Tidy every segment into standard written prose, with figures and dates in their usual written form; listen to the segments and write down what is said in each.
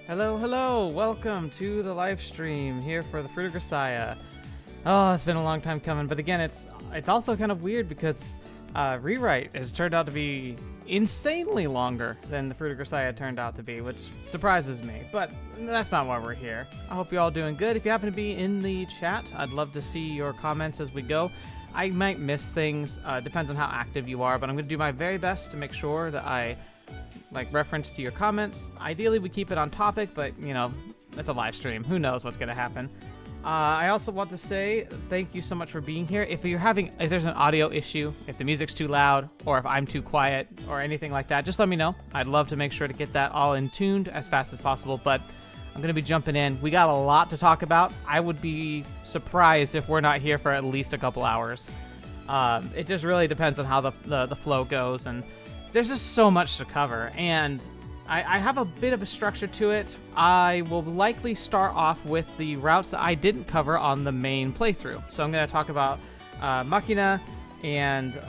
Hello, hello! Welcome to the live stream here for the Fruit of Grisaia. Oh, it's been a long time coming, but again, it's also kind of weird because Rewrite has turned out to be insanely longer than the Fruit of Grisaia turned out to be, which surprises me, but that's not why we're here. I hope you're all doing good. If you happen to be in the chat, I'd love to see your comments as we go. I might miss things, depends on how active you are, but I'm going to do my very best to make sure that I reference to your comments. Ideally, we keep it on topic, but, you know, it's a live stream. Who knows what's going to happen. I also want to say thank you so much for being here. If there's an audio issue, if the music's too loud, or if I'm too quiet, or anything like that, just let me know. I'd love to make sure to get that all in tuned as fast as possible, but I'm going to be jumping in. We got a lot to talk about. I would be surprised if we're not here for at least a couple hours. It just really depends on how the flow goes, and there's just so much to cover, and I have a bit of a structure to it. I will likely start off with the routes that I didn't cover on the main playthrough. So I'm going to talk about Machina and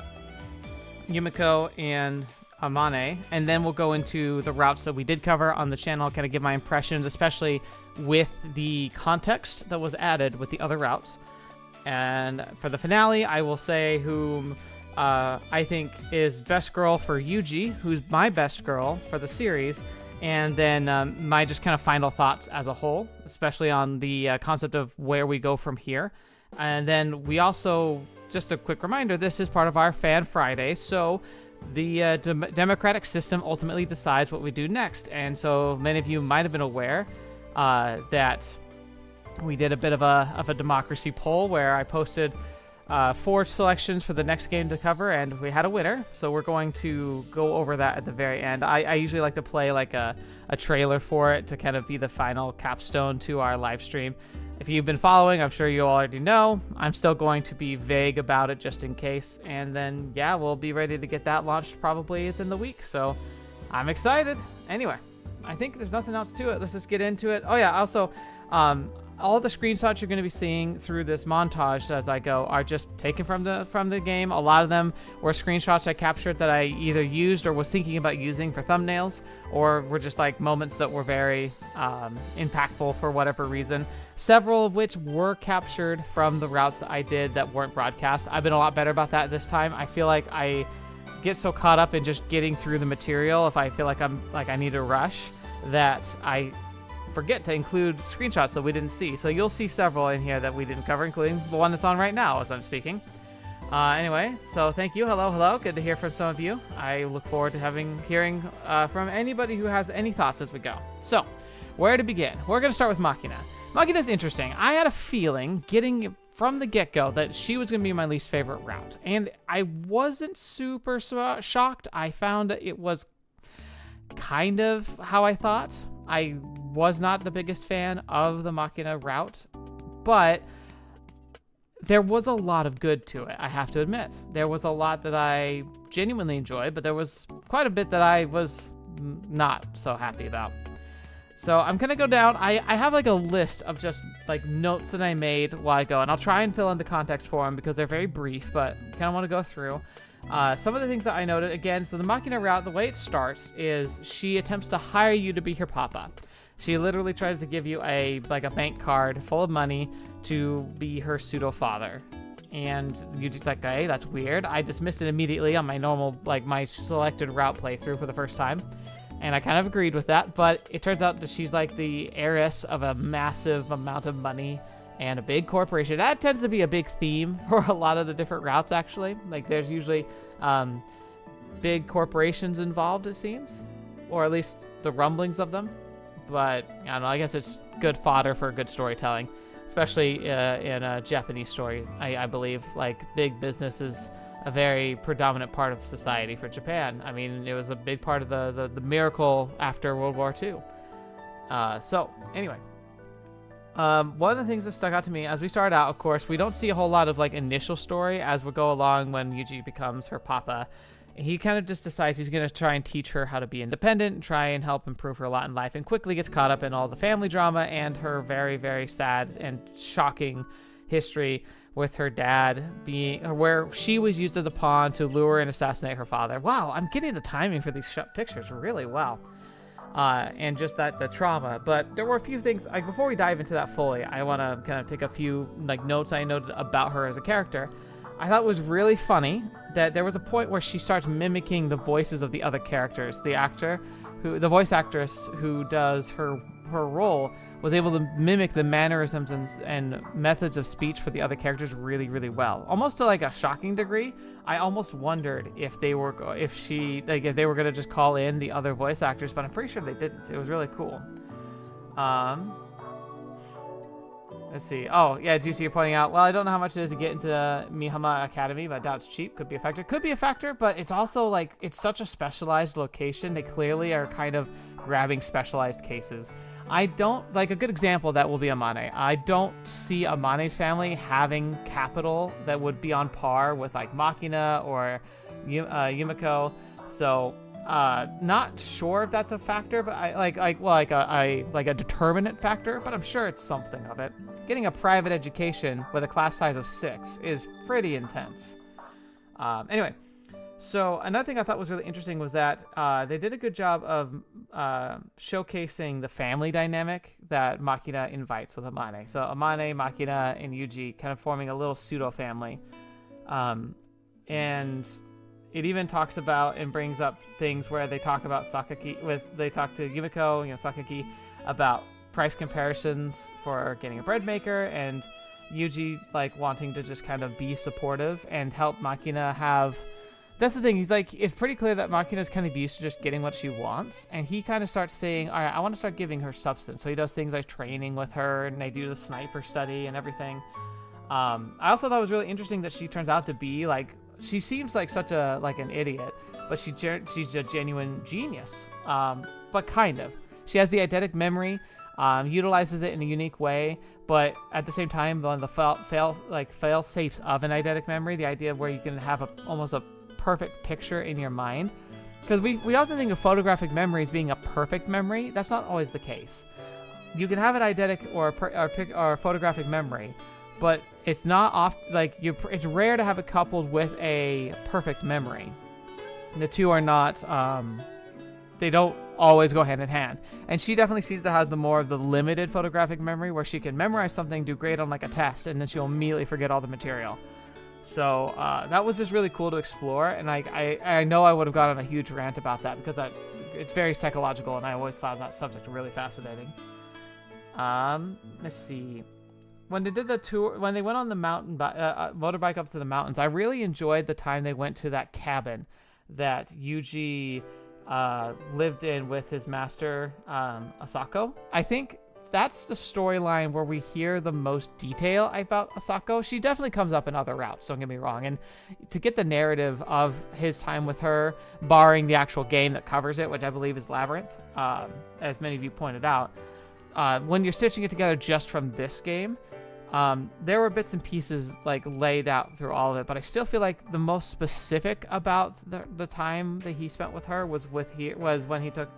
Yumiko and Amane, and then we'll go into the routes that we did cover on the channel, kind of give my impressions, especially with the context that was added with the other routes. And for the finale, I will say whom I think is best girl for Yuuji, who's my best girl for the series, and then my just kind of final thoughts as a whole, especially on the concept of where we go from here. And then we also, just a quick reminder, this is part of our Fan Friday, so the democratic system ultimately decides what we do next. And so many of you might have been aware that we did a bit of a democracy poll where I posted 4 selections for the next game to cover, and we had a winner, so we're going to go over that at the very end. I usually like to play like a trailer for it to kind of be the final capstone to our live stream. If you've been following, I'm sure you already know. I'm still going to be vague about it just in case, and then, yeah, we'll be ready to get that launched probably within the week, so I'm excited. Anyway, I think there's nothing else to it. Let's just get into it. Oh, yeah, also, all the screenshots you're going to be seeing through this montage as I go are just taken from the game. A lot of them were screenshots I captured that I either used or was thinking about using for thumbnails, or were just like moments that were very impactful for whatever reason. Several of which were captured from the routes that I did that weren't broadcast. I've been a lot better about that this time. I feel like I get so caught up in just getting through the material if I feel like I need to rush that I forget to include screenshots that we didn't see. So you'll see several in here that we didn't cover, including the one that's on right now as I'm speaking. Anyway, so thank you. Hello. Good to hear from some of you. I look forward to hearing from anybody who has any thoughts as we go. So, where to begin? We're going to start with Machina. Machina's interesting. I had a feeling getting from the get-go that she was going to be my least favorite route, and I wasn't super shocked. I found that it was kind of how I thought. I was not the biggest fan of the Machina route, but there was a lot of good to it, I have to admit. There was a lot that I genuinely enjoyed, but there was quite a bit that I was not so happy about. So I'm going to go down. I have like a list of just like notes that I made while I go, and I'll try and fill in the context for them because they're very brief, but kind of want to go through. Some of the things that I noted, again, so the Machina route, the way it starts is she attempts to hire you to be her papa. She literally tries to give you a bank card full of money to be her pseudo-father. And you're just like, hey, that's weird. I dismissed it immediately on my normal, my selected route playthrough for the first time. And I kind of agreed with that, but it turns out that she's like the heiress of a massive amount of money and a big corporation. That tends to be a big theme for a lot of the different routes, actually. Like, there's usually big corporations involved, it seems. Or at least the rumblings of them. But, I don't know, I guess it's good fodder for good storytelling. Especially in a Japanese story, I believe. Like, big business is a very predominant part of society for Japan. I mean, it was a big part of the miracle after World War II. So, anyway. One of the things that stuck out to me as we start out, of course, we don't see a whole lot of initial story as we go along when Yuuji becomes her papa. He kind of just decides he's going to try and teach her how to be independent and try and help improve her lot in life, and quickly gets caught up in all the family drama and her very, very sad and shocking history with her dad where she was used as a pawn to lure and assassinate her father. Wow, I'm getting the timing for these pictures really well. and just the trauma. But there were a few things, like before we dive into that fully, I want to kind of take a few like notes I noted about her as a character. I thought it was really funny that there was a point where she starts mimicking the voices of the other characters. The voice actress who does her role was able to mimic the mannerisms and methods of speech for the other characters really, really well. Almost to like a shocking degree. I almost wondered if they were going to just call in the other voice actors, but I'm pretty sure they didn't. It was really cool. Let's see. Oh, yeah, Juicy, you're pointing out, well, I don't know how much it is to get into Mihama Academy, but I doubt it's cheap. Could be a factor. Could be a factor, but it's also, like, it's such a specialized location. They clearly are kind of grabbing specialized cases. I don't, like, a good example of that will be Amane. I don't see Amane's family having capital that would be on par with, like, Machina or Yumiko. So, not sure if that's a factor, but like a determinant factor, but I'm sure it's something of it. Getting a private education with a class size of 6 is pretty intense. Anyway, so another thing I thought was really interesting was that they did a good job of showcasing the family dynamic that Machina invites with Amane. So Amane, Machina, and Yuuji kind of forming a little pseudo family, and it even talks about and brings up things where they talk about they talk to Yumiko, Sakaki, about price comparisons for getting a bread maker, and Yuuji like wanting to just kind of be supportive and help Machina have. That's the thing. He's like, it's pretty clear that Machina's kind of used to just getting what she wants, and he kind of starts saying, all right, I want to start giving her substance. So he does things like training with her, and they do the sniper study and everything. I also thought it was really interesting that she turns out to be like, she seems like such a an idiot, but she's a genuine genius. But kind of. She has the eidetic memory, utilizes it in a unique way, but at the same time, on the fail safes of an eidetic memory, the idea of where you can have almost a perfect picture in your mind, because we often think of photographic memory as being a perfect memory. That's not always the case. You can have an eidetic or photographic memory, but it's not it's rare to have it coupled with a perfect memory. The two are not, they don't always go hand in hand. And she definitely seems to have the more of the limited photographic memory where she can memorize something, do great on like a test, and then she'll immediately forget all the material. So that was just really cool to explore, and I know I would have gone on a huge rant about that because it's very psychological, and I always found that subject really fascinating. Let's see. When they did the tour, when they went on the motorbike up to the mountains, I really enjoyed the time they went to that cabin that Yuuji lived in with his master, Asako. I think that's the storyline where we hear the most detail about Asako. She definitely comes up in other routes, don't get me wrong. And to get the narrative of his time with her, barring the actual game that covers it, which I believe is Labyrinth, as many of you pointed out, when you're stitching it together just from this game, there were bits and pieces like laid out through all of it, but I still feel like the most specific about the time that he spent with her was when he took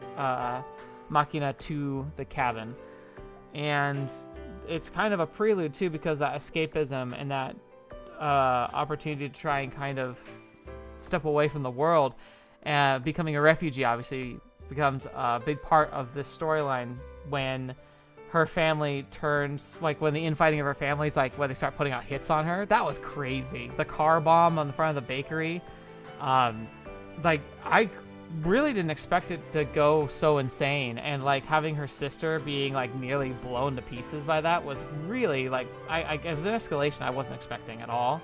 Machina to the cabin. And it's kind of a prelude too, because that escapism and that opportunity to try and kind of step away from the world, becoming a refugee obviously becomes a big part of this storyline when her family turns, like when the infighting of her family is like where they start putting out hits on her. That was crazy. The car bomb on the front of the bakery. Like I really didn't expect it to go so insane, and like having her sister being like nearly blown to pieces by that was really like, it was an escalation I wasn't expecting at all.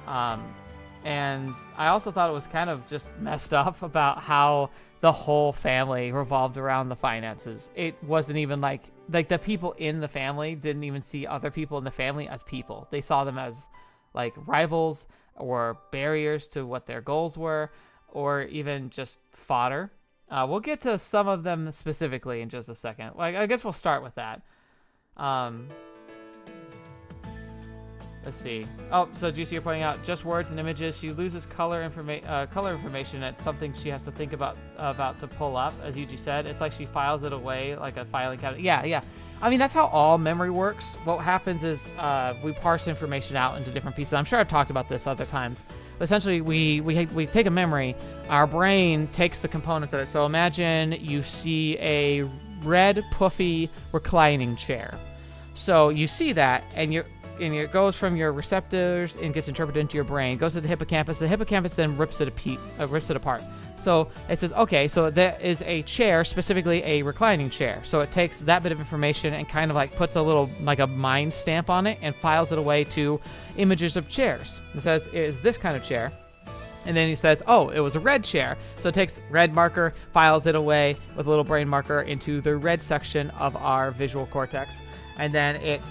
And I also thought it was kind of just messed up about how the whole family revolved around the finances. It wasn't even like the people in the family didn't even see other people in the family as people. They saw them as like rivals or barriers to what their goals were, or even just fodder. We'll get to some of them specifically in just a second. Like, I guess we'll start with that. Let's see. Oh, so Juicy, you're pointing out just words and images. She loses color information. It's something she has to think about to pull up, as Yuuji said. It's like she files it away like a filing cabinet. Yeah. I mean, that's how all memory works. What happens is we parse information out into different pieces. I'm sure I've talked about this other times, essentially we take a memory. Our brain takes the components of it. So imagine you see a red, puffy, reclining chair. So you see that, and it goes from your receptors and gets interpreted into your brain. Goes to the hippocampus. The hippocampus then rips it apart. So it says, okay, so that is a chair, specifically a reclining chair. So it takes that bit of information and kind of like puts a little, like a mind stamp on it and files it away to images of chairs. It says, is this kind of chair? And then he says, oh, it was a red chair. So it takes red marker, files it away with a little brain marker into the red section of our visual cortex. And then it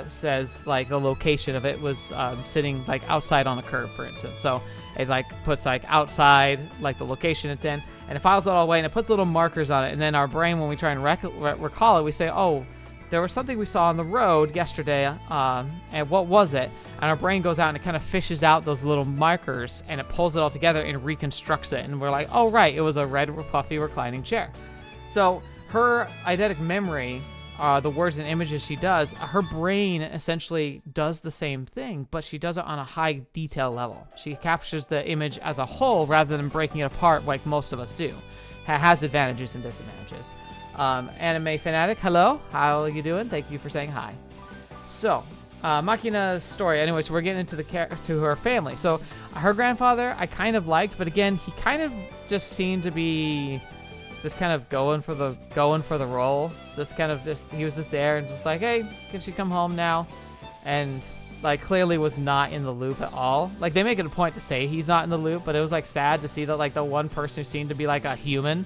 says like the location of it was sitting like outside on a curb, for instance. So it like puts like outside, like the location it's in, and it files it all away and it puts little markers on it. And then our brain, when we try and recall it, we say, oh, there was something we saw on the road yesterday, and what was it? And our brain goes out and it kind of fishes out those little markers and it pulls it all together and reconstructs it. And we're like, oh, right, it was a red, puffy, reclining chair. So her eidetic memory, the words and images she does, her brain essentially does the same thing, but she does it on a high detail level. She captures the image as a whole rather than breaking it apart like most of us do. Has advantages and disadvantages. Anime Fanatic, hello. How are you doing? Thank you for saying hi. So, Machina's story. Anyways, we're getting into to her family. So, her grandfather I kind of liked, but again, he kind of just seemed to be just kind of going for the role. He was just there and just like, hey, can she come home now? And like clearly was not in the loop at all. Like they make it a point to say he's not in the loop, but it was like sad to see that like the one person who seemed to be like a human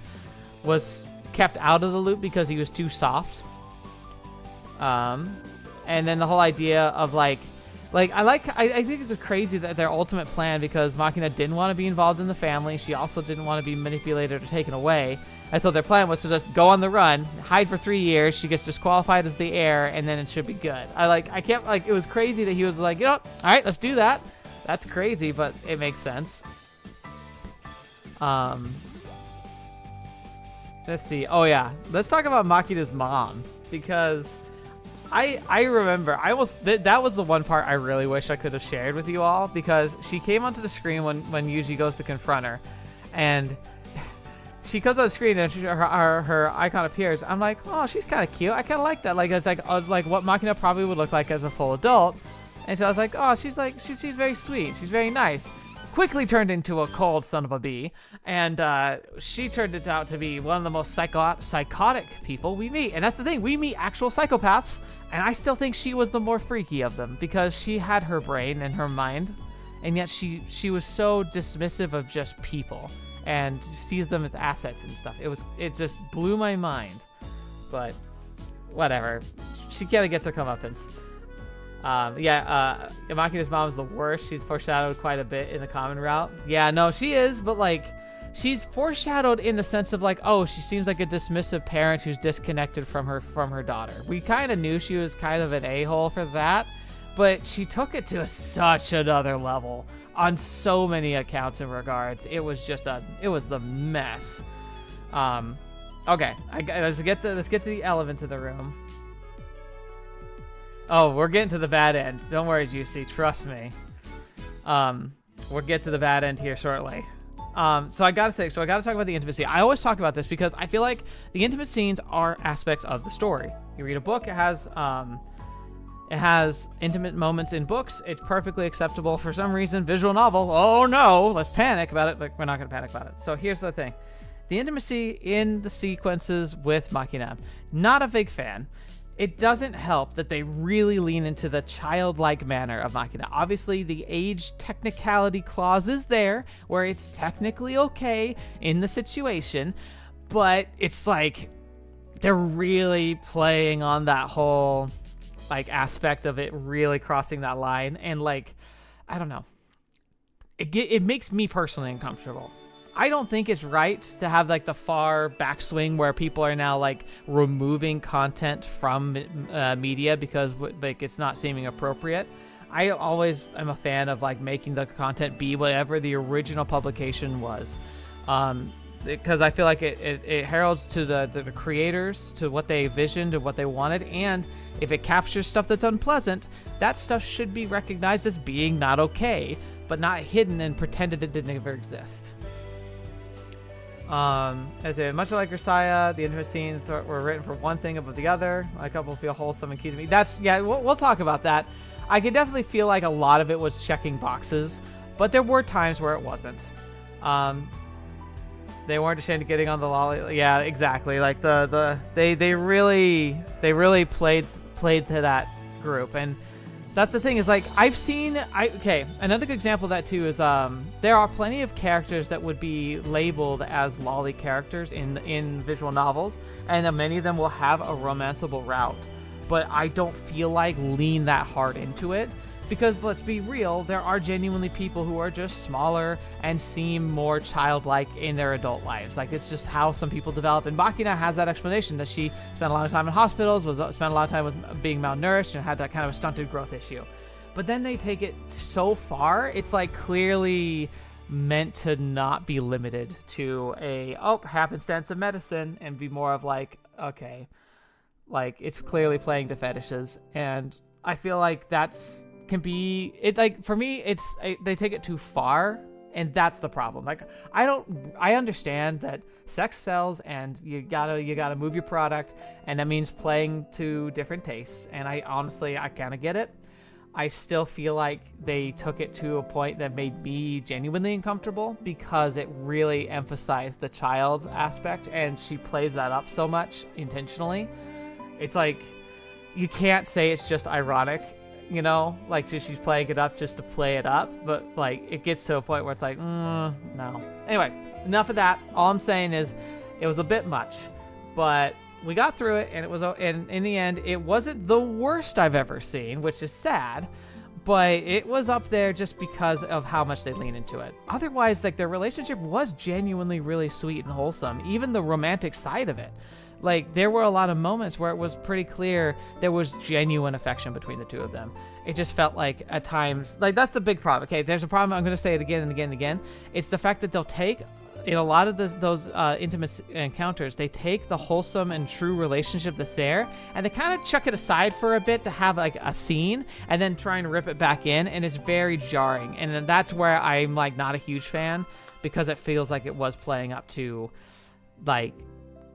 was kept out of the loop because he was too soft. And then the whole idea of like I think it's crazy that their ultimate plan, because Machina didn't want to be involved in the family, she also didn't want to be manipulated or taken away, and so their plan was to just go on the run, hide for 3 years, she gets disqualified as the heir, and then it should be good. It was crazy that he was like, all right, let's do that. That's crazy, but it makes sense. Let's see. Oh yeah, let's talk about Machina's mom, because I remember that was the one part I really wish I could have shared with you all, because she came onto the screen when Yuuji goes to confront her, and she comes on the screen and her icon appears. I'm like, oh, she's kind of cute. I kind of like that. Like it's like what Machina probably would look like as a full adult. And so I was like, oh, she's very sweet. She's very nice. Quickly turned into a cold son of a bee, and she turned it out to be one of the most psychotic people we meet. And that's the thing, we meet actual psychopaths, and I still think she was the more freaky of them, because she had her brain and her mind, and yet she was so dismissive of just people and sees them as assets and stuff. It just blew my mind, but whatever. She kind of gets her comeuppance. Machina's mom is the worst. She's foreshadowed quite a bit in the common route. Yeah, no, she is, but like, she's foreshadowed in the sense of like, oh, she seems like a dismissive parent who's disconnected from her daughter. We kind of knew she was kind of an a-hole for that, but she took it to such another level on so many accounts and regards. It was just it was the mess. Okay, let's get to the elephant in the room. Oh, we're getting to the bad end. Don't worry, Juicy. Trust me. We'll get to the bad end here shortly. So I gotta talk about the intimacy. I always talk about this because I feel like the intimate scenes are aspects of the story. You read a book, it has intimate moments in books. It's perfectly acceptable. For some reason, visual novel. Oh no, let's panic about it. But we're not gonna panic about it. So here's the thing. The intimacy in the sequences with Machina. Not a big fan. It doesn't help that they really lean into the childlike manner of Machina. Obviously, the age technicality clause is there, where it's technically okay in the situation, but it's like they're really playing on that whole like aspect of it, really crossing that line, and like, I don't know. It makes me personally uncomfortable. I don't think it's right to have like the far backswing where people are now like removing content from media because like it's not seeming appropriate. I always am a fan of like making the content be whatever the original publication was, because I feel like it heralds to the creators, to what they visioned and what they wanted, and if it captures stuff that's unpleasant, that stuff should be recognized as being not okay. but not hidden and pretended it didn't ever exist. As in, much like Grisaia, the intimate scenes were written for one thing above the other. A couple feel wholesome and cute to me. We'll talk about that. I could definitely feel like a lot of it was checking boxes, but there were times where it wasn't. They weren't ashamed of getting on the lolly. Yeah, exactly. Like they really played to that group, and that's the thing is like another good example of that too is there are plenty of characters that would be labeled as lolly characters in visual novels, and many of them will have a romanceable route, but I don't feel like lean that hard into it. Because let's be real, there are genuinely people who are just smaller and seem more childlike in their adult lives. Like, it's just how some people develop. And Machina has that explanation that she spent a lot of time in hospitals, spent a lot of time with being malnourished, and had that kind of a stunted growth issue. But then they take it so far, it's like clearly meant to not be limited to happenstance of medicine, and be more of like, okay, like it's clearly playing to fetishes. And I feel like can be it. Like for me, they take it too far, and that's the problem. Like I understand that sex sells, and you gotta move your product, and that means playing to different tastes, and I kind of get it. I still feel like they took it to a point that made me genuinely uncomfortable, because it really emphasized the child aspect, and she plays that up so much intentionally. It's like you can't say it's just ironic, you know, like she's playing it up just to play it up, but like it gets to a point where it's like, no. Anyway, enough of that. All I'm saying is it was a bit much, but we got through it, and in the end, it wasn't the worst I've ever seen, which is sad, but it was up there just because of how much they lean into it. Otherwise, like, their relationship was genuinely really sweet and wholesome, even the romantic side of it. Like, there were a lot of moments where it was pretty clear there was genuine affection between the two of them. It just felt like at times, like, that's the big problem. Okay, there's a problem. I'm going to say it again and again and again. It's the fact that they'll take, in a lot of those intimate encounters, they take the wholesome and true relationship that's there, and they kind of chuck it aside for a bit to have like a scene, and then try and rip it back in, and it's very jarring. And then that's where I'm like not a huge fan, because it feels like it was playing up to like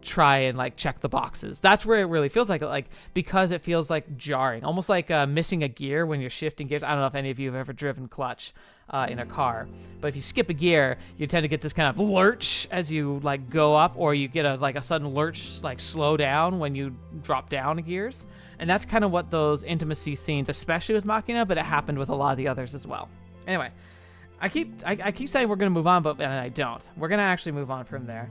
try and like check the boxes. That's where it really feels like because it feels like jarring, almost like missing a gear when you're shifting gears. I don't know if any of you have ever driven clutch in a car, but if you skip a gear, you tend to get this kind of lurch as you like go up, or you get a sudden lurch, like slow down when you drop down gears. And that's kind of what those intimacy scenes, especially with Machina, but it happened with a lot of the others as well. Anyway, I keep saying we're gonna move on, but I don't. We're gonna actually move on from there.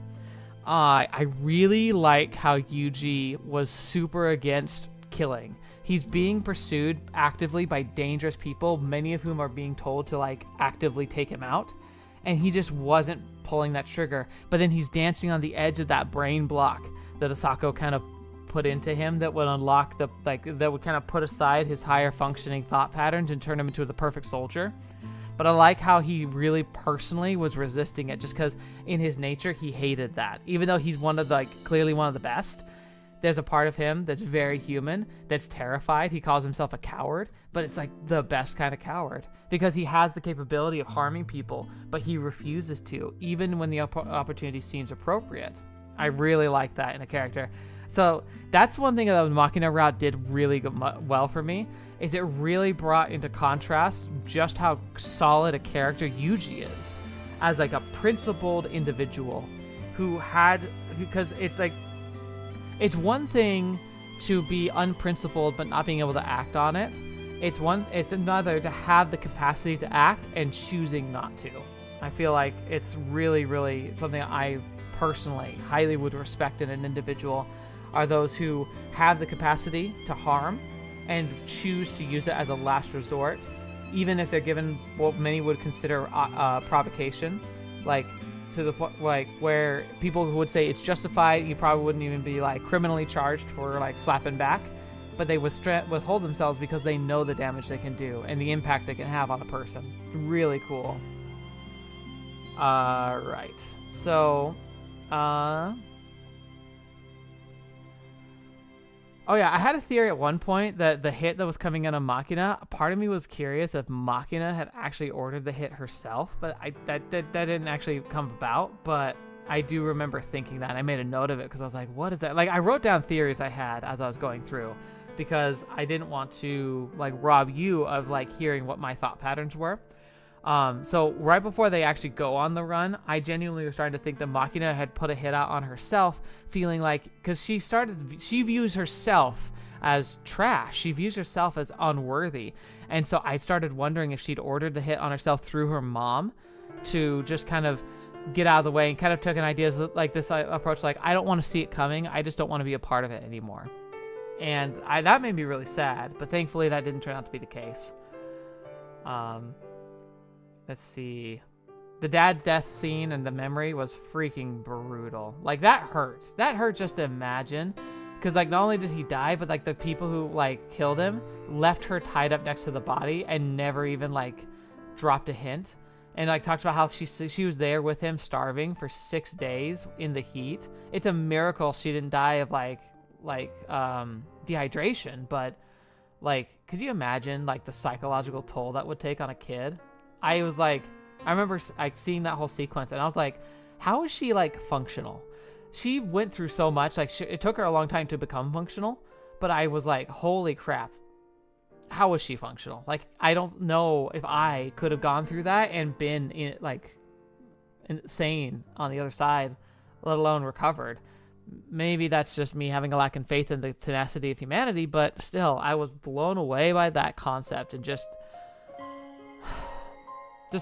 I really like how Yuuji was super against killing. He's being pursued actively by dangerous people, many of whom are being told to like actively take him out, and he just wasn't pulling that trigger. But then he's dancing on the edge of that brain block that Asako kind of put into him that would unlock that would kind of put aside his higher functioning thought patterns and turn him into the perfect soldier. But I like how he really personally was resisting it, just because in his nature he hated that. Even though he's clearly one of the best, there's a part of him that's very human, that's terrified. He calls himself a coward, but it's like the best kind of coward, because he has the capability of harming people, but he refuses to, even when the opportunity seems appropriate. I really like that in a character. So that's one thing that the Machina route did really well for me, is it really brought into contrast just how solid a character Yuuji is as like a principled individual because it's like, it's one thing to be unprincipled but not being able to act on it. It's another to have the capacity to act and choosing not to. I feel like it's really, really something I personally highly would respect in an individual, are those who have the capacity to harm and choose to use it as a last resort, even if they're given what many would consider provocation, like to the point like where people would say it's justified. You probably wouldn't even be like criminally charged for like slapping back, but they withhold themselves because they know the damage they can do and the impact they can have on a person. Really cool. Right. So, Oh yeah, I had a theory at one point that the hit that was coming in on Machina, part of me was curious if Machina had actually ordered the hit herself, but that didn't actually come about. But I do remember thinking that, and I made a note of it because I was like, what is that? Like, I wrote down theories I had as I was going through because I didn't want to like rob you of like hearing what my thought patterns were. So right before they actually go on the run, I genuinely was starting to think that Machina had put a hit out on herself, feeling like, because she views herself as trash. She views herself as unworthy. And so I started wondering if she'd ordered the hit on herself through her mom to just kind of get out of the way, and kind of took an idea like this approach, like, I don't want to see it coming. I just don't want to be a part of it anymore. And that made me really sad, but thankfully that didn't turn out to be the case. Let's see. The dad's death scene and the memory was freaking brutal. Like, that hurt. That hurt just to imagine. Because, like, not only did he die, but, like, the people who, like, killed him left her tied up next to the body and never even, like, dropped a hint. And, like, talked about how she was there with him starving for 6 days in the heat. It's a miracle she didn't die of, like dehydration. But, like, could you imagine, like, the psychological toll that would take on a kid? I remember like seeing that whole sequence, and I was like, how is she like functional? She went through so much, like it took her a long time to become functional, but I was like, holy crap, how was she functional? Like, I don't know if I could have gone through that and been like insane on the other side, let alone recovered. Maybe that's just me having a lack in faith in the tenacity of humanity, but still, I was blown away by that concept, and just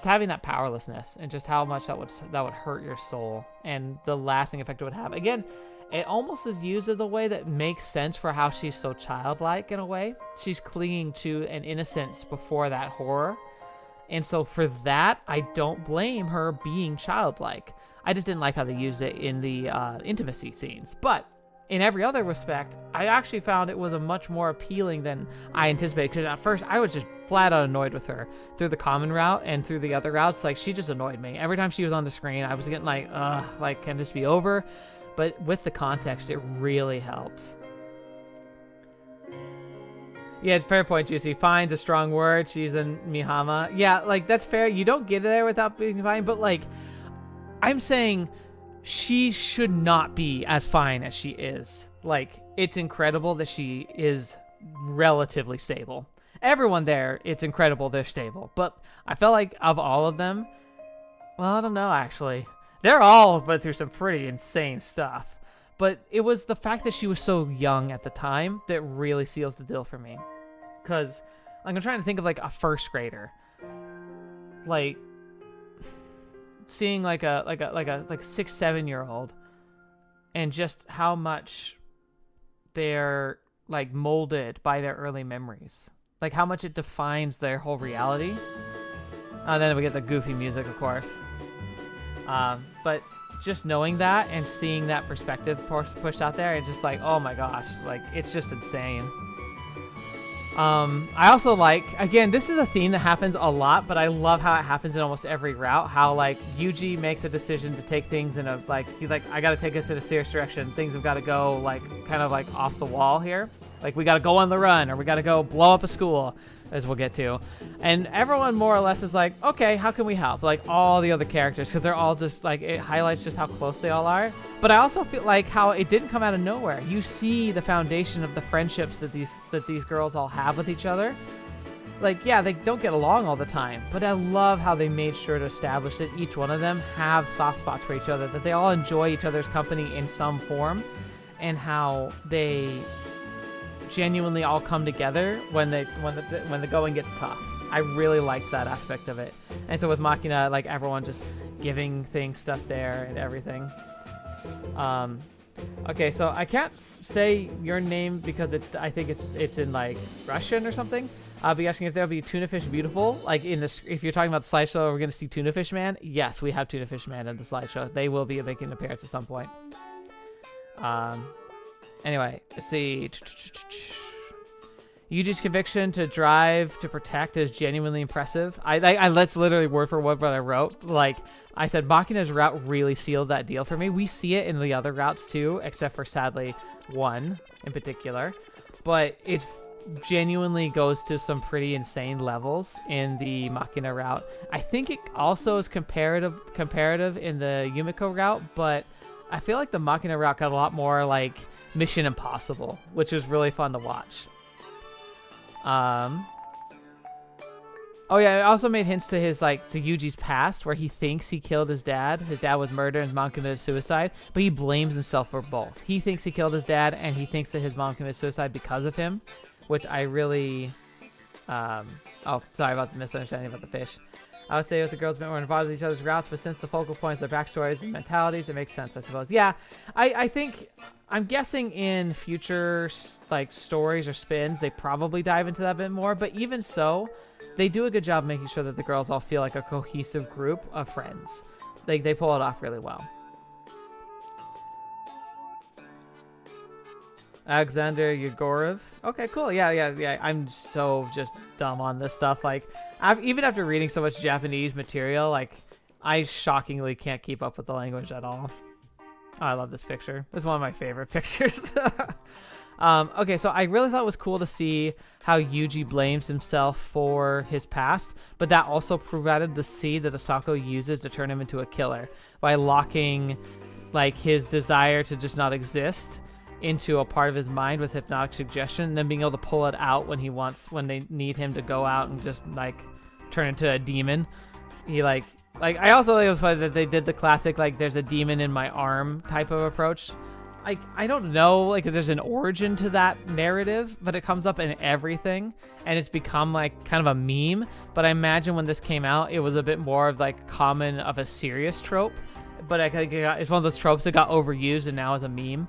having that powerlessness, and just how much that would hurt your soul, and the lasting effect it would have. Again, it almost is used as a way that makes sense for how she's so childlike in a way. She's clinging to an innocence before that horror. And so for that, I don't blame her being childlike. I just didn't like how they used it in the intimacy scenes. But in every other respect, I actually found it was a much more appealing than I anticipated. Because at first, I was just flat out annoyed with her through the common route and through the other routes. Like, she just annoyed me. Every time she was on the screen, I was getting like, ugh, like, can this be over? But with the context, it really helped. Yeah, fair point, Juicy. Fine's a strong word. She's in Mihama. Yeah, like, that's fair. You don't get there without being fine. But, like, I'm saying she should not be as fine as she is. Like, it's incredible that she is relatively stable. Everyone there, it's incredible they're stable. But I felt like of all of them, well, I don't know, actually. They're all went through some pretty insane stuff. But it was the fact that she was so young at the time that really seals the deal for me. Because like, I'm trying to think of like a first grader. Like, seeing like a 6-7-year-old, and just how much they're like molded by their early memories, like how much it defines their whole reality. And then we get the goofy music, of course. But just knowing that and seeing that perspective pushed out there, it's just like, oh my gosh, like, it's just insane. I also like, again, this is a theme that happens a lot, but I love how it happens in almost every route. How, like, Yuuji makes a decision to take things in a, like, he's like, I gotta take us in a serious direction. Things have got to go, like, kind of, like, off the wall here. Like, we gotta go on the run, or we gotta go blow up a school, as we'll get to. And everyone more or less is like, okay, how can we help? Like, all the other characters, because they're all just, like, it highlights just how close they all are. But I also feel like how it didn't come out of nowhere. You see the foundation of the friendships that these girls all have with each other. Like, yeah, they don't get along all the time, but I love how they made sure to establish that each one of them have soft spots for each other, that they all enjoy each other's company in some form, and how they genuinely all come together when the going gets tough. I really liked that aspect of it. And so with Machina, like, everyone just giving things stuff there and everything. Okay, so I can't say your name because I think it's in like Russian or something. I'll be asking if there'll be Tuna Fish Beautiful. Like, in this, if you're talking about the slideshow, we're gonna see Tuna Fish Man. Yes, we have Tuna Fish Man in the slideshow. They will be making an appearance at some point. Anyway, let's see. Yuji's conviction to drive to protect is genuinely impressive. That's literally word for word what I wrote. Like I said, Machina's route really sealed that deal for me. We see it in the other routes too, except for sadly one in particular. But it genuinely goes to some pretty insane levels in the Machina route. I think it also is comparative in the Yumiko route, but I feel like the Machina route got a lot more like Mission Impossible, which is really fun to watch. Oh yeah, I also made hints to his to Yuji's past, where he thinks he killed his dad. His dad was murdered and his mom committed suicide, but he blames himself for both. He thinks he killed his dad, and he thinks that his mom committed suicide because of him, which I really, oh, sorry about the misunderstanding about the fish. I would say with the girls a bit more involved with each other's routes, but since the focal points are backstories and mentalities, it makes sense, I suppose. Yeah, I think, I'm guessing in future stories or spins, they probably dive into that a bit more, but even so, they do a good job making sure that the girls all feel like a cohesive group of friends. They pull it off really well. Alexander Yegorov. Okay, cool. Yeah. I'm so just dumb on this stuff. Even after reading so much Japanese material, I shockingly can't keep up with the language at all. Oh, I love this picture. It's one of my favorite pictures. Okay, so I really thought it was cool to see how Yuji blames himself for his past, but that also provided the seed that Asako uses to turn him into a killer by locking his desire to just not exist into a part of his mind with hypnotic suggestion, and then being able to pull it out when they need him to go out and just turn into a demon. He I also think it was funny that they did the classic there's a demon in my arm type of approach. I don't know if there's an origin to that narrative, but it comes up in everything, and it's become kind of a meme. But I imagine when this came out, it was a bit more of common of a serious trope. But I think it's one of those tropes that got overused and now is a meme.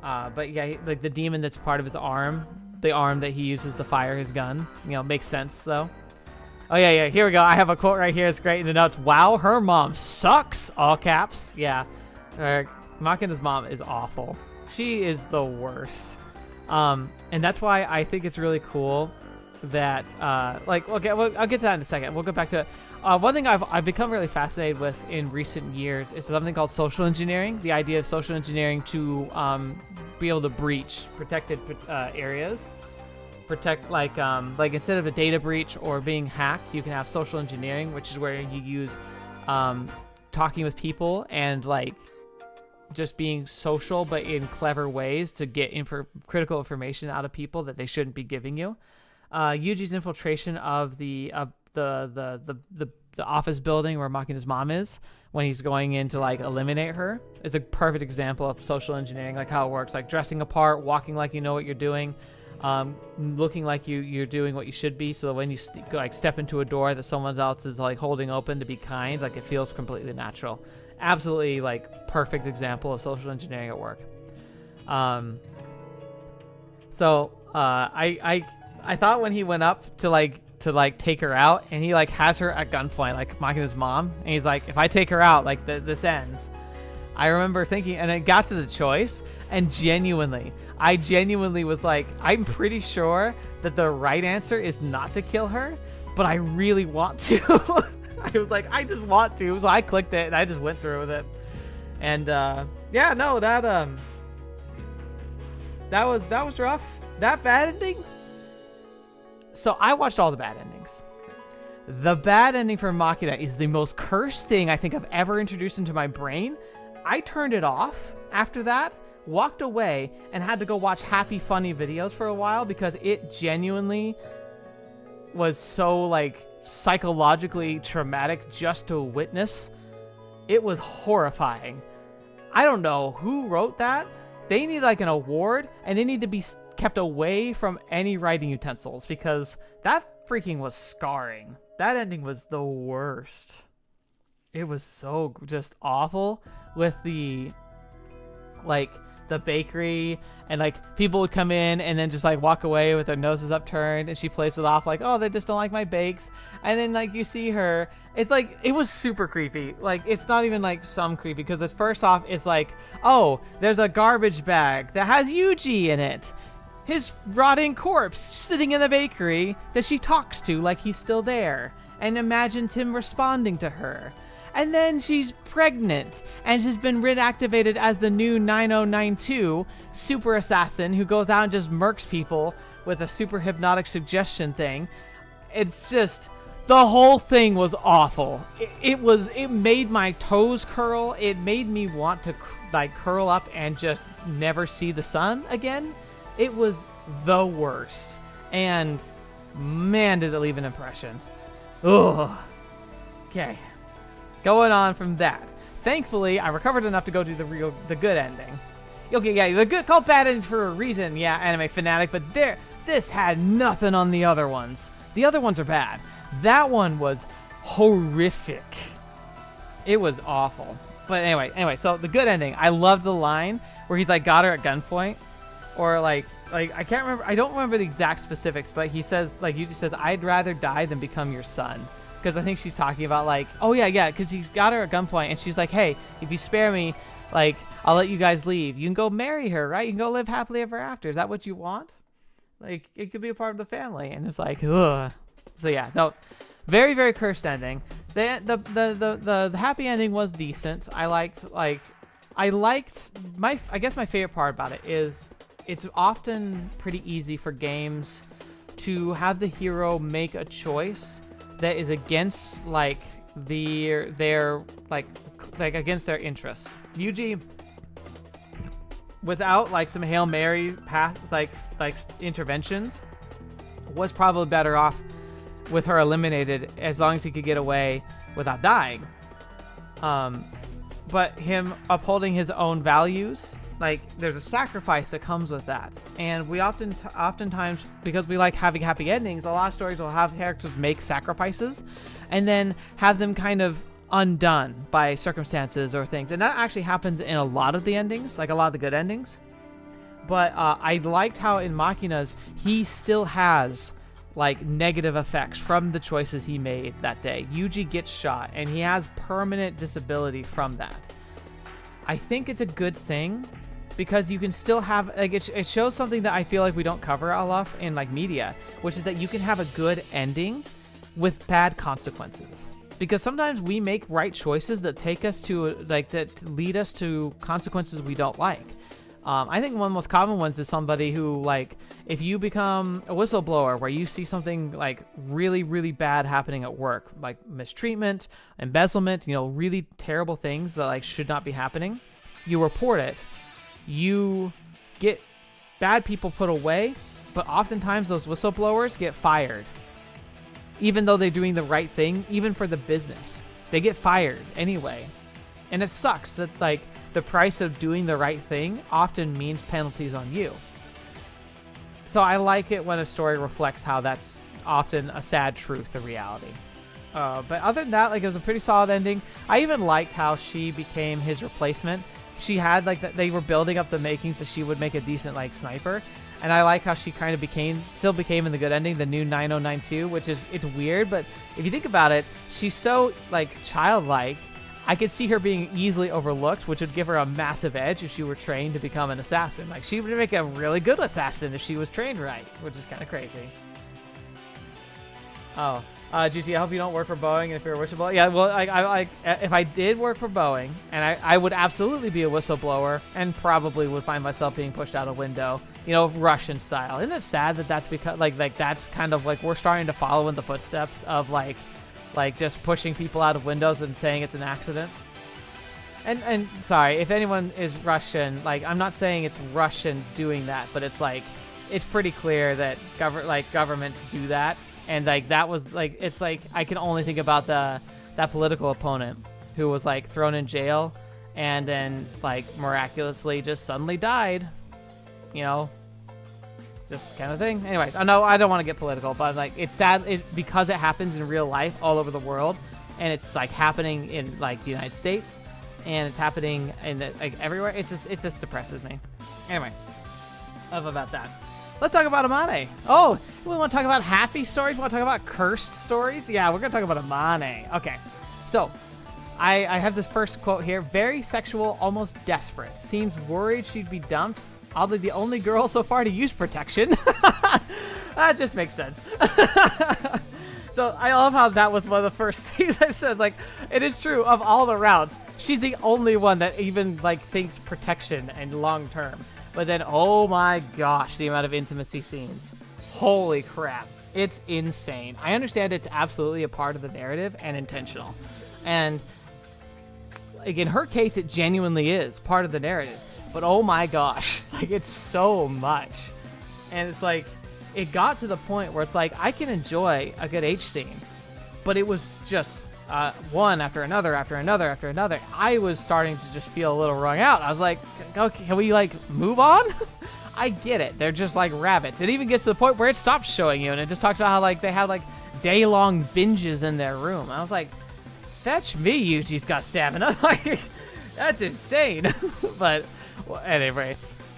But yeah, the demon that's part of his arm, the arm that he uses to fire his gun, makes sense though. Oh yeah, here we go. I have a quote right here. It's great in the notes. Wow, her mom sucks. All caps. Yeah. Machina's mom is awful. She is the worst. And that's why I think it's really cool that, okay, I'll get to that in a second. We'll go back to it. One thing I've become really fascinated with in recent years is something called social engineering. The idea of social engineering to be able to breach protected areas. Protect, instead of a data breach or being hacked, you can have social engineering, which is where you use talking with people and just being social, but in clever ways to get critical information out of people that they shouldn't be giving you. Yuji's infiltration of the office building where Machina's mom is when he's going in to eliminate her is a perfect example of social engineering, how it works, dressing apart, walking like you know what you're doing, looking like you're doing what you should be, so that when you step into a door that someone else is holding open to be kind, it feels completely natural. Absolutely perfect example of social engineering at work. So I thought when he went up to take her out, and he has her at gunpoint Machina's mom, and he's if I take her out this ends. I remember thinking, and it got to the choice, and I genuinely was I'm pretty sure that the right answer is not to kill her, but I really want to. I was I just want to, so I clicked it and I just went through with it. And yeah, no, that was rough. That bad ending. So I watched all the bad endings. The bad ending for Machina is the most cursed thing I think I've ever introduced into my brain. I turned it off after that, walked away, and had to go watch happy, funny videos for a while because it genuinely was so psychologically traumatic just to witness. It was horrifying. I don't know who wrote that. They need an award, and they need to be kept away from any writing utensils because that freaking was scarring. That ending was the worst. It was so just awful with the bakery, and people would come in and then just walk away with their noses upturned, and she plays it off oh, they just don't like my bakes, and then you see her, it's it was super creepy. It's not even some creepy because it's first off it's oh, there's a garbage bag that has Yuji in it. his rotting corpse sitting in the bakery that she talks to like he's still there and imagines him responding to her. And then she's pregnant and she's been reactivated as the new 9092 super assassin who goes out and just murks people with a super hypnotic suggestion thing. It's just, the whole thing was awful. It made my toes curl. It made me want to like curl up and just never see the sun again. It was the worst. And man, did it leave an impression. Ugh. Okay. Going on from that. Thankfully, I recovered enough to go do the good ending. Okay, yeah, the good called bad endings for a reason. Yeah, anime fanatic, but this had nothing on the other ones. The other ones are bad. That one was horrific. It was awful. But anyway, so the good ending. I love the line where he's like got her at gunpoint, or like I can't remember. I don't remember the exact specifics, but he says like Yuuji says, "I'd rather die than become your son." Because I think she's talking about like, oh yeah, because he's got her at gunpoint and she's like, hey, if you spare me, like, I'll let you guys leave. You can go marry her, right? You can go live happily ever after. Is that what you want? Like, it could be a part of the family. And it's like, ugh. So yeah, no, very, very cursed ending. The happy ending was decent. I guess my favorite part about it is it's often pretty easy for games to have the hero make a choice that is against like their like against their interests. Yuuji, without like some Hail Mary path like interventions, was probably better off with her eliminated as long as he could get away without dying. But him upholding his own values, like there's a sacrifice that comes with that, and we oftentimes, because we like having happy endings, a lot of stories will have characters make sacrifices and then have them kind of undone by circumstances or things, and that actually happens in a lot of the endings, like a lot of the good endings. But I liked how in Machina's he still has like negative effects from the choices he made that day. Yuuji gets shot and he has permanent disability from that. I think it's a good thing because you can still have, like, it shows something that I feel like we don't cover a lot in like media, which is that you can have a good ending with bad consequences. Because sometimes we make right choices that take us to that lead us to consequences we don't like. I think one of the most common ones is somebody who, like, if you become a whistleblower where you see something like really, really bad happening at work, like mistreatment, embezzlement, really terrible things that like should not be happening, you report it, you get bad people put away, but oftentimes those whistleblowers get fired. Even though they're doing the right thing, even for the business, they get fired anyway. And it sucks that like the price of doing the right thing often means penalties on you. So I like it when a story reflects how that's often a sad truth, a reality. But other than that, like, it was a pretty solid ending. I even liked how she became his replacement. She had like they were building up the makings that she would make a decent like sniper. And I like how she kind of still became in the good ending, the new 9092, which is, it's weird, but if you think about it, she's so like childlike. I could see her being easily overlooked, which would give her a massive edge if she were trained to become an assassin. Like, she would make a really good assassin if she was trained right, which is kind of crazy. Oh, GT, I hope you don't work for Boeing, and if you're a whistleblower. Yeah, well, if I did work for Boeing, and I would absolutely be a whistleblower, and probably would find myself being pushed out a window, Russian style. Isn't it sad that that's because, like that's kind of like we're starting to follow in the footsteps of like just pushing people out of windows and saying it's an accident. And sorry, if anyone is Russian, like, I'm not saying it's Russians doing that, but it's like, it's pretty clear that governments do that. And like, that was like, it's like, I can only think about that political opponent who was like thrown in jail and then like miraculously just suddenly died, this kind of thing. Anyway, I know I don't want to get political, but like, it's sad because it happens in real life all over the world, and it's like happening in like the United States, and it's happening in like everywhere. It just depresses me. Anyway, enough about that. Let's talk about Amane. Oh, we want to talk about happy stories? We want to talk about cursed stories? Yeah, we're going to talk about Amane. Okay, so I have this first quote here. Very sexual, almost desperate. Seems worried she'd be dumped, oddly the only girl so far to use protection. That just makes sense. So I love how that was one of the first things I said. Like, it is true of all the routes. She's the only one that even like thinks protection and long term. But then, oh my gosh, the amount of intimacy scenes. Holy crap. It's insane. I understand it's absolutely a part of the narrative and intentional. And like in her case, it genuinely is part of the narrative. But oh my gosh, like it's so much. And it's like, it got to the point where it's like, I can enjoy a good H scene, but it was just one after another, after another, after another. I was starting to just feel a little wrung out. I was like, okay, can we like move on? I get it. They're just like rabbits. It even gets to the point where it stops showing you and it just talks about how like they have like day-long binges in their room. I was like, that's me, Yuji's got stamina. Like, that's insane. But well, anyway,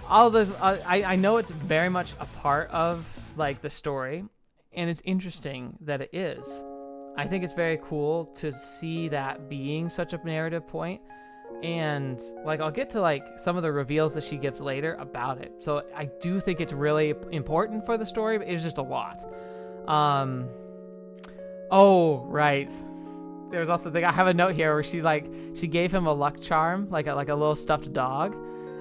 all this, I know it's very much a part of like the story, and it's interesting that it is. I think it's very cool to see that being such a narrative point, and like I'll get to like some of the reveals that she gives later about it. So I do think it's really important for the story, but it's just a lot. Oh right, there's also I have a note here where she gave him a luck charm, like a little stuffed dog.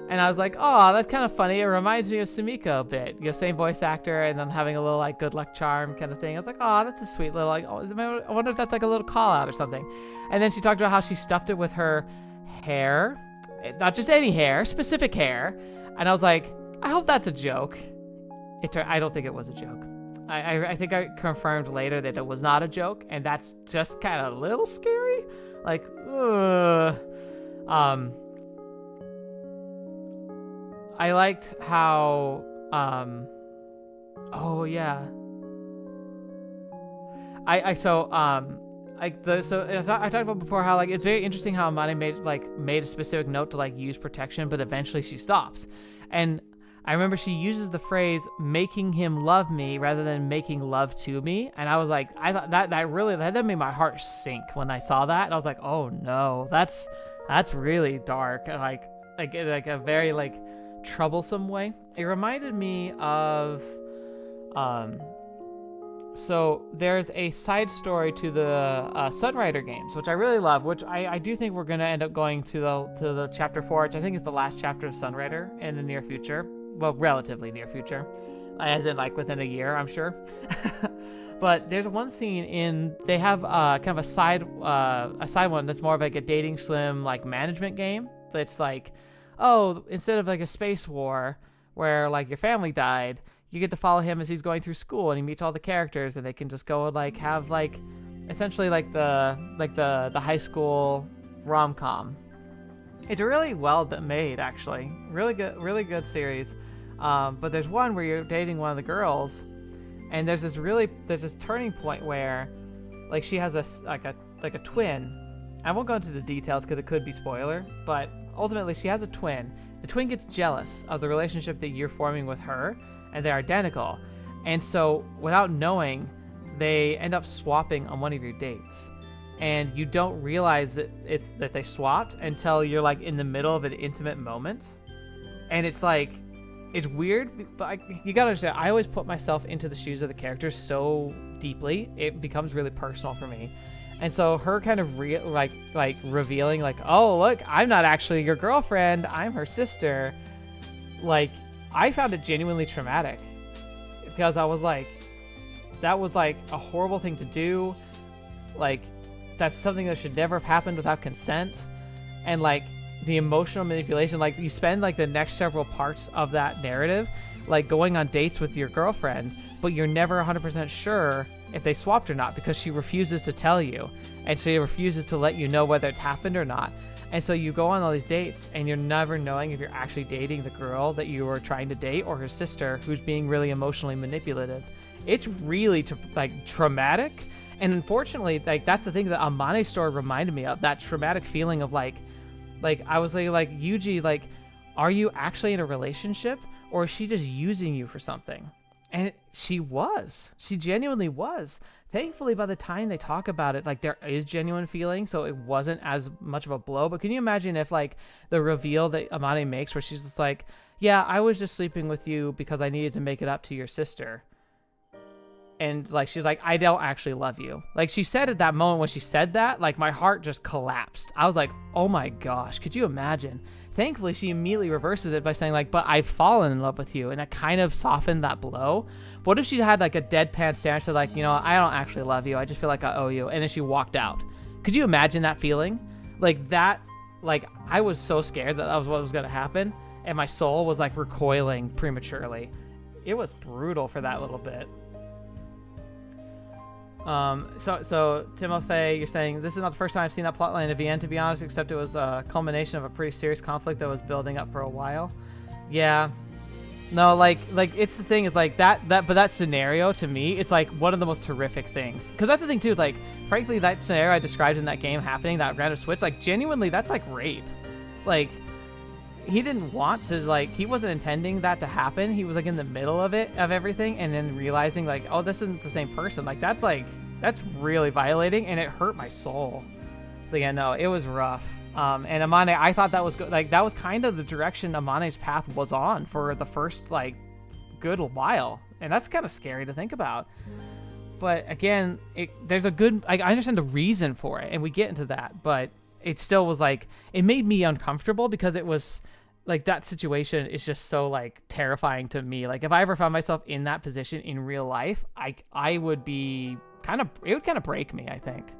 And I was like, oh, that's kind of funny. It reminds me of Sumiko a bit. You know, same voice actor, and then having a little like good luck charm kind of thing. I was like, oh, that's a sweet little like. Oh, I wonder if that's like a little call out or something. And then she talked about how she stuffed it with her hair, not just any hair, specific hair. And I was like, I hope that's a joke. I don't think it was a joke. I think I confirmed later that it was not a joke, and that's just kind of a little scary. Like, I liked how, oh yeah. I talked about before how like it's very interesting how Amane made a specific note to like use protection, but eventually she stops. And I remember she uses the phrase "making him love me" rather than "making love to me," and I was like, I thought that made my heart sink when I saw that, and I was like, oh no, that's really dark, and like a very like troublesome way. It reminded me of so there's a side story to the Sunrider games, which I really love, which I do think we're going to end up going to the chapter 4, which I think is the last chapter of Sunrider in the near future. Well, relatively near future, as in like within a year, I'm sure. But there's one scene they have kind of a side one that's more of like a dating sim like management game. That's like, oh, instead of like a space war where like your family died, you get to follow him as he's going through school, and he meets all the characters, and they can just go and like have like essentially like the high school rom-com. It's really well made, actually. Really good series. But there's one where you're dating one of the girls, and there's this turning point where like she has a twin. I won't go into the details because it could be spoiler, but ultimately she has a twin. The twin gets jealous of the relationship that you're forming with her, and they're identical. And so without knowing, they end up swapping on one of your dates. And you don't realize that they swapped until you're like in the middle of an intimate moment. And it's like, it's weird, but you gotta understand, I always put myself into the shoes of the characters so deeply, it becomes really personal for me. And so her kind of revealing like, oh, look, I'm not actually your girlfriend, I'm her sister. Like, I found it genuinely traumatic because I was like, that was like a horrible thing to do. Like, that's something that should never have happened without consent. And like the emotional manipulation, like you spend like the next several parts of that narrative like going on dates with your girlfriend, but you're never 100% sure if they swapped or not because she refuses to tell you, and she refuses to let you know whether it's happened or not. And so you go on all these dates and you're never knowing if you're actually dating the girl that you were trying to date or her sister who's being really emotionally manipulative. It's really traumatic. And unfortunately, like that's the thing that Amane's story reminded me of, that traumatic feeling of like I was like Yuuji, like, are you actually in a relationship or is she just using you for something? And she genuinely was. Thankfully, by the time they talk about it, like there is genuine feeling, so it wasn't as much of a blow. But can you imagine if like the reveal that Amane makes where she's just like, yeah, I was just sleeping with you because I needed to make it up to your sister. And like, she's like, I don't actually love you. Like she said at that moment when she said that, like my heart just collapsed. I was like, oh my gosh, could you imagine? Thankfully, she immediately reverses it by saying like, but I've fallen in love with you. And it kind of softened that blow. What if she had like a deadpan stare and said like, you know, I don't actually love you. I just feel like I owe you. And then she walked out. Could you imagine that feeling? Like that, like I was so scared that was what was going to happen. And my soul was like recoiling prematurely. It was brutal for that little bit. So Timothy, you're saying this is not the first time I've seen that plotline of VN, to be honest, except it was a culmination of a pretty serious conflict that was building up for a while. Yeah. No, like it's the thing is like that scenario to me, it's like one of the most horrific things. Cause that's the thing too, like frankly, that scenario I described in that game happening, that random switch, like genuinely that's like rape. Like he didn't want to, like, he wasn't intending that to happen. He was like in the middle of everything, and then realizing like, oh, this isn't the same person. Like that's really violating, and it hurt my soul. So yeah, no, it was rough. And Amane, I thought that was good. Like that was kind of the direction Amane's path was on for the first like good while, and that's kind of scary to think about. But again, there's a good. I understand the reason for it, and we get into that, but it still was like it made me uncomfortable because it was. Like that situation is just so like terrifying to me. Like if I ever found myself in that position in real life, I would be it would kind of break me, I think.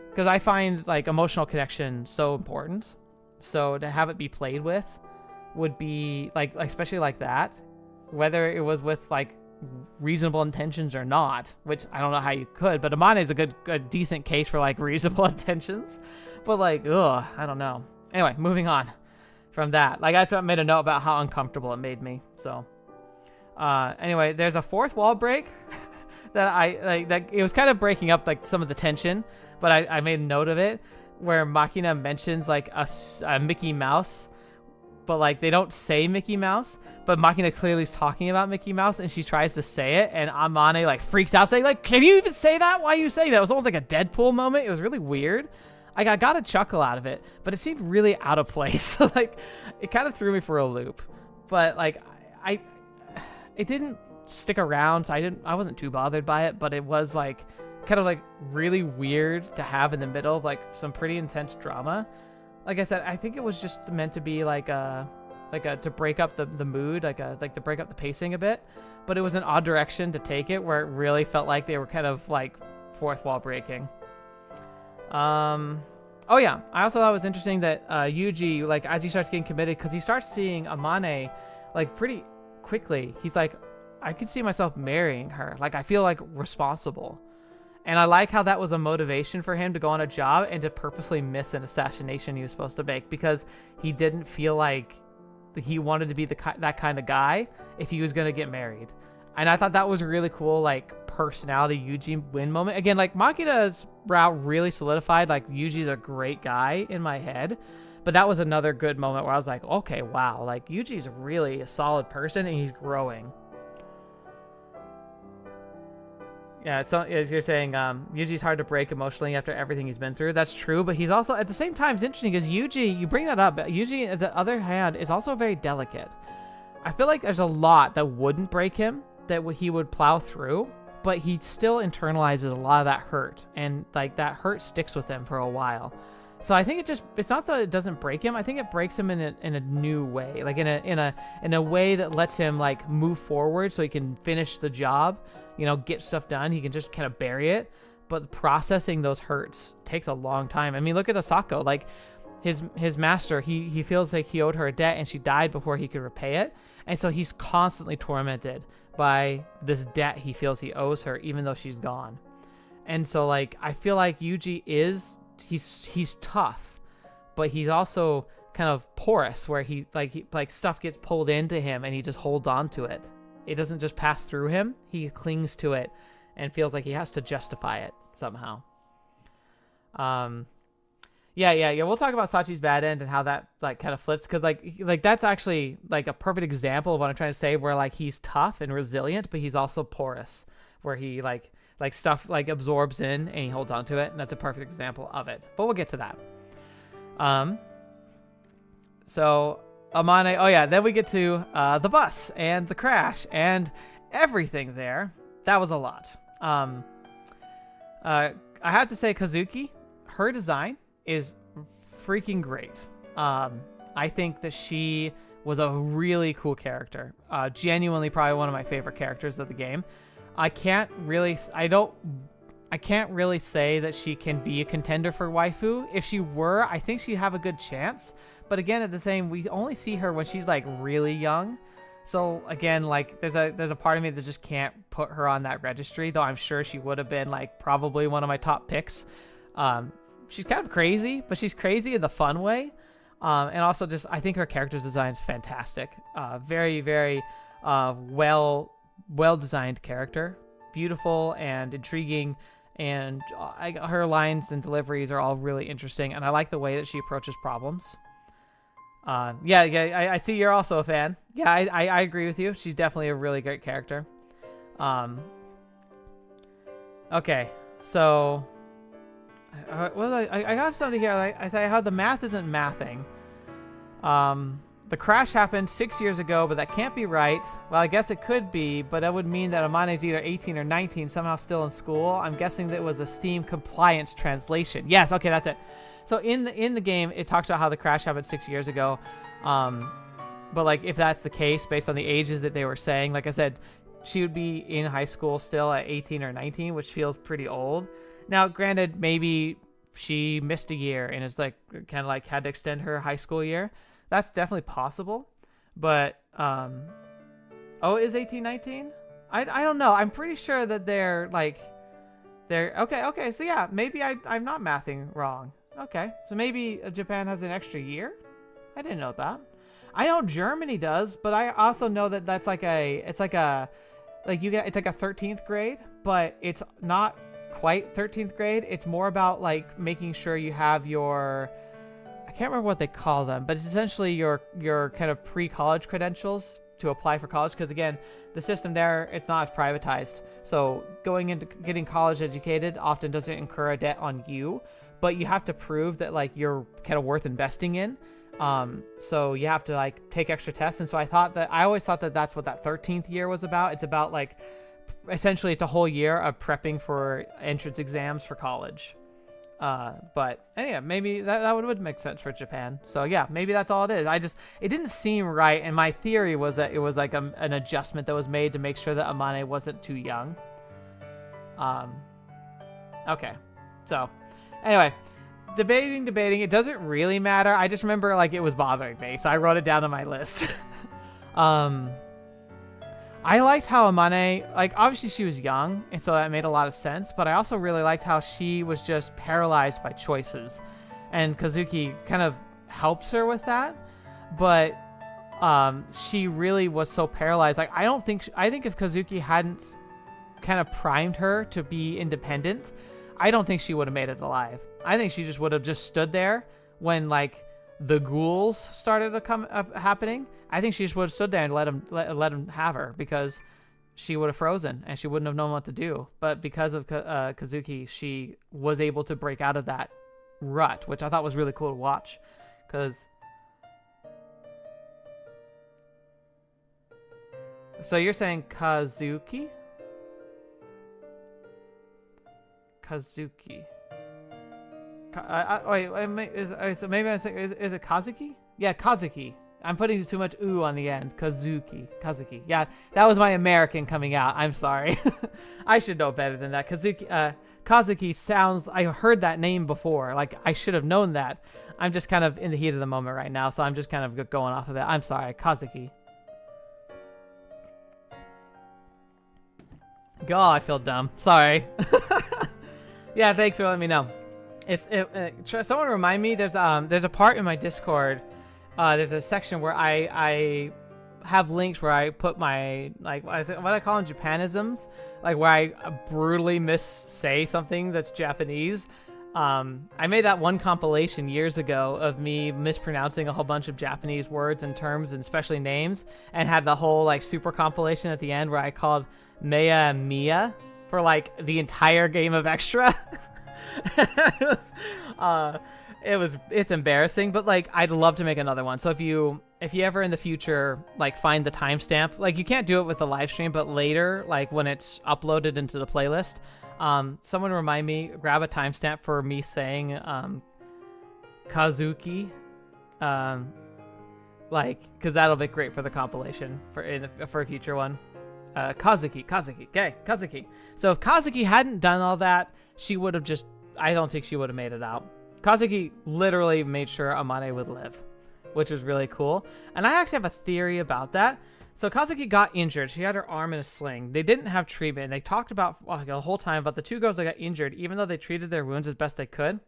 Because I find like emotional connection so important. So to have it be played with would be like especially like that, whether it was with like reasonable intentions or not, which I don't know how you could, but Amane is a decent case for like reasonable intentions. But like, ugh, I don't know. Anyway, moving on. From that, like I made a note about how uncomfortable it made me. So, anyway, there's a fourth wall break that I like. That it was kind of breaking up like some of the tension, but I made a note of it where Machina mentions like a Mickey Mouse, but like they don't say Mickey Mouse, but Machina clearly is talking about Mickey Mouse, and she tries to say it, and Amane like freaks out, saying like, "Can you even say that? Why are you saying that?" It was almost like a Deadpool moment. It was really weird. I got a chuckle out of it, but it seemed really out of place. Like, it kind of threw me for a loop. But like, it didn't stick around, so I wasn't too bothered by it. But it was like, kind of like really weird to have in the middle of like some pretty intense drama. Like I said, I think it was just meant to be like a to break up the mood, like to break up the pacing a bit. But it was an odd direction to take it, where it really felt like they were kind of like fourth wall breaking. Oh yeah, I also thought it was interesting that Yuuji, like as he starts getting committed, because he starts seeing Amane like pretty quickly, he's like, I could see myself marrying her. Like I feel like responsible. And I like how that was a motivation for him to go on a job and to purposely miss an assassination he was supposed to make, because he didn't feel like he wanted to be that kind of guy if he was going to get married. And I thought that was a really cool, like, personality Yuuji win moment. Again, like, Machina's route really solidified, like, Yuuji's a great guy in my head. But that was another good moment where I was like, okay, wow, like, Yuuji's really a solid person, and he's growing. Yeah, so as you're saying, Yuuji's hard to break emotionally after everything he's been through. That's true, but he's also, at the same time, it's interesting because Yuuji, you bring that up, but Yuuji, on the other hand, is also very delicate. I feel like there's a lot that wouldn't break him, that he would plow through, but he still internalizes a lot of that hurt, and like that hurt sticks with him for a while. So I think it's not that it doesn't break him. I think it breaks him in a new way, like in a way that lets him like move forward so he can finish the job, you know, get stuff done. He can just kind of bury it, but processing those hurts takes a long time. I mean, look at Asako, like his master, he feels like he owed her a debt and she died before he could repay it. And so he's constantly tormented by this debt he feels he owes her, even though she's gone. And so like, I feel like Yuuji he's tough, but he's also kind of porous, where he stuff gets pulled into him and he just holds on to it. It doesn't just pass through him. He clings to it and feels like he has to justify it somehow. Yeah. We'll talk about Sachi's bad end and how that like kind of flips, because like that's actually like a perfect example of what I'm trying to say, where like he's tough and resilient, but he's also porous, where he like stuff like absorbs in and he holds on to it, and that's a perfect example of it. But we'll get to that. So Amane. Oh yeah, then we get to the bus and the crash and everything there. That was a lot. I have to say, Kazuki, her design is freaking great. I think that she was a really cool character. Genuinely, probably one of my favorite characters of the game. I can't really say that she can be a contender for waifu. If she were, I think she'd have a good chance. But again, at the same, we only see her when she's like really young. So again, like there's a part of me that just can't put her on that registry, though I'm sure she would have been like probably one of my top picks. She's kind of crazy, but she's crazy in the fun way. And also just, I think her character design is fantastic. Very, very well designed character. Beautiful and intriguing. And her lines and deliveries are all really interesting. And I like the way that she approaches problems. I see you're also a fan. Yeah, I agree with you. She's definitely a really great character. Okay, so I got something here. I say how the math isn't mathing. The crash happened 6 years ago, but that can't be right. Well, I guess it could be, but that would mean that Amane is either 18 or 19, somehow still in school. I'm guessing that it was a Steam compliance translation. Yes, okay, that's it. So in the game, it talks about how the crash happened 6 years ago. But like if that's the case, based on the ages that they were saying, like I said, she would be in high school still at 18 or 19, which feels pretty old. Now, granted, maybe she missed a year and it's like kind of like had to extend her high school year. That's definitely possible. But is 18, 19? I don't know. I'm pretty sure that they're okay. So yeah, maybe I'm not mathing wrong. Okay, so maybe Japan has an extra year? I didn't know that. I know Germany does, but I also know that it's like a 13th grade, but it's not quite 13th grade. It's more about like making sure you have your, I can't remember what they call them, but it's essentially your kind of pre-college credentials to apply for college. Because again, the system there, it's not as privatized. So going into getting college educated often doesn't incur a debt on you, but you have to prove that like you're kind of worth investing in. So you have to like take extra tests. And so I always thought that that's what that 13th year was about. It's about like, essentially it's a whole year of prepping for entrance exams for college. But anyway, maybe that would make sense for Japan. So yeah, maybe that's all it is. It didn't seem right. And my theory was that it was like an adjustment that was made to make sure that Amane wasn't too young. Okay. So anyway, debating. It doesn't really matter. I just remember like it was bothering me, so I wrote it down on my list. I liked how Amane, like obviously she was young, and so that made a lot of sense, but I also really liked how she was just paralyzed by choices. And Kazuki kind of helps her with that, but she really was so paralyzed. Like I think if Kazuki hadn't kind of primed her to be independent, I don't think she would have made it alive. I think she just would have just stood there when like the ghouls started happening. I think she just would have stood there and let him have her, because she would have frozen and she wouldn't have known what to do. But because of Kazuki, she was able to break out of that rut, which I thought was really cool to watch. So you're saying Kazuki? Kazuki. So maybe I'm saying, is it Kazuki? Yeah, Kazuki. I'm putting too much ooh on the end. Kazuki. Yeah, that was my American coming out. I'm sorry. I should know better than that. Kazuki sounds, I heard that name before. Like, I should have known that. I'm just kind of in the heat of the moment right now, so I'm just kind of going off of it. I'm sorry, Kazuki. God, I feel dumb. Sorry. Yeah, thanks for letting me know. Someone remind me, there's a part in my Discord, there's a section where I have links where I put my, like, what I call them Japanisms, like where I brutally say something that's Japanese. I made that one compilation years ago of me mispronouncing a whole bunch of Japanese words and terms, and especially names, and had the whole like super compilation at the end where I called Mea Mia for like the entire game of Extra. It's embarrassing, but like I'd love to make another one. So if you if you ever in the future like find the timestamp, like you can't do it with the live stream, but later, like when it's uploaded into the playlist, someone remind me, grab a timestamp for me saying Kazuki, like, because that'll be great for the compilation for a future one. Kazuki, okay, Kazuki. So if Kazuki hadn't done all that, she would have just, I don't think she would have made it out. Kazuki literally made sure Amane would live, which was really cool. And I actually have a theory about that. So Kazuki got injured. She had her arm in a sling. They didn't have treatment. They talked about the whole time about the two girls that got injured, even though they treated their wounds as best they could,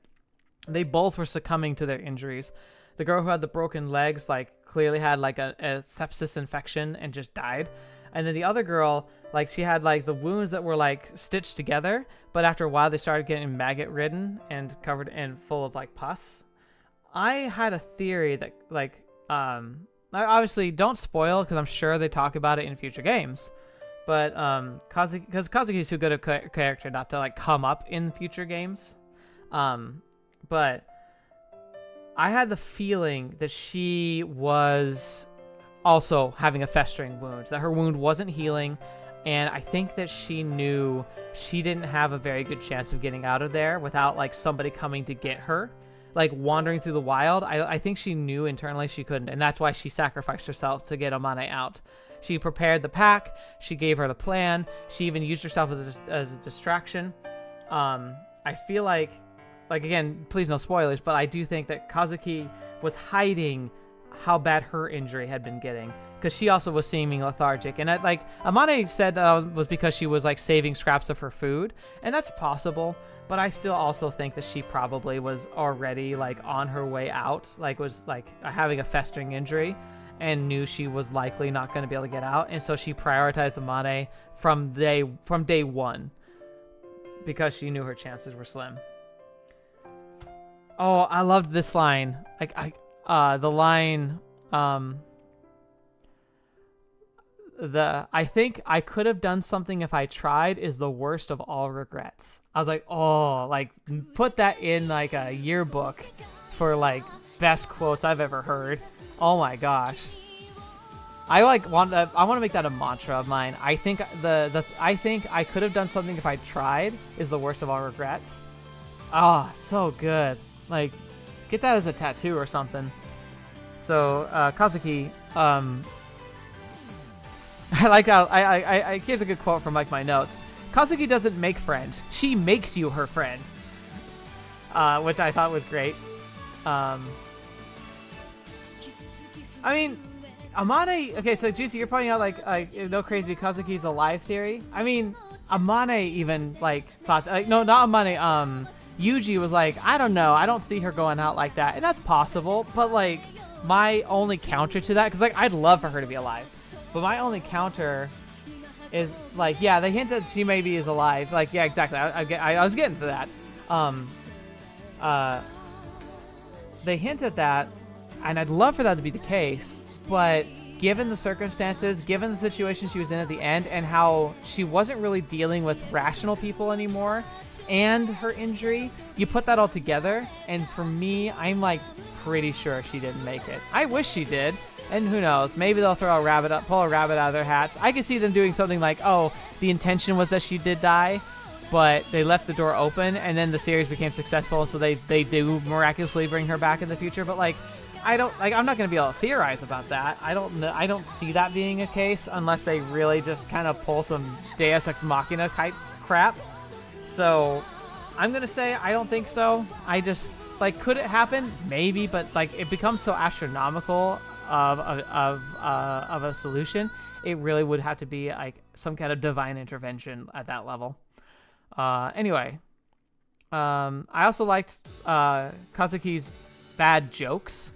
they both were succumbing to their injuries. The girl who had the broken legs, like, clearly had like a sepsis infection and just died. And then the other girl, like, she had like the wounds that were like stitched together, but after a while they started getting maggot ridden and covered and full of like pus. I had a theory that like, obviously don't spoil because I'm sure they talk about it in future games, but Kazuki, because Kazuki's too good a character not to like come up in future games. But I had the feeling that she was also having a festering wound, that her wound wasn't healing, and I think that she knew she didn't have a very good chance of getting out of there without like somebody coming to get her, like wandering through the wild. I think she knew internally she couldn't, and that's why she sacrificed herself to get Amane out. She prepared the pack, she gave her the plan, she even used herself as a distraction. I feel like again, please no spoilers, but I do think that Kazuki was hiding how bad her injury had been getting, because she also was seeming lethargic, and Amane said that was because she was like saving scraps of her food, and that's possible, but I still also think that she probably was already like on her way out, like was like having a festering injury and knew she was likely not going to be able to get out, and so she prioritized Amane from day one because she knew her chances were slim. Oh, I loved this line. The line, I think I could have done something if I tried is the worst of all regrets. I was like, oh, like put that in like a yearbook for like best quotes I've ever heard. Oh my gosh. I want to make that a mantra of mine. I think I think I could have done something if I tried is the worst of all regrets. Ah, oh, so good. Like, get that as a tattoo or something. So, Kazuki, I like how, here's a good quote from, like, my notes. Kazuki doesn't make friends. She makes you her friend. Which I thought was great. I mean, Amane, okay, so Juicy, you're pointing out, like no crazy Kazuki's alive theory. I mean, Amane even, like, thought, like, no, not Amane, Yuuji was like, I don't know, I don't see her going out like that, and that's possible, but like my only counter to that, because like I'd love for her to be alive, but my only counter is like, yeah, they hint that she maybe is alive, like, yeah, exactly, I was getting to that. They hint at that, and I'd love for that to be the case, but given the circumstances, given the situation she was in at the end, and how she wasn't really dealing with rational people anymore, and her injury, you put that all together, and for me, I'm like pretty sure she didn't make it. I wish she did, and who knows, maybe they'll pull a rabbit out of their hats. I could see them doing something like, oh, the intention was that she did die, but they left the door open, and then the series became successful, so they do miraculously bring her back in the future. But like, I'm not going to be able to theorize about that. I don't see that being a case unless they really just kind of pull some Deus Ex Machina type crap. So I'm going to say I don't think so. I just, like, could it happen? Maybe, but like it becomes so astronomical of a solution. It really would have to be like some kind of divine intervention at that level. Anyway, I also liked Kazuki's bad jokes.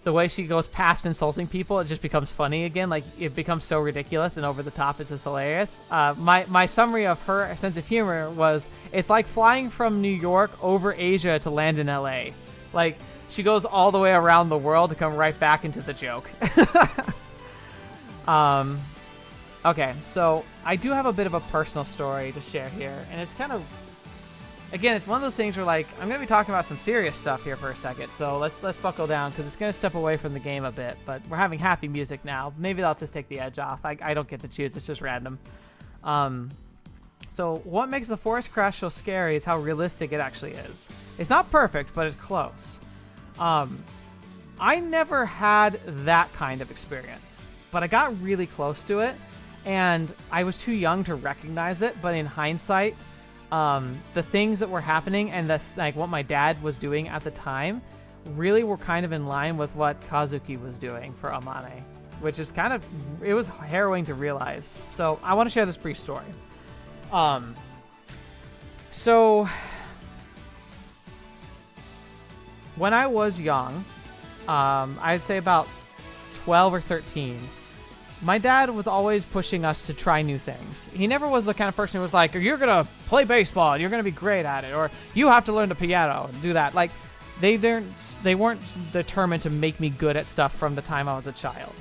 The way she goes past insulting people, it just becomes funny again. Like, it becomes so ridiculous and over the top. It's just hilarious. My summary of her sense of humor was, it's like flying from New York over Asia to land in LA. Like, she goes all the way around the world to come right back into the joke. Okay, so I do have a bit of a personal story to share here, and it's kind of again, it's one of those things where like I'm gonna be talking about some serious stuff here for a second, so let's buckle down because it's gonna step away from the game a bit. But we're having happy music now. Maybe that'll just take the edge off. I don't get to choose. It's just random. So what makes the forest crash so scary is how realistic it actually is. It's not perfect, but it's close. I never had that kind of experience, but I got really close to it, and I was too young to recognize it. But in hindsight, the things that were happening and that's like what my dad was doing at the time really were kind of in line with what Kazuki was doing for Amane, which is kind of, it was harrowing to realize. So I want to share this brief story. So when I was young, I'd say about 12 or 13, my dad was always pushing us to try new things. He never was the kind of person who was like, you're going to play baseball and you're going to be great at it, or you have to learn the piano and do that. Like, they weren't determined to make me good at stuff from the time I was a child.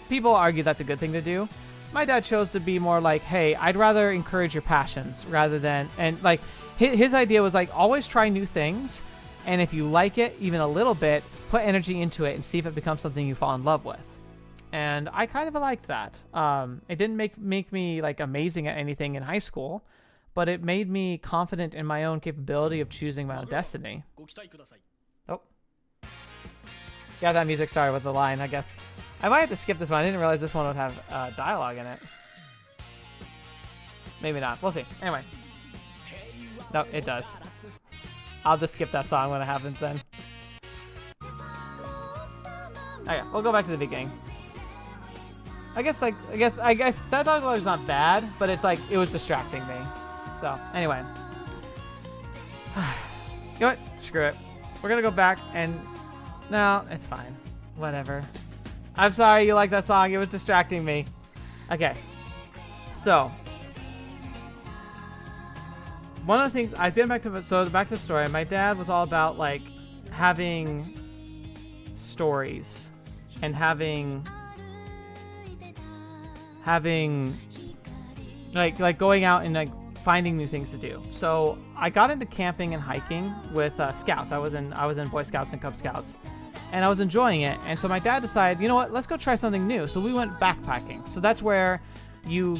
People argue that's a good thing to do. My dad chose to be more like, hey, I'd rather encourage your passions rather than, and like his idea was like, always try new things. And if you like it even a little bit, put energy into it and see if it becomes something you fall in love with. And I kind of liked that. It didn't make me like amazing at anything in high school, but it made me confident in my own capability of choosing my own destiny. Oh. Yeah, that music started with the line, I guess. I might have to skip this one. I didn't realize this one would have dialogue in it. Maybe not. We'll see. Anyway. No, it does. I'll just skip that song when it happens then. Okay, we'll go back to the beginning. I guess that dialogue is not bad, but it's like it was distracting me. So anyway. You know what? Screw it. We're gonna go back and no, it's fine. Whatever. I'm sorry you like that song. It was distracting me. Okay. So, one of the things I was getting back to the story. My dad was all about like having stories and having like going out and like finding new things to do. So I got into camping and hiking with Scouts. I was in Boy Scouts and Cub Scouts. And I was enjoying it, and so my dad decided, you know what, let's go try something new. So we went backpacking. So that's where you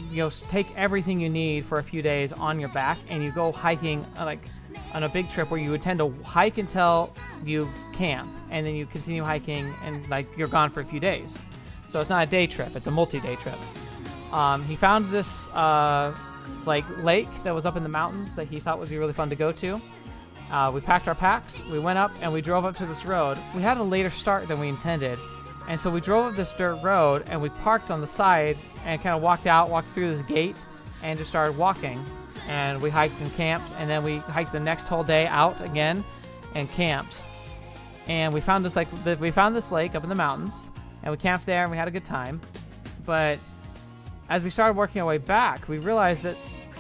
take everything you need for a few days on your back, and you go hiking like on a big trip where you would tend to hike until you camp, and then you continue hiking, and like you're gone for a few days. So it's not a day trip; it's a multi-day trip. He found this like lake that was up in the mountains that he thought would be really fun to go to. We packed our packs, we went up, and we drove up to this road. We had a later start than we intended, and so we drove up this dirt road, and we parked on the side and kind of walked through this gate, and just started walking. And we hiked and camped, and then we hiked the next whole day out again and camped. And we found this lake up in the mountains, and we camped there, and we had a good time. But as we started working our way back, we realized that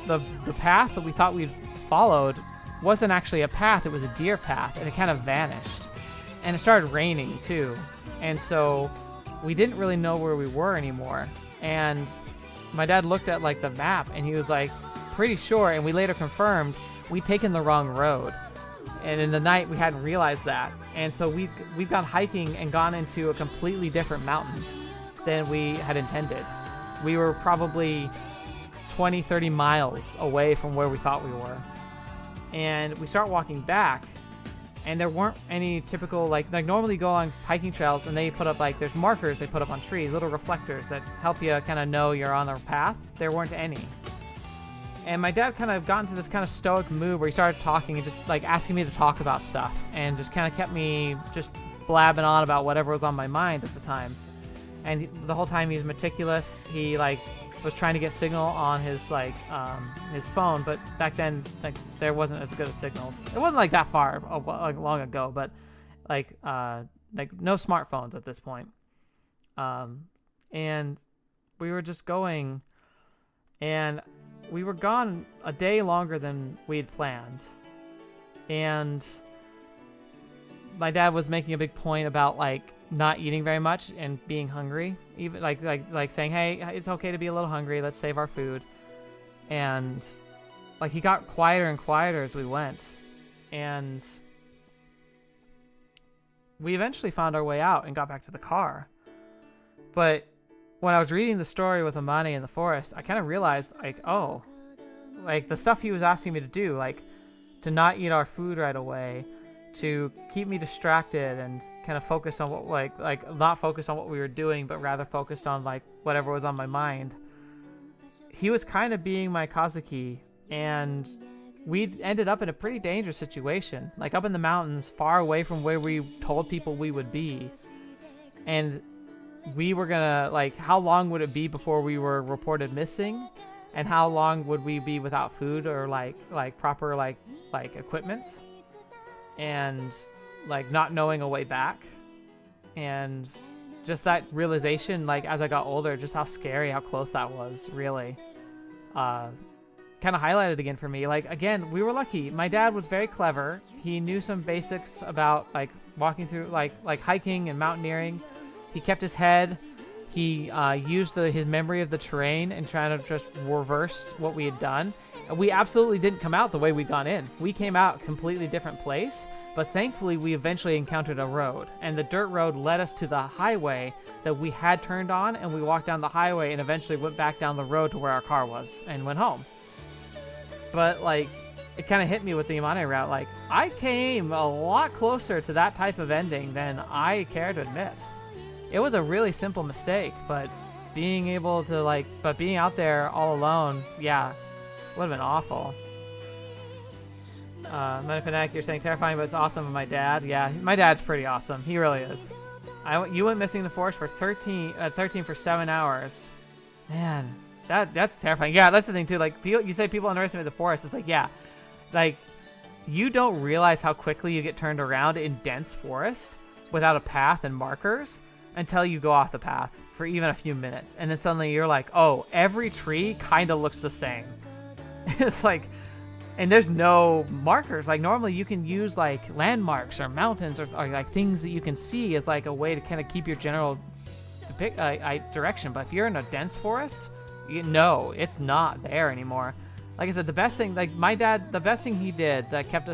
the path that we thought we'd followed wasn't actually a path, it was a deer path, and it kind of vanished. And it started raining too, and so we didn't really know where we were anymore. And my dad looked at like the map, and he was like pretty sure, and we later confirmed we'd taken the wrong road, and in the night we hadn't realized that. And so we've gone hiking and gone into a completely different mountain than we had intended. We were probably 20-30 miles away from where we thought we were. And we start walking back, and there weren't any typical, like normally you go on hiking trails and they put up like, there's markers they put up on trees, little reflectors that help you kind of know you're on a path. There weren't any. And my dad kind of got into this kind of stoic mood where he started talking and just like asking me to talk about stuff, and just kind of kept me just blabbing on about whatever was on my mind at the time. And the whole time he was meticulous. He like was trying to get signal on his like his phone, but back then like there wasn't as good of signals. It wasn't like that far long ago, but like no smartphones at this point. And we were just going, and we were gone a day longer than we had planned. And my dad was making a big point about like not eating very much and being hungry, even like saying, hey, it's okay to be a little hungry, let's save our food. And like he got quieter and quieter as we went, and we eventually found our way out and got back to the car. But when I was reading the story with Amane in the forest, I kind of realized, like, oh, like the stuff he was asking me to do, like to not eat our food right away, to keep me distracted and kind of focus on what, like not focus on what we were doing, but rather focused on like whatever was on my mind. He was kind of being my Kazuki, and we ended up in a pretty dangerous situation, like up in the mountains, far away from where we told people we would be. And we were gonna, like, how long would it be before we were reported missing? And how long would we be without food or like proper like equipment? And like not knowing a way back. And just that realization, like as I got older, just how scary, how close that was, really. Kind of highlighted again for me. Like, again, we were lucky. My dad was very clever. He knew some basics about like walking through, like hiking and mountaineering. He kept his head. He used his memory of the terrain and trying to just reverse what we had done. We absolutely didn't come out the way we'd gone in. We came out a completely different place, but thankfully we eventually encountered a road, and the dirt road led us to the highway that we had turned on, and we walked down the highway and eventually went back down the road to where our car was and went home. But like, it kind of hit me with the Amane route. Like, I came a lot closer to that type of ending than I care to admit. It was a really simple mistake, but being able to being out there all alone, yeah, would have been awful. Metafanatic, you're saying terrifying, but it's awesome. And my dad, yeah, my dad's pretty awesome. He really is. You went missing in the forest for 13 for 7 hours. Man, that's terrifying. Yeah, that's the thing too. Like, you say people underestimate the forest. It's like, yeah, like you don't realize how quickly you get turned around in dense forest without a path and markers until you go off the path for even a few minutes, and then suddenly you're like, oh, every tree kind of looks the same. It's like, and there's no markers. Like, normally you can use like landmarks or mountains or like things that you can see as like a way to kind of keep your general direction. But if you're in a dense forest, it's not there anymore. Like I said, the best thing, like my dad, the best thing he did that kept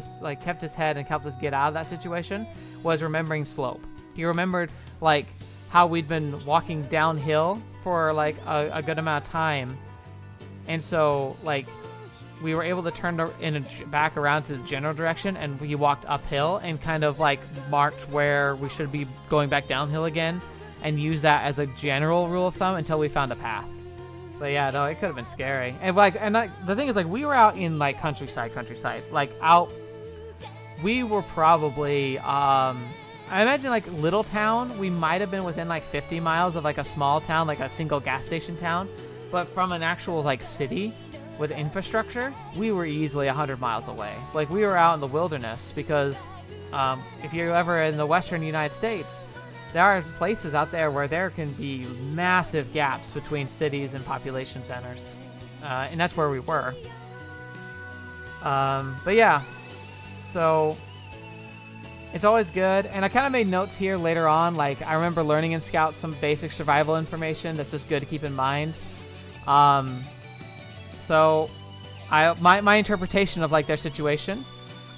his head and helped us get out of that situation was remembering slope. He remembered like how we'd been walking downhill for like a good amount of time, and so like we were able to turn back around to the general direction, and we walked uphill and kind of like marked where we should be going back downhill again, and use that as a general rule of thumb until we found a path. But yeah, no, it could have been scary. And the thing is, like, we were out in like countryside, like out. We were probably I imagine like little town. We might have been within like 50 miles of like a small town, like a single gas station town, but from an actual like city with infrastructure, we were easily 100 miles away. Like, we were out in the wilderness because if you're ever in the western United States, there are places out there where there can be massive gaps between cities and population centers. And that's where we were. But yeah, so it's always good. And I kind of made notes here later on. Like, I remember learning in Scout some basic survival information that's just good to keep in mind. So my interpretation of like their situation,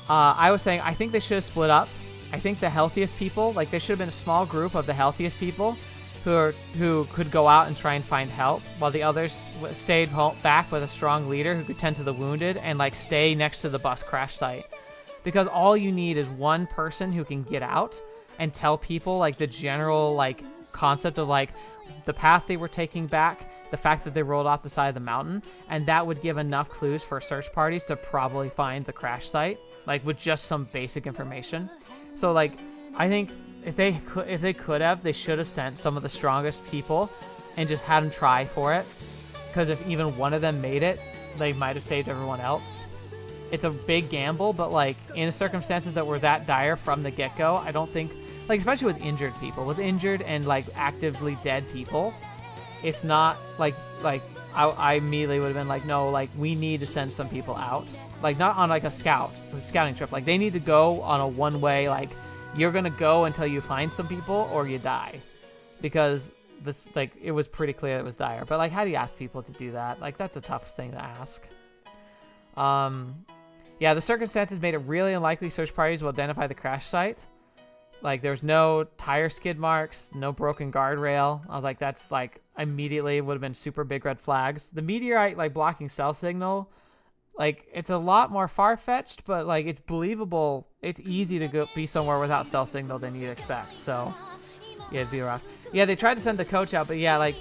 I was saying I think they should have split up. I think the healthiest people, like, there should have been a small group of the healthiest people who could go out and try and find help, while the others stayed back with a strong leader who could tend to the wounded and like stay next to the bus crash site. Because all you need is one person who can get out and tell people like the general like concept of like the path they were taking back, the fact that they rolled off the side of the mountain, and that would give enough clues for search parties to probably find the crash site, like with just some basic information. So like, I think if they could have, they should have sent some of the strongest people and just had them try for it. Because if even one of them made it, they might have saved everyone else. It's a big gamble, but like in the circumstances that were that dire from the get-go, I don't think, like, especially with injured people, with injured and like actively dead people, it's not like I immediately would have been like, no, like, we need to send some people out. Like, not on like a scouting trip. Like, they need to go on a one-way, like, you're gonna go until you find some people or you die. Because this, like, it was pretty clear it was dire. But like, how do you ask people to do that? Like, that's a tough thing to ask. Yeah, the circumstances made it really unlikely search parties will identify the crash site. Like, there's no tire skid marks, no broken guardrail. I was like, that's like immediately would have been super big red flags. The meteorite like blocking cell signal, like it's a lot more far-fetched, but like it's believable. It's easy to go be somewhere without cell signal than you'd expect. So yeah, it'd be rough. Yeah, they tried to send the coach out, but yeah, like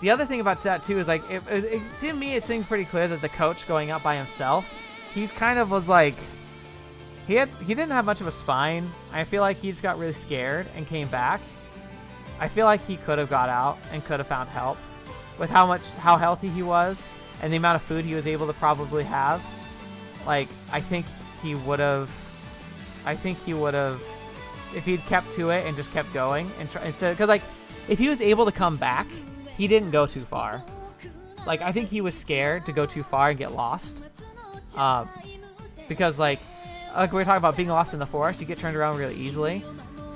the other thing about that too is like to me it seemed pretty clear that the coach going out by himself, he's kind of was like. He didn't have much of a spine. I feel like he just got really scared and came back. I feel like he could have got out and could have found help with how healthy he was and the amount of food he was able to probably have. Like, I think he would have, if he'd kept to it and just kept going and instead, because like, if he was able to come back, he didn't go too far. Like, I think he was scared to go too far and get lost. Because like we were talking about being lost in the forest, you get turned around really easily.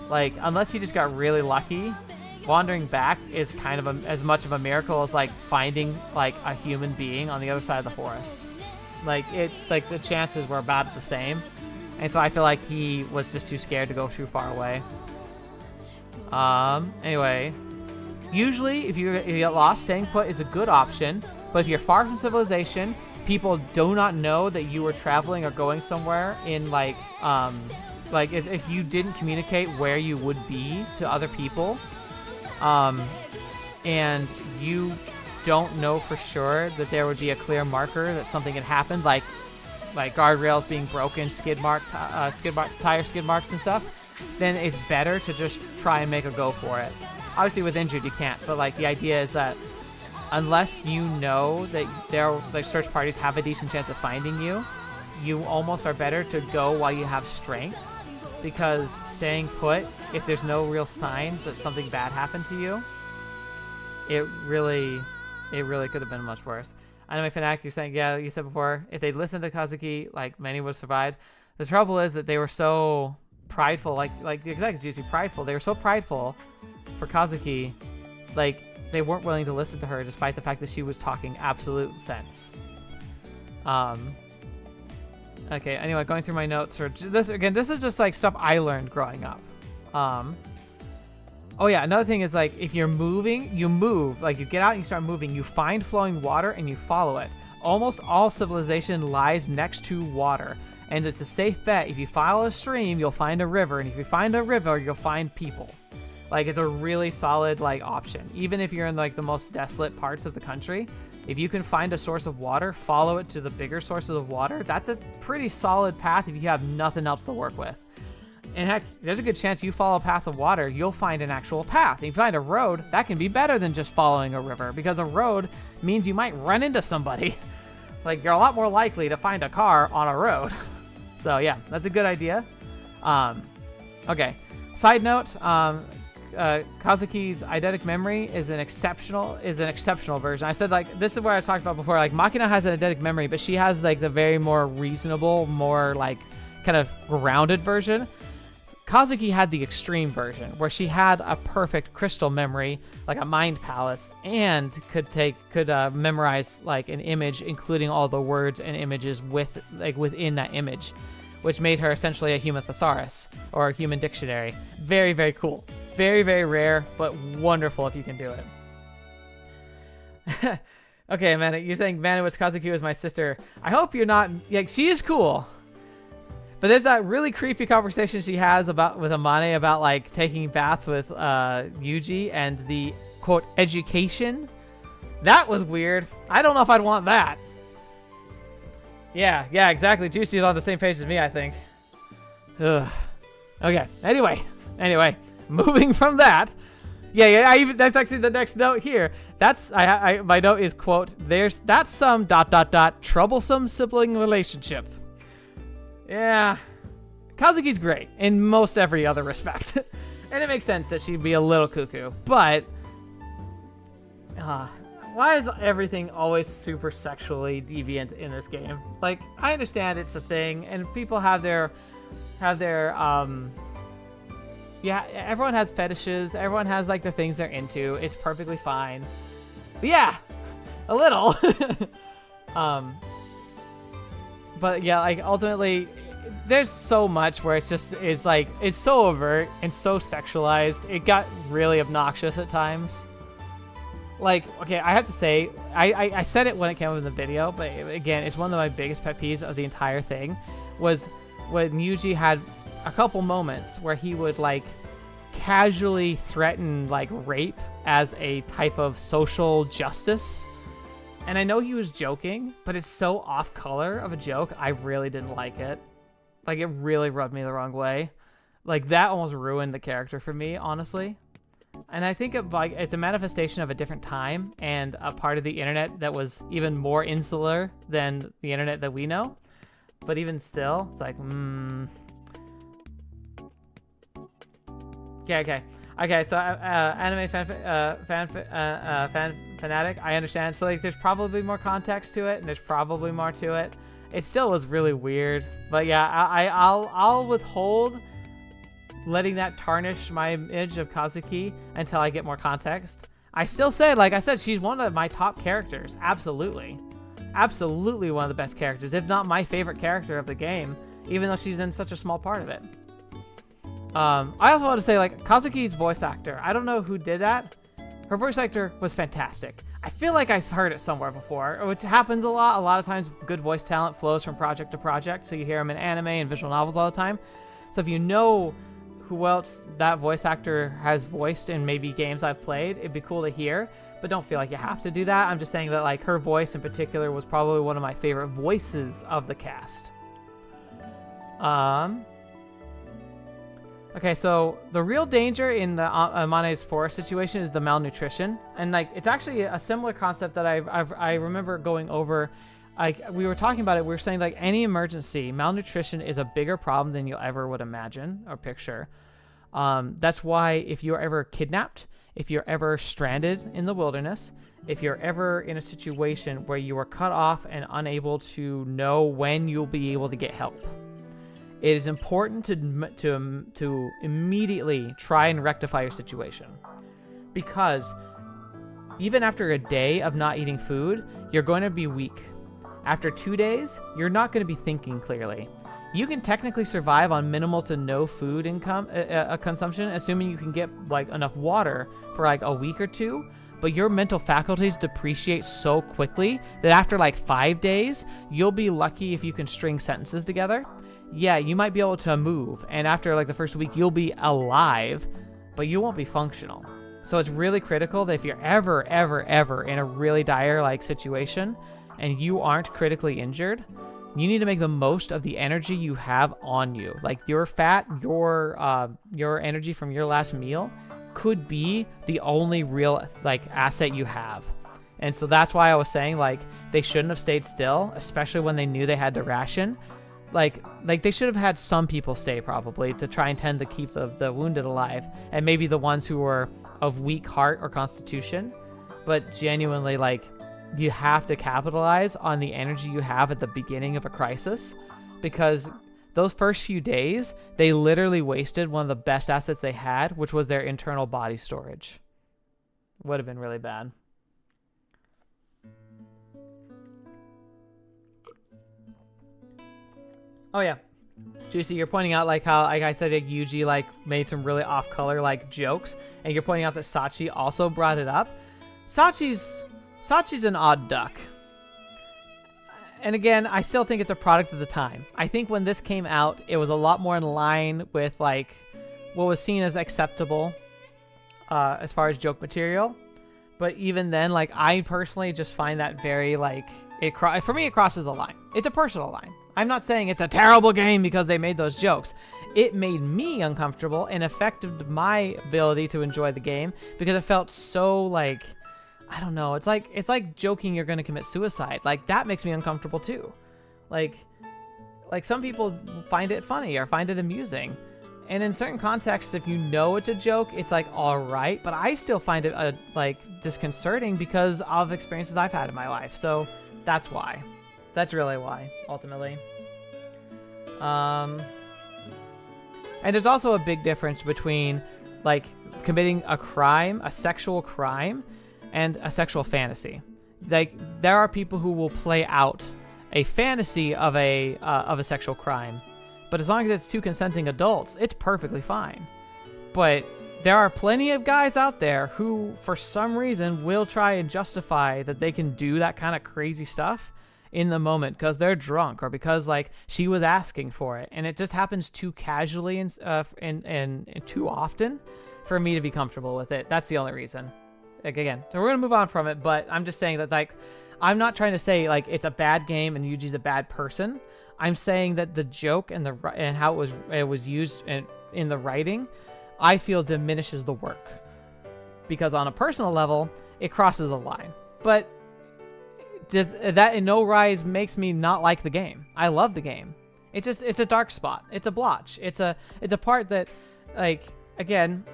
Like, unless you just got really lucky, wandering back is kind of as much of a miracle as like finding like a human being on the other side of the forest. Like the chances were about the same, and so I feel like he was just too scared to go too far away. Anyway, usually if you get lost, staying put is a good option, but if you're far from civilization, people do not know that you were traveling or going somewhere in like if you didn't communicate where you would be to other people, and you don't know for sure that there would be a clear marker that something had happened, like guardrails being broken, tire skid marks and stuff, then it's better to just try and make a go for it. Obviously with injured you can't, but like the idea is that unless you know that like search parties have a decent chance of finding you, you almost are better to go while you have strength, because staying put, if there's no real signs that something bad happened to you, it really could have been much worse. Anime Fanatic, you're saying, yeah, you said before, if they'd listened to Kazuki, like many would have survived. The trouble is that they were so prideful, like exactly, Juicy, prideful. They were so prideful for Kazuki, like they weren't willing to listen to her despite the fact that she was talking absolute sense. Okay, anyway, going through my notes for this again, this is just like stuff I learned growing up. Oh yeah, another thing is like if you're moving, you move, like you get out and you start moving, you find flowing water and you follow it. Almost all civilization lies next to water, and it's a safe bet. If you follow a stream, you'll find a river, and if you find a river, you'll find people. Like, it's a really solid, like, option. Even if you're in, like, the most desolate parts of the country, if you can find a source of water, follow it to the bigger sources of water, that's a pretty solid path if you have nothing else to work with. And heck, there's a good chance you follow a path of water, you'll find an actual path. If you find a road, that can be better than just following a river, because a road means you might run into somebody. Like, you're a lot more likely to find a car on a road. So, yeah, that's a good idea. Okay. Side note, Kazuki's eidetic memory is an exceptional version. I said, like, this is what I talked about before. Like, Machina has an eidetic memory, but she has like the very more reasonable, more like kind of grounded version. Kazuki had the extreme version where she had a perfect crystal memory, like a mind palace, and could memorize like an image, including all the words and images within that image, which made her essentially a human thesaurus or a human dictionary. Very, very cool. Very, very rare, but wonderful if you can do it. Okay, Amane, you're saying Manu Kazuki was my sister. I hope you're not, like, she is cool. But there's that really creepy conversation she has with Amane about, like, taking baths with Yuuji and the, quote, education. That was weird. I don't know if I'd want that. Yeah, exactly. Juicy's on the same page as me, I think. Ugh. Okay, anyway, moving from that. Yeah, that's actually the next note here. That's, my note is, quote, that's some ... troublesome sibling relationship. Yeah, Kazuki's great in most every other respect. And it makes sense that she'd be a little cuckoo, but why is everything always super sexually deviant in this game? Like, I understand it's a thing, and people have their yeah, everyone has fetishes, everyone has like the things they're into. It's perfectly fine. But yeah, a little. but yeah, like ultimately, there's so much where it's like it's so overt and so sexualized. It got really obnoxious at times. Like, okay, I have to say, I said it when it came up in the video, but again, it's one of my biggest pet peeves of the entire thing, was when Yuuji had a couple moments where he would like casually threaten like rape as a type of social justice. And I know he was joking, but it's so off color of a joke, I really didn't like it. Like, it really rubbed me the wrong way. Like, that almost ruined the character for me, honestly. And I think it's a manifestation of a different time and a part of the internet that was even more insular than the internet that we know. But even still, it's like, Okay, so anime fanatic, I understand. So like, there's probably more context to it, and there's probably more to it. It still was really weird, but yeah, I'll withhold letting that tarnish my image of Kazuki until I get more context. I still say, like I said, she's one of my top characters. Absolutely. Absolutely one of the best characters, if not my favorite character of the game, even though she's in such a small part of it. I also want to say, like, Kazuki's voice actor, I don't know who did that. Her voice actor was fantastic. I feel like I heard it somewhere before, which happens a lot. A lot of times good voice talent flows from project to project, so you hear them in anime and visual novels all the time. So if you know who else that voice actor has voiced in maybe games I've played, it'd be cool to hear, but don't feel like you have to do that. I'm just saying that, like, her voice in particular was probably one of my favorite voices of the cast. Okay, so the real danger in the Amane's forest situation is the malnutrition, and like it's actually a similar concept that I remember going over. Like, we were talking about it, we were saying like any emergency, malnutrition is a bigger problem than you ever would imagine or picture. That's why if you're ever kidnapped, if you're ever stranded in the wilderness, if you're ever in a situation where you are cut off and unable to know when you'll be able to get help, it is important to immediately try and rectify your situation, because even after a day of not eating food, you're going to be weak. After 2 days, you're not going to be thinking clearly. You can technically survive on minimal to no food consumption, assuming you can get like enough water for like a week or two, but your mental faculties depreciate so quickly that after like 5 days, you'll be lucky if you can string sentences together. Yeah, you might be able to move, and after like the first week, you'll be alive, but you won't be functional. So it's really critical that if you're ever in a really dire like situation and you aren't critically injured, you need to make the most of the energy you have on you. Like your fat, your energy from your last meal could be the only real like asset you have. And so that's why I was saying like they shouldn't have stayed still, especially when they knew they had to ration. Like they should have had some people stay probably to try and tend to keep the wounded alive, and maybe the ones who were of weak heart or constitution. But genuinely, like, you have to capitalize on the energy you have at the beginning of a crisis, because those first few days, they literally wasted one of the best assets they had, which was their internal body storage. Would have been really bad. Oh yeah, Juicy, you're pointing out like how, like I said, like, Yuuji like made some really off-color like jokes, and you're pointing out that Sachi also brought it up. Sachi's an odd duck. And again, I still think it's a product of the time. I think when this came out, it was a lot more in line with like what was seen as acceptable as far as joke material. But even then, like, I personally just find that very like for me it crosses a line. It's a personal line. I'm not saying it's a terrible game because they made those jokes. It made me uncomfortable and affected my ability to enjoy the game because it felt so like, I don't know. It's like joking you're going to commit suicide. Like, that makes me uncomfortable too. Like some people find it funny or find it amusing. And in certain contexts, if you know it's a joke, it's like, all right. But I still find it like disconcerting because of experiences I've had in my life. So that's why. That's really why, ultimately. And there's also a big difference between like committing a crime, a sexual crime, and a sexual fantasy. Like, there are people who will play out a fantasy of a sexual crime. But as long as it's two consenting adults, it's perfectly fine. But there are plenty of guys out there who, for some reason, will try and justify that they can do that kind of crazy stuff in the moment because they're drunk or because like she was asking for it, and it just happens too casually and too often for me to be comfortable with it. That's the only reason. Like, again, so we're gonna move on from it, but I'm just saying that like I'm not trying to say like it's a bad game and Yuji's a bad person. I'm saying that the joke and how it was used in the writing, I feel diminishes the work because on a personal level it crosses a line. But that in no rise makes me not like the game. I love the game. It's a dark spot. It's a blotch. It's a part that, like, again,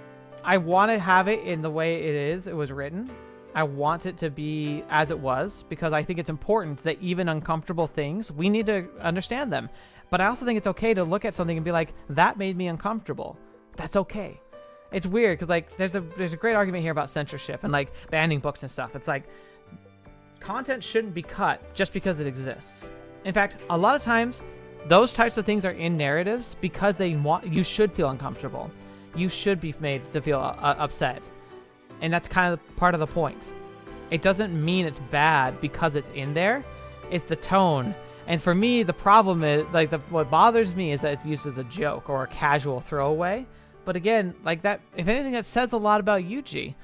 I want to have it in the way it was written. I want it to be as it was because I think it's important that even uncomfortable things, we need to understand them. But I also think it's okay to look at something and be like, that made me uncomfortable. That's okay. It's weird because like there's a great argument here about censorship and like banning books and stuff. It's like content shouldn't be cut just because it exists. In fact, a lot of times those types of things are in narratives because you should feel uncomfortable. You should be made to feel upset. And that's kind of part of the point. It doesn't mean it's bad because it's in there. It's the tone. And for me, the problem is, like, what bothers me is that it's used as a joke or a casual throwaway. But again, like that, if anything, that says a lot about Yuji.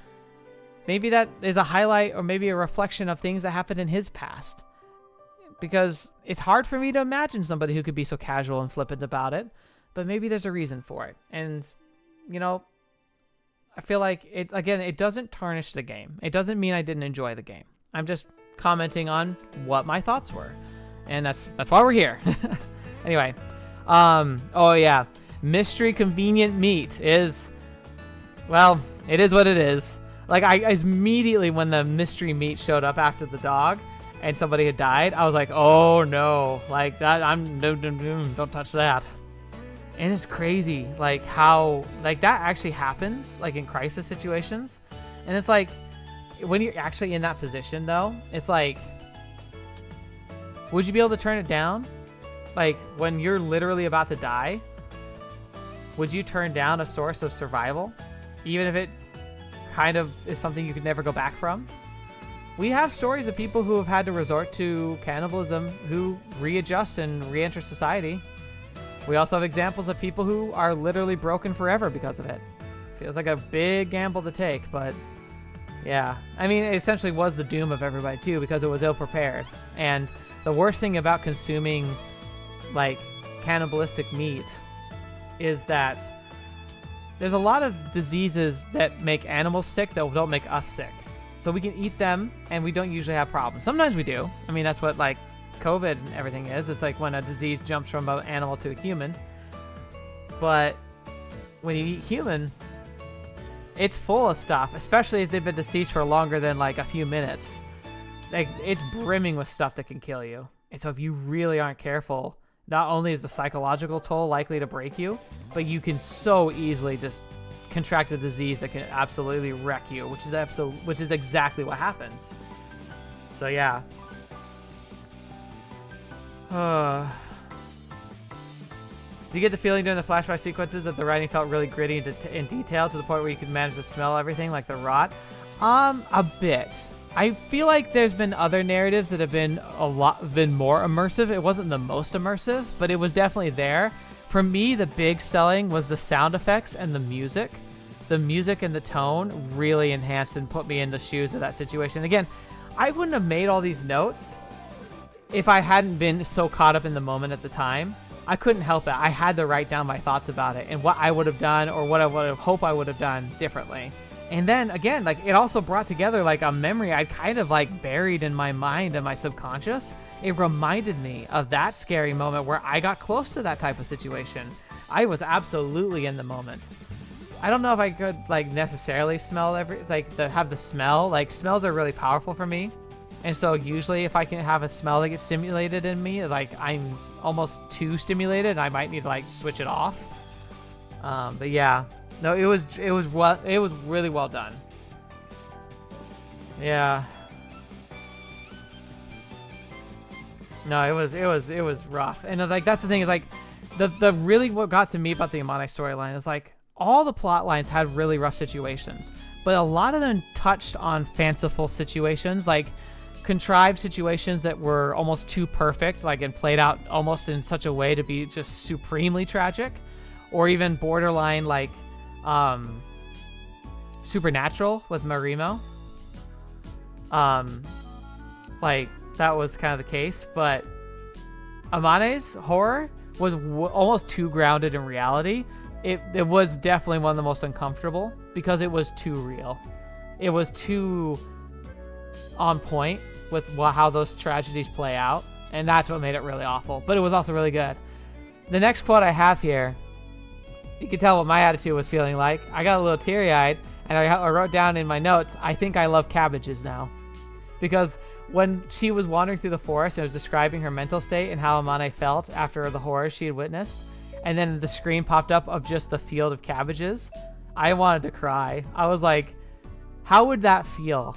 Maybe that is a highlight or maybe a reflection of things that happened in his past. Because it's hard for me to imagine somebody who could be so casual and flippant about it. But maybe there's a reason for it. And, you know, I feel like it doesn't tarnish the game. It doesn't mean I didn't enjoy the game. I'm just commenting on what my thoughts were. And that's why we're here. Anyway. Oh yeah. Mystery convenient meat is, well, it is what it is. Like I immediately when the mystery meat showed up after the dog and somebody had died, I was like, oh no. Like that don't touch that. And it's crazy, like, how, like, that actually happens, like, in crisis situations. And it's like, when you're actually in that position, though, it's like, would you be able to turn it down? Like, when you're literally about to die, would you turn down a source of survival? Even if it kind of is something you could never go back from? We have stories of people who have had to resort to cannibalism who readjust and re-enter society. We also have examples of people who are literally broken forever because of it. Feels like a big gamble to take, but yeah. I mean, it essentially was the doom of everybody too because it was ill-prepared. And the worst thing about consuming, like, cannibalistic meat is that there's a lot of diseases that make animals sick that don't make us sick. So we can eat them and we don't usually have problems. Sometimes we do. I mean, that's what, like, COVID and everything is. It's like when a disease jumps from an animal to a human. But when you eat human, it's full of stuff, especially if they've been deceased for longer than like a few minutes. Like, it's brimming with stuff that can kill you. And so if you really aren't careful, not only is the psychological toll likely to break you, but you can so easily just contract a disease that can absolutely wreck you, which is exactly what happens. So yeah. Do you get the feeling during the flashback sequences that the writing felt really gritty in detail to the point where you could manage to smell everything like the rot? A bit. I feel like there's been other narratives that have been more immersive. It wasn't the most immersive, but it was definitely there. For me, the big selling was the sound effects and the music. The music and the tone really enhanced and put me in the shoes of that situation. Again, I wouldn't have made all these notes if I hadn't been so caught up in the moment at the time. I couldn't help it. I had to write down my thoughts about it and what I would have done or what I would have hoped I would have done differently. And then again, like, it also brought together like a memory I'd kind of like buried in my mind and my subconscious. It reminded me of that scary moment where I got close to that type of situation. I was absolutely in the moment. I don't know if I could like necessarily smell have the smell. Like, smells are really powerful for me. And so usually if I can have a smell that gets stimulated in me, like I'm almost too stimulated, I might need to like switch it off. But yeah, no, it was really well done. No, it was rough. And like that's the thing is like the really what got to me about the Amane storyline is like all the plot lines had really rough situations, but a lot of them touched on fanciful situations, like contrived situations that were almost too perfect, like and played out almost in such a way to be just supremely tragic, or even borderline like supernatural with Marimo. Like that was kind of the case, but Amane's horror was almost too grounded in reality. It was definitely one of the most uncomfortable because it was too real. It was too on point with how those tragedies play out, and that's what made it really awful. But it was also really good. The next quote I have here, you can tell what my attitude was feeling like. I got a little teary-eyed, and I wrote down in my notes, I think I love cabbages now. Because when she was wandering through the forest and was describing her mental state and how Amane felt after the horrors she had witnessed, and then the screen popped up of just the field of cabbages, I wanted to cry. I was like, how would that feel?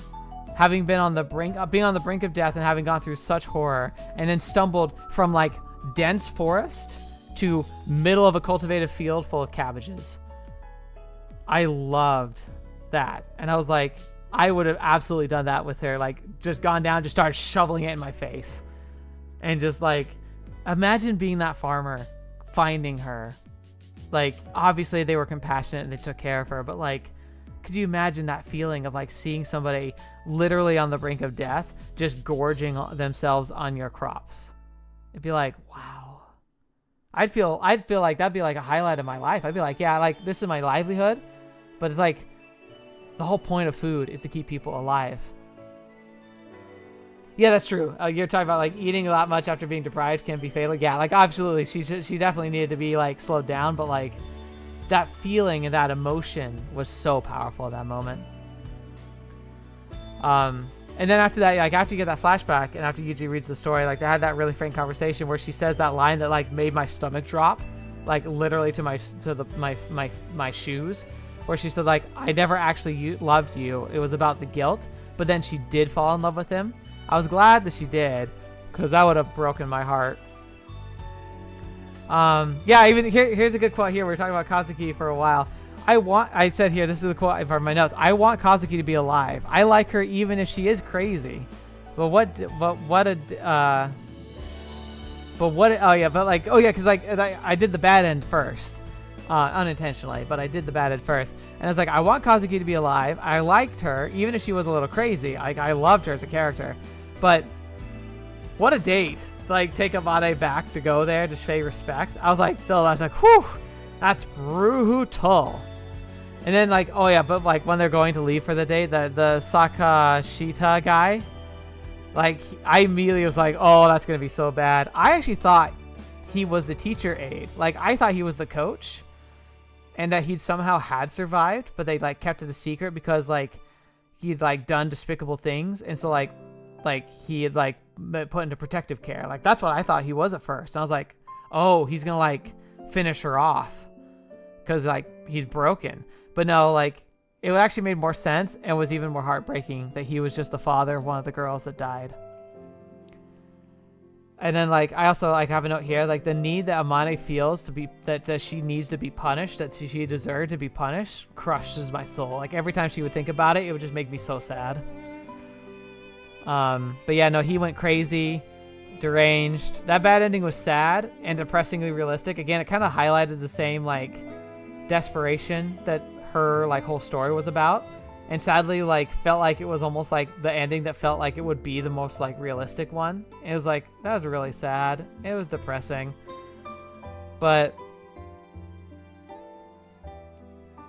Having been on the brink, being on the brink of death and having gone through such horror, and then stumbled from like dense forest to middle of a cultivated field full of cabbages. I loved that. And I was like, I would have absolutely done that with her. Like just gone down, just started shoveling it in my face. And just like, imagine being that farmer, finding her. Like, obviously they were compassionate and they took care of her, but like, could you imagine that feeling of like seeing somebody literally on the brink of death, just gorging themselves on your crops? It'd be like, wow. I'd feel like that'd be like a highlight of my life. I'd be like, yeah, like this is my livelihood, but it's like the whole point of food is to keep people alive. Yeah, that's true. You're talking about like eating that much after being deprived can be fatal. Yeah, like absolutely. She definitely needed to be like slowed down, but like that feeling and that emotion was so powerful at that moment. And then after that, like after you get that flashback and after Yuuji reads the story, like they had that really frank conversation where she says that line that like made my stomach drop, like literally to my shoes, where she said like, I never actually loved you. It was about the guilt, but then she did fall in love with him. I was glad that she did, because that would have broken my heart. Yeah, even here's a good quote here. We were talking about Kazuki for a while. I said here, this is the quote from my notes. I want Kazuki to be alive. I like her even if she is crazy. But because like I did the bad end first, unintentionally, but I did the bad end first. And it's like, I want Kazuki to be alive. I liked her even if she was a little crazy. Like I loved her as a character. But what a date. Like take Amane back to go there to pay respect. I was like, whew, that's brutal. And then like, oh yeah, but like when they're going to leave for the date, the Sakashita guy, like I immediately was like, oh, that's gonna be so bad. I actually thought he was the teacher aide. Like I thought he was the coach, and that he'd somehow had survived, but they like kept it a secret because like he'd like done despicable things, and so like he had like been put into protective care. Like that's what I thought he was at first. And I was like, oh, he's gonna like finish her off because like he's broken. But no, like it actually made more sense and was even more heartbreaking that he was just the father of one of the girls that died. And then like I also like have a note here, like the need that Amane feels to be that she needs to be punished, that she deserved to be punished, crushes my soul. Like every time she would think about it, it would just make me so sad. But yeah, no, he went crazy, deranged. That bad ending was sad and depressingly realistic. Again, it kind of highlighted the same like desperation that her like whole story was about, and sadly like felt like it was almost like the ending that felt like it would be the most like realistic one. It was like, that was really sad. It was depressing. But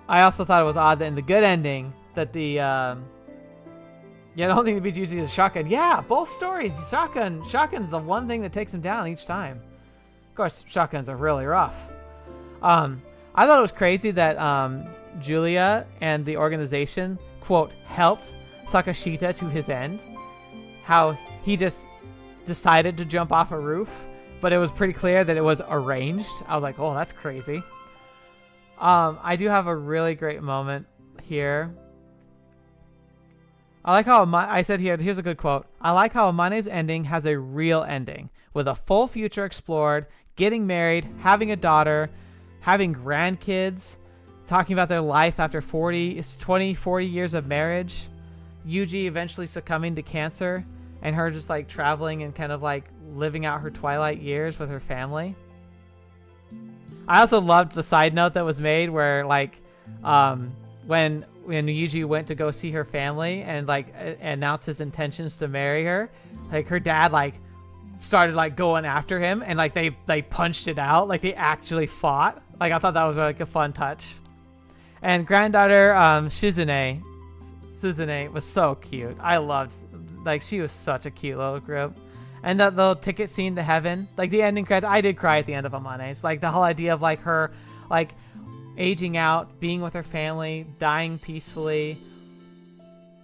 I also thought it was odd that in the good ending that the the only thing that beats Yuuji is shotgun. Yeah, both stories. Shotgun's the one thing that takes him down each time. Of course, shotguns are really rough. I thought it was crazy that Julia and the organization, quote, helped Sakashita to his end. How he just decided to jump off a roof, but it was pretty clear that it was arranged. I was like, oh, that's crazy. I do have a really great moment here. I like how I said here's a good quote. I like how Amane's ending has a real ending with a full future explored, getting married, having a daughter, having grandkids, talking about their life after 40 years of marriage, Yuuji eventually succumbing to cancer, and her just like traveling and kind of like living out her twilight years with her family. I also loved the side note that was made where like when Yuuji went to go see her family and like announced his intentions to marry her, like her dad like started like going after him and like they punched it out, like they actually fought. Like I thought that was like a fun touch. And granddaughter Suzune was so cute. I loved, like, she was such a cute little group. And that little ticket scene to heaven, like the ending credits, I did cry at the end of Amane. It's like the whole idea of like her like aging out, being with her family, dying peacefully,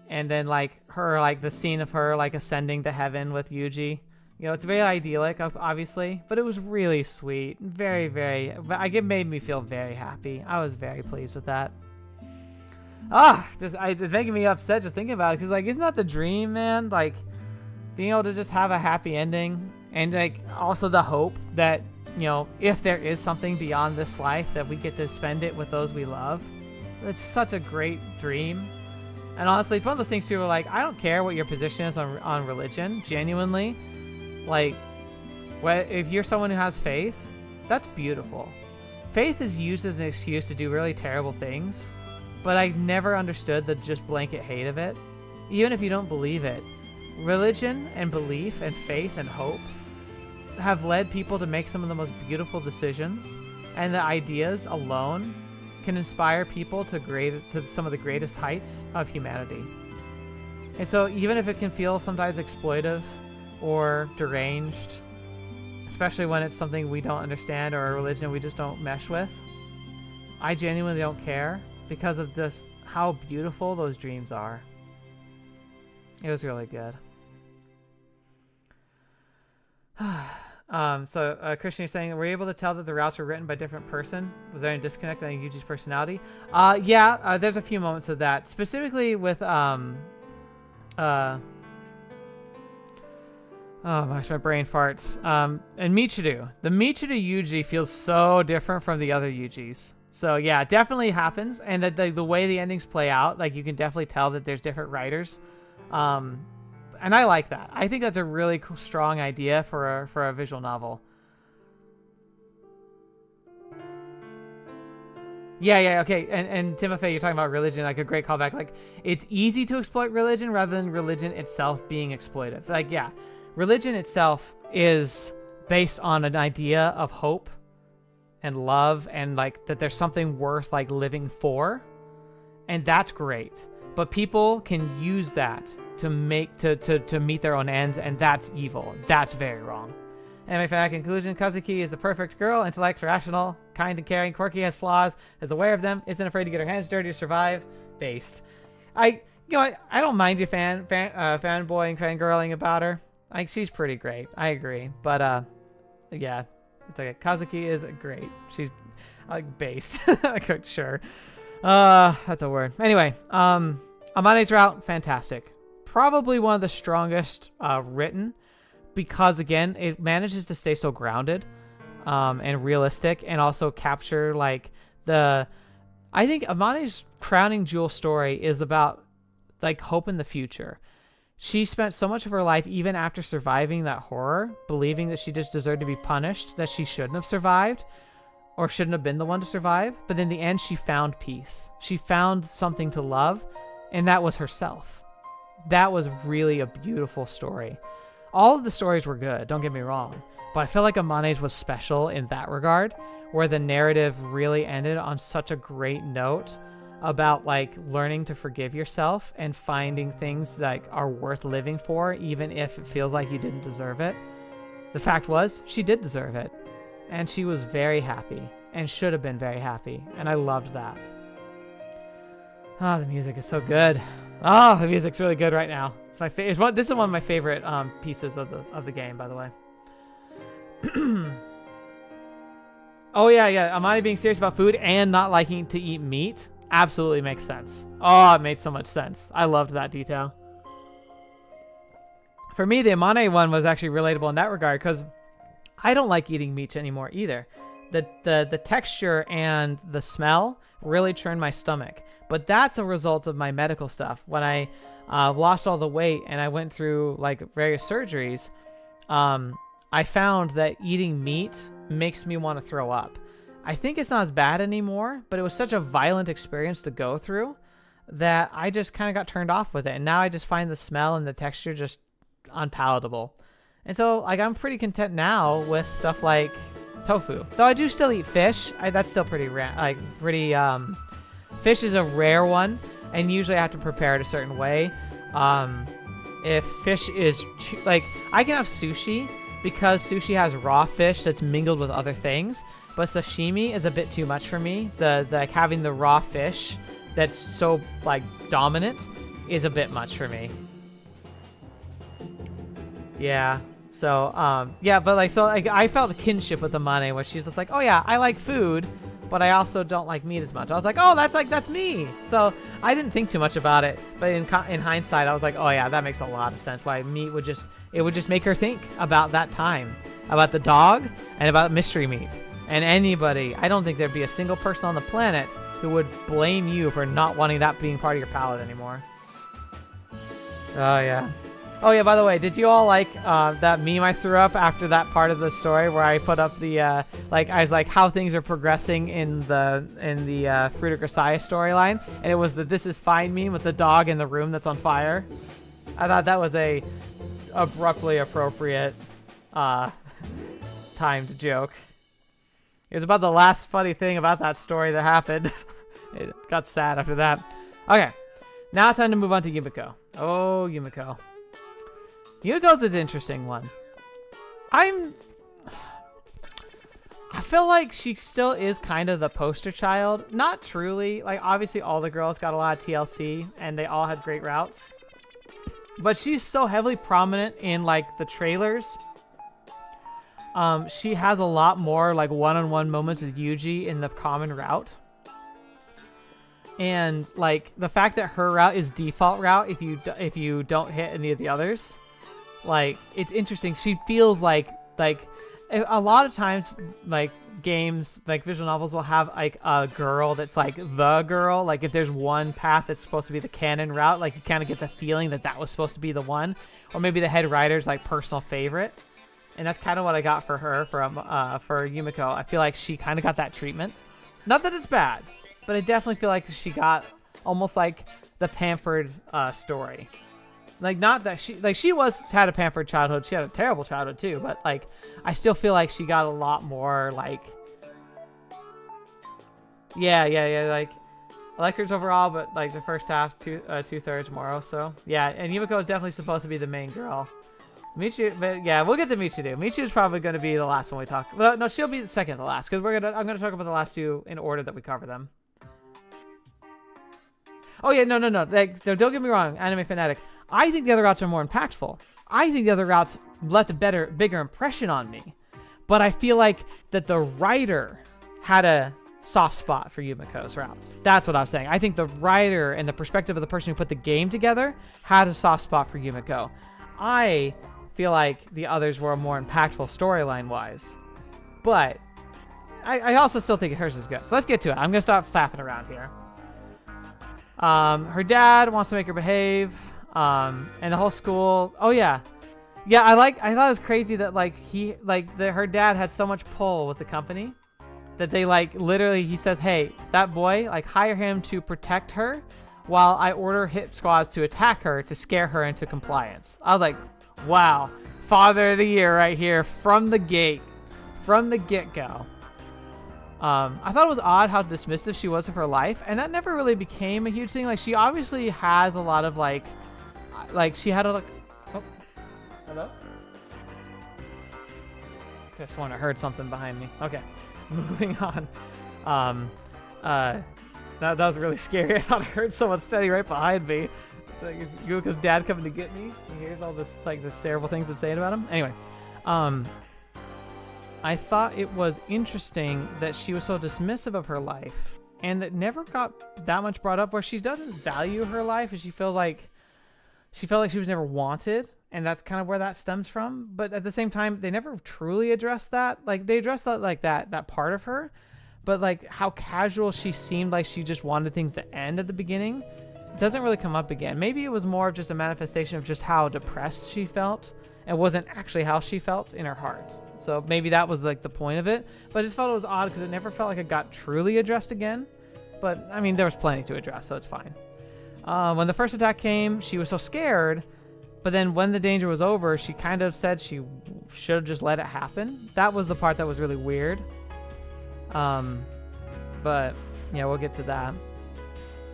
and then like her, like the scene of her like ascending to heaven with Yuuji. You know, it's very idyllic, obviously, but it was really sweet. Very, very, like, it made me feel very happy. I was very pleased with that. It's making me upset just thinking about it, because, like, isn't that the dream, man? Like, being able to just have a happy ending, and, like, also the hope that, you know, if there is something beyond this life, that we get to spend it with those we love. It's such a great dream. And honestly, it's one of those things people are like, I don't care what your position is on religion, genuinely. Like, if you're someone who has faith, that's beautiful. Faith is used as an excuse to do really terrible things, but I never understood the just blanket hate of it. Even if you don't believe it, religion and belief and faith and hope have led people to make some of the most beautiful decisions, and the ideas alone can inspire people to some of the greatest heights of humanity. And so even if it can feel sometimes exploitive or deranged, especially when it's something we don't understand or a religion we just don't mesh with, I genuinely don't care, because of just how beautiful those dreams are. It was really good. Christian, you're saying, were you able to tell that the routes were written by a different person? Was there any disconnect in Yuji's personality? There's a few moments of that, specifically with oh gosh, my brain farts. And Michiru. The Michiru Yuuji feels so different from the other Yujis. So yeah, it definitely happens. And the way the endings play out, like, you can definitely tell that there's different writers. And I like that. I think that's a really cool, strong idea for a visual novel. Yeah, okay. And Timothy, you're talking about religion, like a great callback. Like, it's easy to exploit religion rather than religion itself being exploitive. Like, yeah. Religion itself is based on an idea of hope and love, and like that there's something worth like living for, and that's great. But people can use that to meet their own ends, and that's evil. That's very wrong. Anyway, for that conclusion, Kazuki is the perfect girl, intellect, rational, kind and caring, quirky, has flaws, is aware of them, isn't afraid to get her hands dirty to survive. Based. I don't mind you fanboying, fangirling about her. Like, she's pretty great. I agree. But, yeah. It's okay. Kazuki is great. She's, like, based. Like, sure. That's a word. Anyway, Amane's route, fantastic. Probably one of the strongest written, because, again, it manages to stay so grounded and realistic, and also capture, like, I think Amane's crowning jewel story is about, like, hope in the future. She spent so much of her life, even after surviving that horror, believing that she just deserved to be punished, that she shouldn't have survived, or shouldn't have been the one to survive. But in the end, she found peace. She found something to love, and that was herself. That was really a beautiful story. All of the stories were good, don't get me wrong, but I feel like Amane's was special in that regard, where the narrative really ended on such a great note about, like, learning to forgive yourself and finding things that are worth living for, even if it feels like you didn't deserve it. The fact was, she did deserve it, and she was very happy, and should have been very happy, and I loved that. Oh, the music is so good. Oh, the music's really good right now. It's my favorite. This is one of my favorite pieces of the game, by the way. Oh yeah. Amane being serious about food and not liking to eat meat absolutely makes sense. Oh, it made so much sense. I loved that detail. for me, the Amane one was actually relatable in that regard because I don't like eating meat anymore either. The texture and the smell really churn my stomach. But that's a result of my medical stuff. When I lost all the weight and I went through like various surgeries, I found that eating meat makes me want to throw up. I think it's not as bad anymore, but it was such a violent experience to go through that I just kind of got turned off with it. And now I just find the smell and the texture just unpalatable. And so like I'm pretty content now with stuff like tofu. Though I do still eat fish. That's still pretty fish is a rare one, and usually I have to prepare it a certain way. If fish is like I can have sushi because sushi has raw fish that's mingled with other things, but sashimi is a bit too much for me. The like having the raw fish that's so like dominant is a bit much for me. Yeah. So yeah, but like so like I felt a kinship with Amane where she's just like, oh yeah, I like food, but I also don't like meat as much. I was like, oh, that's me. So I didn't think too much about it, but in hindsight, I was like, oh yeah, that makes a lot of sense. Why meat would just make her think about that time, about the dog, and about mystery meat. And anybody, I don't think there'd be a single person on the planet who would blame you for not wanting that being part of your palate anymore. Oh yeah. Oh yeah, by the way, did you all like that meme I threw up after that part of the story where I put up the like I was like how things are progressing in the Fruit of Grisaia storyline, and it was the "This is fine" meme with the dog in the room that's on fire. I thought that was a abruptly appropriate timed joke. It was about the last funny thing about that story that happened. It got sad after that. Okay, now time to move on to Yumiko. Oh, Yumiko. Yumiko's an interesting one. I feel like she still is kind of the poster child. Not truly. Like, obviously, all the girls got a lot of TLC, and they all had great routes. But she's so heavily prominent in, like, the trailers. She has a lot more, like, one-on-one moments with Yuuji in the common route. And, like, the fact that her route is default route if you don't hit any of the others. Like, it's interesting. She feels like a lot of times, like, games, like visual novels will have like a girl that's like the girl. Like if there's one path that's supposed to be the canon route, like you kind of get the feeling that was supposed to be the one, or maybe the head writer's like personal favorite. And that's kind of what I got for her for Yumiko. I feel like she kind of got that treatment. Not that it's bad, but I definitely feel like she got almost like the pampered story. Like, not that she had a pampered childhood. She had a terrible childhood too, but like I still feel like she got a lot more like yeah, like I like hers overall, but like the first half two-thirds more. So yeah, and Yumiko is definitely supposed to be the main girl. Michiru, but yeah, we'll get to Michiru. Michiru's probably going to be the last one we talk. Well, no, she'll be the second to last because I'm gonna talk about the last two in order that we cover them. Oh yeah, no. Like, don't get me wrong, anime fanatic. I think the other routes are more impactful. I think the other routes left a bigger impression on me. But I feel like that the writer had a soft spot for Yumiko's route. That's what I was saying. I think the writer and the perspective of the person who put the game together had a soft spot for Yumiko. I feel like the others were more impactful storyline-wise. But I also still think hers is good. So let's get to it. I'm going to stop faffing around here. Her dad wants to make her behave. And the whole school. Oh yeah. I thought it was crazy that her dad had so much pull with the company that they like literally he says, hey, that boy, like hire him to protect her while I order hit squads to attack her to scare her into compliance. I was like, wow, father of the year right here from the get-go. I thought it was odd how dismissive she was of her life, and that never really became a huge thing. Like, she obviously has a lot of like she had a oh, hello? I just want to heard something behind me. Okay, moving on. That was really scary. I thought I heard someone standing right behind me. It's like, is Yumiko's dad coming to get me? He hears all this like this terrible things I'm saying about him. Anyway, I thought it was interesting that she was so dismissive of her life, and that never got that much brought up. Where she doesn't value her life, and she felt like she was never wanted, and that's kind of where that stems from. But at the same time, they never truly addressed that. Like, they addressed that, like, that part of her, but like how casual she seemed, like she just wanted things to end at the beginning, doesn't really come up again. Maybe it was more of just a manifestation of just how depressed she felt. It wasn't actually how she felt in her heart. So maybe that was like the point of it. But I just felt it was odd because it never felt like it got truly addressed again. But I mean, there was plenty to address, so it's fine. When the first attack came, she was so scared. But then when the danger was over, she kind of said she should have just let it happen. That was the part that was really weird. But yeah, we'll get to that.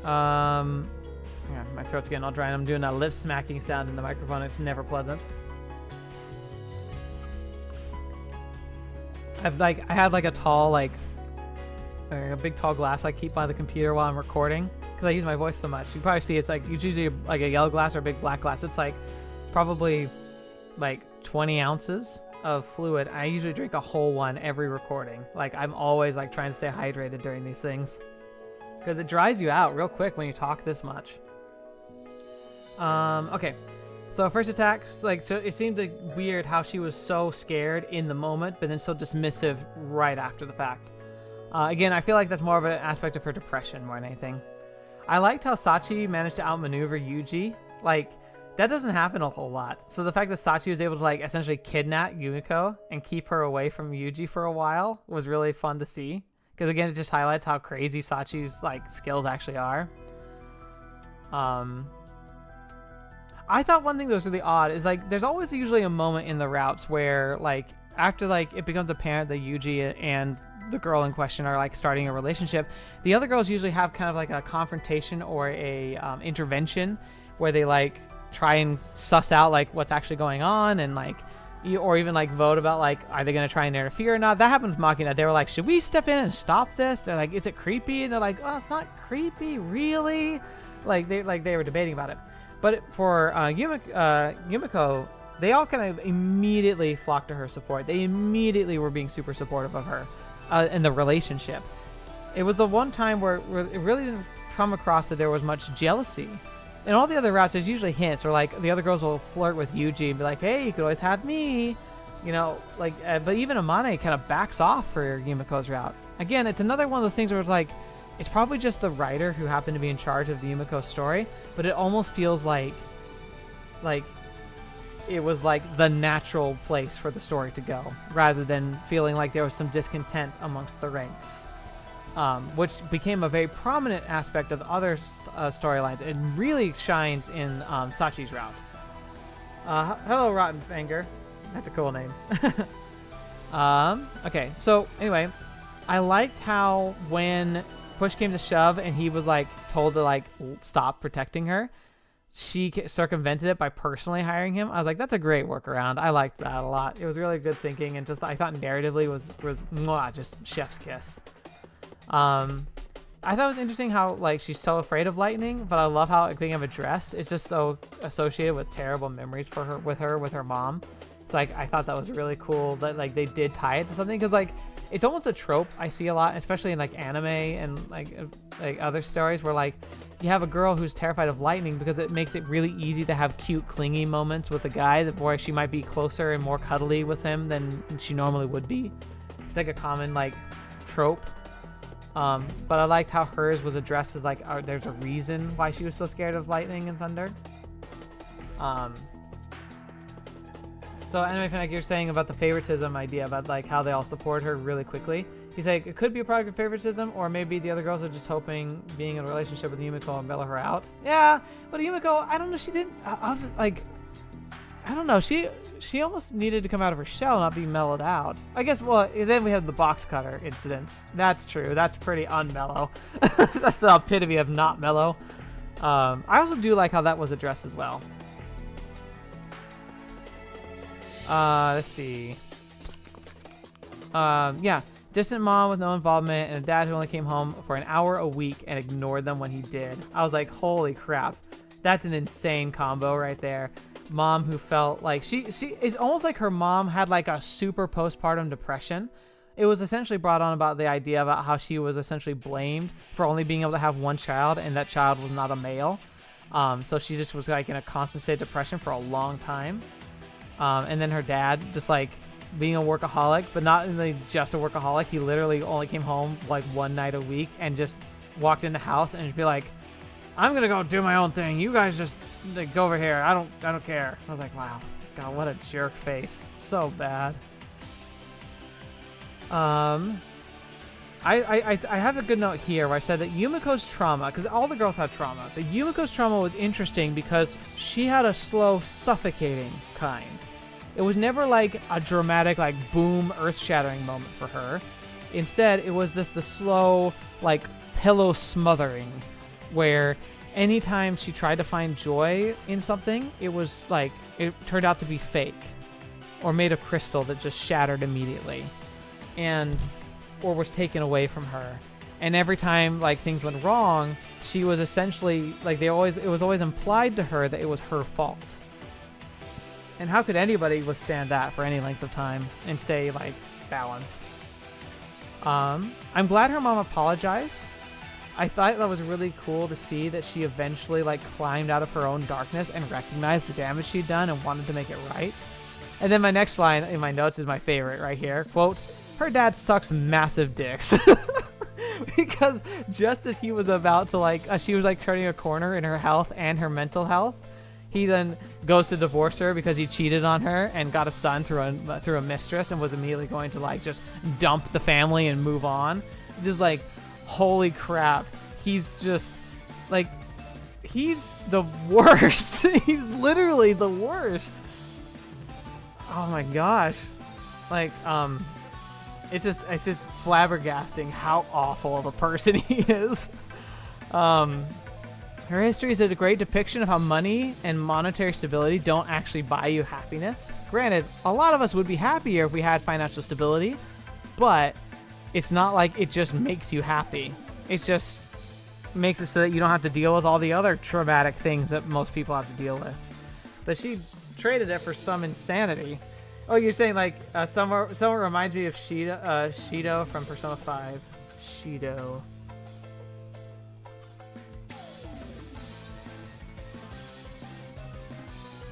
Yeah, my throat's getting all dry and I'm doing that lip smacking sound in the microphone. It's never pleasant. I have like a tall, like a big tall glass I keep by the computer while I'm recording because I use my voice so much. You probably see it's usually like a yellow glass or a big black glass. It's like probably like 20 ounces of fluid. I usually drink a whole one every recording. Like, I'm always like trying to stay hydrated during these things because it dries you out real quick when you talk this much. Okay, so first attack, like, so it seemed like weird how she was so scared in the moment, but then so dismissive right after the fact. Again, I feel like that's more of an aspect of her depression more than anything. I liked how Sachi managed to outmaneuver Yuuji. Like, that doesn't happen a whole lot. So the fact that Sachi was able to like essentially kidnap Yumiko and keep her away from Yuuji for a while was really fun to see. Because again, it just highlights how crazy Sachi's like skills actually are. I thought one thing that was really odd is like there's always usually a moment in the routes where like after like it becomes apparent that Yuuji and the girl in question are like starting a relationship, the other girls usually have kind of like a confrontation or a intervention where they like try and suss out like what's actually going on and like or even like vote about like are they going to try and interfere or not. That happened with Machina. They were like, should we step in and stop this? They're like, is it creepy? And they're like, oh, it's not creepy, really. Like they were debating about it. But for Yumiko, they all kind of immediately flocked to her support. They immediately were being super supportive of her in the relationship. It was the one time where it really didn't come across that there was much jealousy. In all the other routes, there's usually hints, or like the other girls will flirt with Yuuji and be like, hey, you could always have me. You know, like, but even Amane kind of backs off for Yumiko's route. Again, it's another one of those things where it's like, it's probably just the writer who happened to be in charge of the Yumiko story, but it almost feels like it was like the natural place for the story to go, rather than feeling like there was some discontent amongst the ranks, which became a very prominent aspect of other storylines. It really shines in Sachi's route. Hello, Rotten Finger. That's a cool name. Okay, so anyway, I liked how when push came to shove and he was like told to like stop protecting her, she circumvented it by personally hiring him. I was like, that's a great workaround. I liked that a lot. It was really good thinking, and just I thought narratively was mwah, just chef's kiss. I thought it was interesting how like she's so afraid of lightning, but I love how it being addressed. It's just so associated with terrible memories for her with her mom. It's like I thought that was really cool that like they did tie it to something, because like it's almost a trope I see a lot, especially in like anime and like other stories where like you have a girl who's terrified of lightning because it makes it really easy to have cute clingy moments with a guy where she might be closer and more cuddly with him than she normally would be. It's like a common like trope. But I liked how hers was addressed as like there's a reason why she was so scared of lightning and thunder. So anyway, like you're saying about the favoritism idea, about like how they all support her really quickly. He's like, it could be a product of favoritism, or maybe the other girls are just hoping being in a relationship with Yumiko and mellow her out. Yeah, but Yumiko, I don't know, she didn't, I don't know, she almost needed to come out of her shell, not be mellowed out. I guess, well, then we have the box cutter incidents. That's true, that's pretty unmellow. That's the epitome of not mellow. I also do like how that was addressed as well. Let's see. Yeah. Distant mom with no involvement and a dad who only came home for an hour a week and ignored them when he did. I was like, holy crap. That's an insane combo right there. Mom who felt like she is almost like her mom had like a super postpartum depression. It was essentially brought on about the idea about how she was essentially blamed for only being able to have one child, and that child was not a male. So she just was like in a constant state of depression for a long time. And then her dad just like being a workaholic, but not really just a workaholic. He literally only came home like one night a week and just walked in the house and just be like, I'm gonna go do my own thing. You guys just like, go over here. I don't care. I was like, wow, God, what a jerk face. So bad. I have a good note here where I said that Yumiko's trauma, because all the girls had trauma, but Yumiko's trauma was interesting because she had a slow, suffocating kind. It was never like a dramatic, like boom, earth-shattering moment for her. Instead, it was just the slow, like pillow smothering, where anytime she tried to find joy in something, it was like, it turned out to be fake or made of crystal that just shattered immediately or was taken away from her. And every time like things went wrong, she was essentially like it was always implied to her that it was her fault. And how could anybody withstand that for any length of time and stay like balanced? I'm glad her mom apologized. I thought that was really cool to see that she eventually like climbed out of her own darkness and recognized the damage she'd done and wanted to make it right. And then my next line in my notes is my favorite right here. Quote, her dad sucks massive dicks. Because just as he was about to like, she was like turning a corner in her health and her mental health, he then goes to divorce her because he cheated on her and got a son through a mistress and was immediately going to like just dump the family and move on. Just like, holy crap. He's just like, he's the worst. He's literally the worst. Oh my gosh. Like, it's just flabbergasting how awful of a person he is. Her history is a great depiction of how money and monetary stability don't actually buy you happiness. Granted, a lot of us would be happier if we had financial stability, but it's not like it just makes you happy. It just makes it so that you don't have to deal with all the other traumatic things that most people have to deal with. But she traded it for some insanity. Oh, you're saying like someone reminds me of Shido from Persona 5. Shido.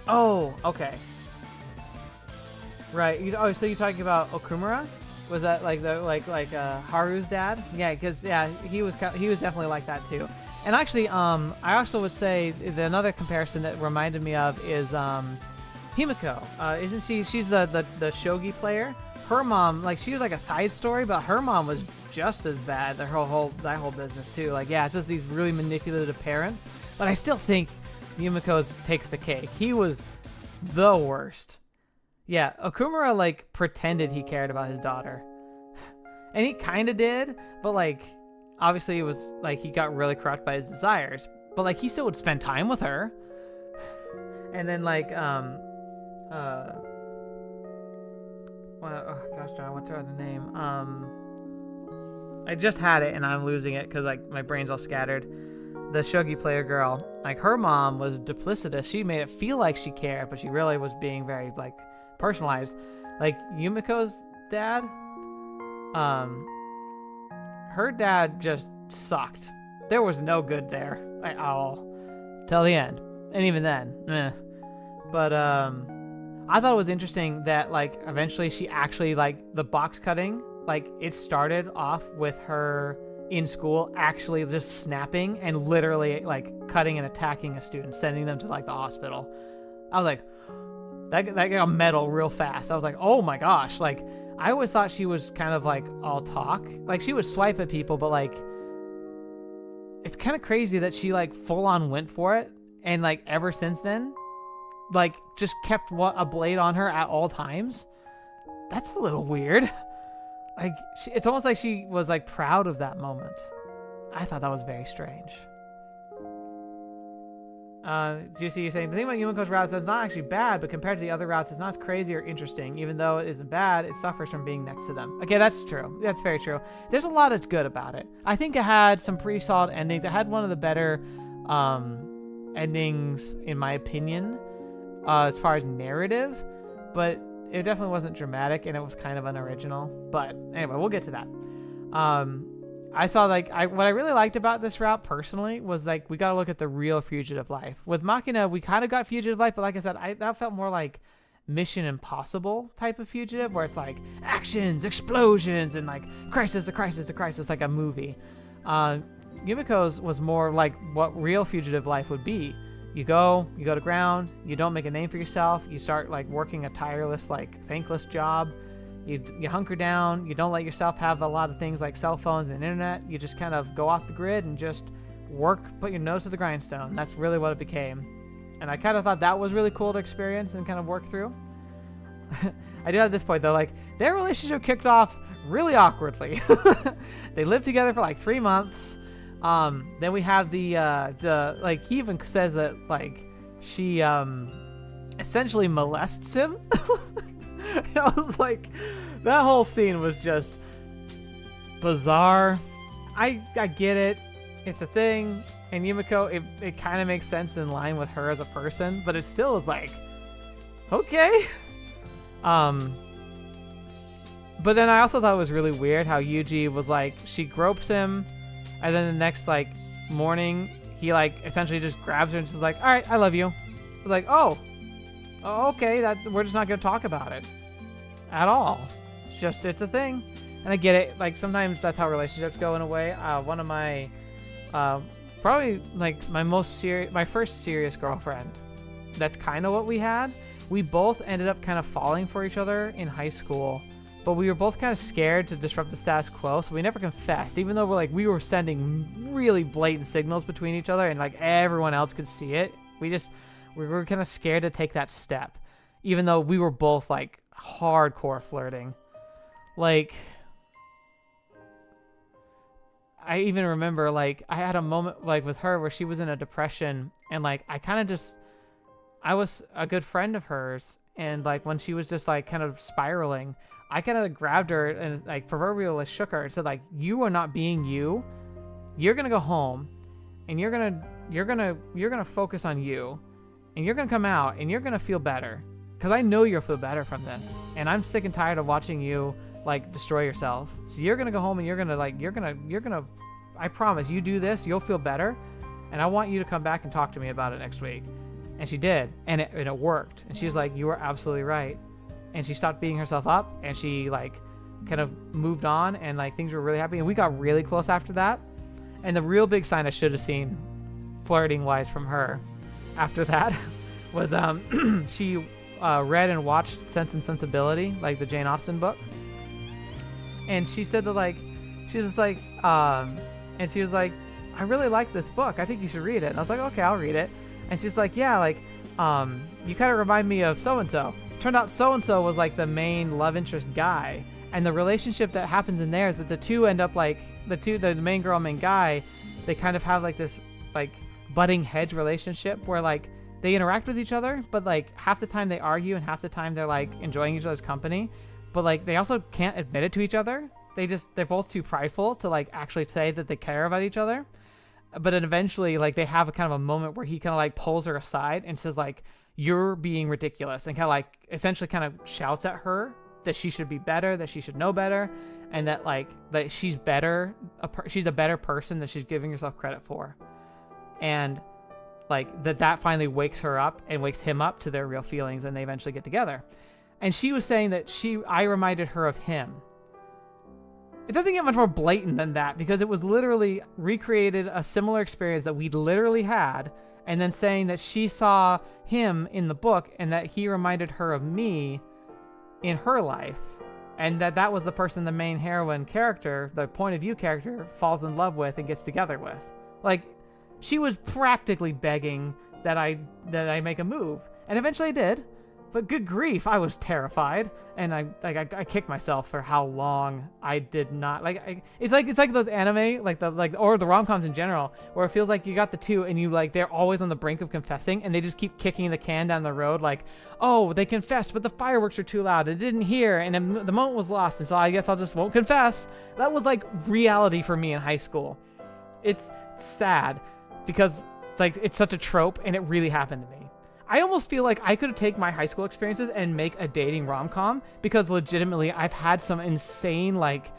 Oh, okay. Right. So you're talking about Okumura? Was that like Haru's dad? Yeah, because he was definitely like that too. And actually, I also would say another comparison that reminded me of is Yumiko. Isn't she? She's the shogi player. Her mom, like, she was like a side story, but her mom was just as bad. That whole business too. Like, yeah, it's just these really manipulative parents. But I still think Yumiko's takes the cake. He was the worst. Yeah, Okumura like pretended he cared about his daughter, and he kind of did, but like obviously it was like he got really crushed by his desires. But like he still would spend time with her. And then like oh gosh, John, what's her other name? I just had it and I'm losing it because like my brain's all scattered. The shogi player girl, like her mom was duplicitous. She made it feel like she cared, but she really was being very like personalized. Like Yumiko's dad, her dad just sucked. There was no good there at all till the end, and even then, But I thought it was interesting that like eventually she actually like the box cutting, like it started off with her in school actually just snapping and literally like cutting and attacking a student, sending them to like the hospital. I was like, that got metal real fast. I was like, oh my gosh. Like I always thought she was kind of like all talk. Like she would swipe at people, but like it's kind of crazy that she like full on went for it. And like ever since then, like just kept a blade on her at all times. That's a little weird. Like it's almost like she was like proud of that moment. I thought that was very strange. Juicy, you're saying the thing about Yumiko's routes is not actually bad, but compared to the other routes, it's not as crazy or interesting. Even though it isn't bad, it suffers from being next to them. Okay, that's true. That's very true. There's a lot that's good about it. I think it had some pretty solid endings. It had one of the better endings, in my opinion, as far as narrative, but it definitely wasn't dramatic and it was kind of unoriginal. But anyway, we'll get to that. I saw like what I really liked about this route personally was like we got to look at the real fugitive life. With Machina, we kind of got fugitive life, but like I said, that felt more like Mission Impossible type of fugitive, where it's like actions, explosions, and like crisis to crisis to crisis, like a movie. Yumiko's was more like what real fugitive life would be. You go to ground, you don't make a name for yourself, you start like working a tireless, like thankless job. You hunker down, you don't let yourself have a lot of things like cell phones and internet. You just kind of go off the grid and just work, put your nose to the grindstone. That's really what it became. And I kind of thought that was really cool to experience and kind of work through. I do have this point though, like their relationship kicked off really awkwardly. They lived together for like 3 months. Then we have the like he even says that like she essentially molests him. I was like, that whole scene was just bizarre. I get it. It's a thing. And Yumiko, it kind of makes sense in line with her as a person, but it still is like, okay. But then I also thought it was really weird how Yuuji was like, she gropes him, and then the next like morning, he like essentially just grabs her and she's like, all right, I love you. I was like, oh, okay, we're just not going to talk about it at all. It's a thing. And I get it. Like sometimes that's how relationships go in a way. One of my, probably like my first serious girlfriend, that's kind of what we had. We both ended up kind of falling for each other in high school, but we were both kind of scared to disrupt the status quo. So we never confessed, even though we were sending really blatant signals between each other and like everyone else could see it. We were kind of scared to take that step, even though we were both like hardcore flirting. Like, I even remember like I had a moment like with her where she was in a depression, and like I was a good friend of hers, and like when she was just like kind of spiraling, I kind of grabbed her and like proverbially shook her and said like, you are not being you. You're gonna go home, and you're gonna focus on you. And you're going to come out and you're going to feel better, because I know you'll feel better from this. And I'm sick and tired of watching you like destroy yourself. So you're going to go home and you're going to, I promise you do this, you'll feel better. And I want you to come back and talk to me about it next week. And she did. And it worked. And she was like, you were absolutely right. And she stopped beating herself up, and she like kind of moved on, and like things were really happy. And we got really close after that. And the real big sign I should have seen flirting wise from her after that was she read and watched Sense and Sensibility, like the Jane Austen book, and she said that like she's just like and she was like, I really like this book, I think you should read it. And I was like, okay, I'll read it. And she's like, yeah, like you kind of remind me of so and so. Turned out so and so was like the main love interest guy, and the relationship that happens in there is that the two end up like the main girl, main guy, they kind of have like this like butting heads relationship where like they interact with each other, but like half the time they argue and half the time they're like enjoying each other's company, but like they also can't admit it to each other. They're both too prideful to like actually say that they care about each other. But then eventually like they have a kind of a moment where he kind of like pulls her aside and says like, you're being ridiculous, and kind of like essentially kind of shouts at her that she should be better, that she should know better, and that like that she's better, she's a better person than she's giving herself credit for. And like that finally wakes her up and wakes him up to their real feelings, and they eventually get together. And she was saying that I reminded her of him. It doesn't get much more blatant than that, because it was literally recreated a similar experience that we literally had, and then saying that she saw him in the book and that he reminded her of me in her life, and that was the person the main heroine character, the point of view character, falls in love with and gets together with. Like, she was practically begging that I make a move, and eventually I did. But good grief, I was terrified, and I kicked myself for how long I did not like. It's like those anime, or the rom-coms in general, where it feels like you got the two, and you like they're always on the brink of confessing, and they just keep kicking the can down the road. Like, oh, they confessed, but the fireworks were too loud, they didn't hear, and then the moment was lost, and so I guess I'll just won't confess. That was like reality for me in high school. It's sad because like it's such a trope, and it really happened to me. I almost feel like I could take my high school experiences and make a dating rom-com, because legitimately I've had some insane like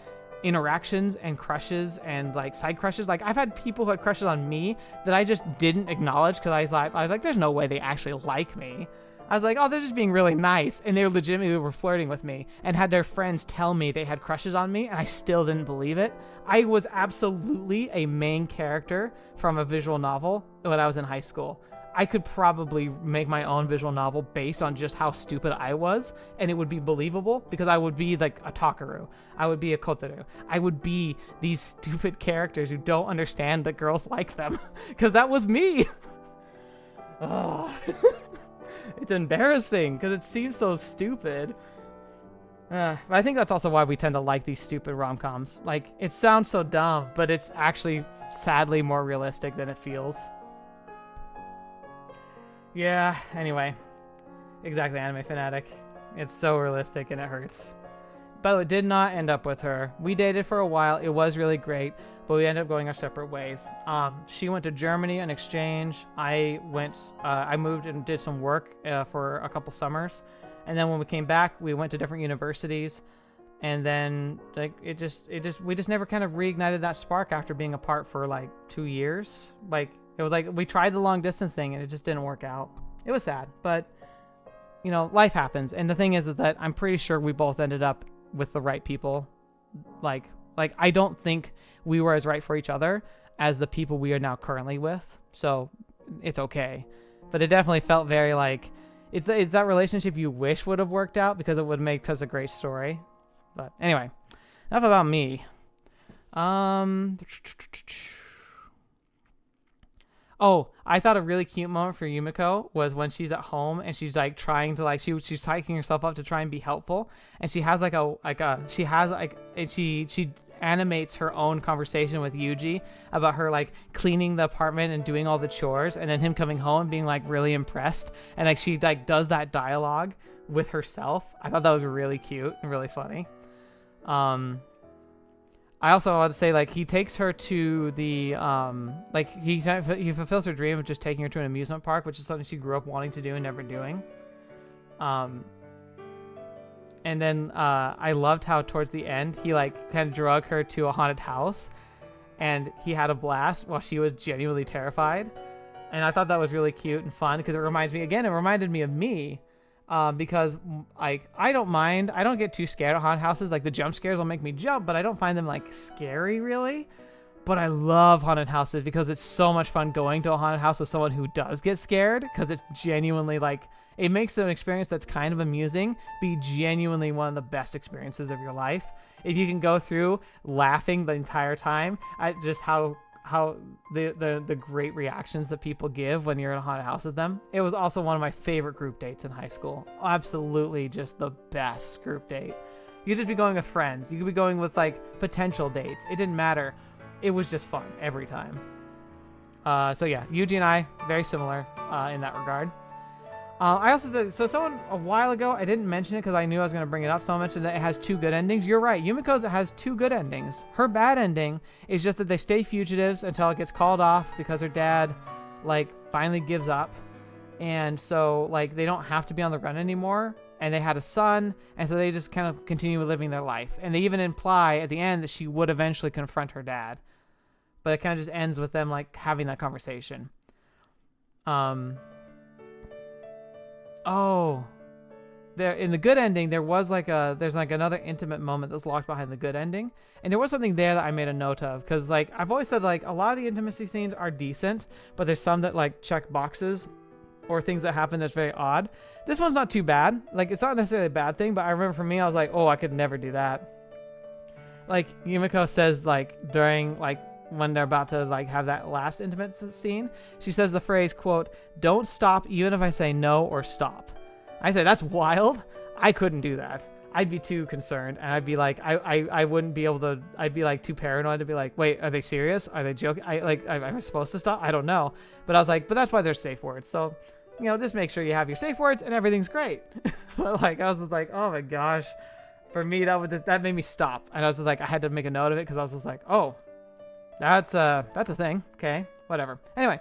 interactions and crushes and like side crushes. Like I've had people who had crushes on me that I just didn't acknowledge because I was like, there's no way they actually like me. I was like, oh, they're just being really nice, and they legitimately were flirting with me and had their friends tell me they had crushes on me, and I still didn't believe it. I was absolutely a main character from a visual novel when I was in high school. I could probably make my own visual novel based on just how stupid I was, and it would be believable because I would be like a Takaru. I would be a Koteru. I would be these stupid characters who don't understand that girls like them because that was me. Oh. It's embarrassing because it seems so stupid. But I think that's also why we tend to like these stupid rom-coms. Like, it sounds so dumb, but it's actually sadly more realistic than it feels. Yeah, anyway. Exactly, Anime Fanatic. It's so realistic and it hurts. By the way, did not end up with her. We dated for a while. It was really great, but we ended up going our separate ways. She went to Germany on exchange. I moved and did some work for a couple summers. And then when we came back, we went to different universities. And then like we just never kind of reignited that spark after being apart for like 2 years. Like it was like we tried the long distance thing and it just didn't work out. It was sad, but you know, life happens. And the thing is that I'm pretty sure we both ended up with the right people. Like I don't think we were as right for each other as the people we are now currently with. So it's okay. But it definitely felt very like it's that relationship you wish would have worked out because it would make such a great story. But anyway, enough about me. Oh, I thought a really cute moment for Yumiko was when she's at home and she's like trying to like she's hiking herself up to try and be helpful, and she has she animates her own conversation with Yuuji about her like cleaning the apartment and doing all the chores, and then him coming home and being like really impressed, and like she like does that dialogue with herself. I thought that was really cute and really funny. I also want to say, like, he takes her to the, like, he fulfills her dream of just taking her to an amusement park, which is something she grew up wanting to do and never doing. And then I loved how towards the end, he, like, kind of drug her to a haunted house, and he had a blast while she was genuinely terrified. And I thought that was really cute and fun, because it reminded me of me. Because like I don't get too scared at haunted houses. Like the jump scares will make me jump, but I don't find them like scary really. But I love haunted houses because it's so much fun going to a haunted house with someone who does get scared, because it's genuinely like it makes an experience that's kind of amusing be genuinely one of the best experiences of your life. If you can go through laughing the entire time at just how the great reactions that people give when you're in a haunted house with them. It was also one of my favorite group dates in high school. Absolutely just the best group date. You could just be going with friends. You could be going with like potential dates. It didn't matter. It was just fun every time. So yeah, Yuuji and I, very similar in that regard. I also did, so someone a while ago, I didn't mention it because I knew I was going to bring it up. Someone mentioned that it has 2 good endings. You're right. Yumiko's has 2 good endings. Her bad ending is just that they stay fugitives until it gets called off because her dad, like, finally gives up. And so, like, they don't have to be on the run anymore. And they had a son. And so they just kind of continue living their life. And they even imply at the end that she would eventually confront her dad. But it kind of just ends with them, like, having that conversation. Oh, there in the good ending, there's another intimate moment that's locked behind the good ending, and there was something there that I made a note of, because like I've always said, like a lot of the intimacy scenes are decent, but there's some that like check boxes or things that happen that's very odd. This one's not too bad. Like it's not necessarily a bad thing, but I remember for me, I was like, oh, I could never do that. Like Yumiko says, like during like when they're about to like have that last intimate scene, she says the phrase, quote, "Don't stop even if I say no or stop." I said, that's wild. I couldn't do that. I'd be too concerned, and I'd be like, I wouldn't be able to. I'd be like too paranoid to be like, wait, are they serious? Are they joking? Am I supposed to stop? I don't know. But I was like, but that's why there's safe words. So, you know, just make sure you have your safe words and everything's great. But like, I was just like, oh my gosh. For me, that made me stop, and I was just like, I had to make a note of it because I was just like, oh. That's a thing. Okay, whatever. Anyway,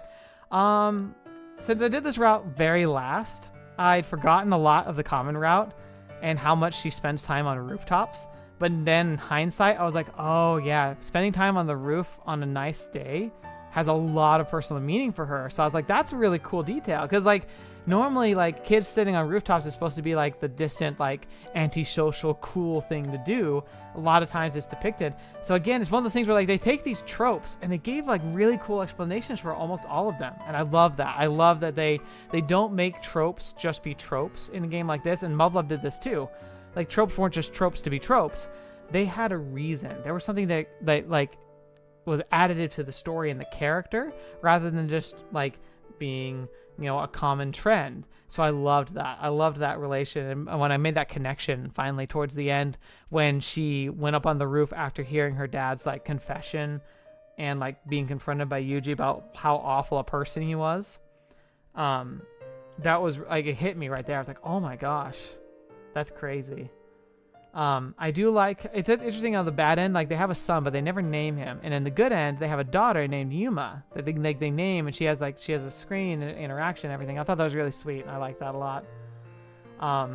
since I did this route very last, I'd forgotten a lot of the common route and how much she spends time on rooftops. But then in hindsight, I was like, oh yeah, spending time on the roof on a nice day has a lot of personal meaning for her. So I was like, that's a really cool detail. Because like normally like kids sitting on rooftops is supposed to be like the distant, like antisocial, cool thing to do. A lot of times it's depicted. So again, it's one of those things where like they take these tropes and they gave like really cool explanations for almost all of them. And I love that. I love that they don't make tropes just be tropes in a game like this. And Muv-Luv did this too. Like tropes weren't just tropes to be tropes. They had a reason. There was something that like was additive to the story and the character rather than just like being, you know, a common trend. So I loved that. I loved that relation. And when I made that connection finally towards the end, when she went up on the roof after hearing her dad's like confession and like being confronted by Yuuji about how awful a person he was, that was like, it hit me right there. I was like, oh my gosh, that's crazy. I do like, it's interesting on the bad end, like they have a son, but they never name him. And in the good end, they have a daughter named Yuma that they name, and she has a screen interaction and everything. I thought that was really sweet, and I liked that a lot. I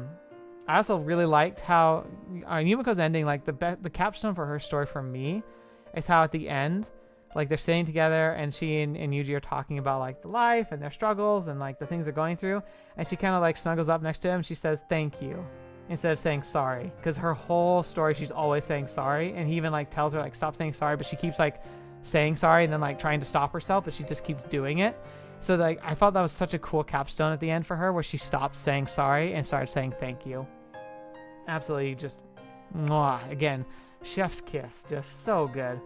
also really liked how Yumiko's ending, like the capstone for her story for me is how at the end, like they're sitting together and she and Yuuji are talking about like the life and their struggles and like the things they're going through. And she kind of like snuggles up next to him. She says, "Thank you," instead of saying sorry, because her whole story she's always saying sorry, and he even like tells her like stop saying sorry, but she keeps like saying sorry and then like trying to stop herself, but she just keeps doing it. So like I thought that was such a cool capstone at the end for her, where she stopped saying sorry and started saying thank you. Absolutely just mwah. Again, chef's kiss, just so good.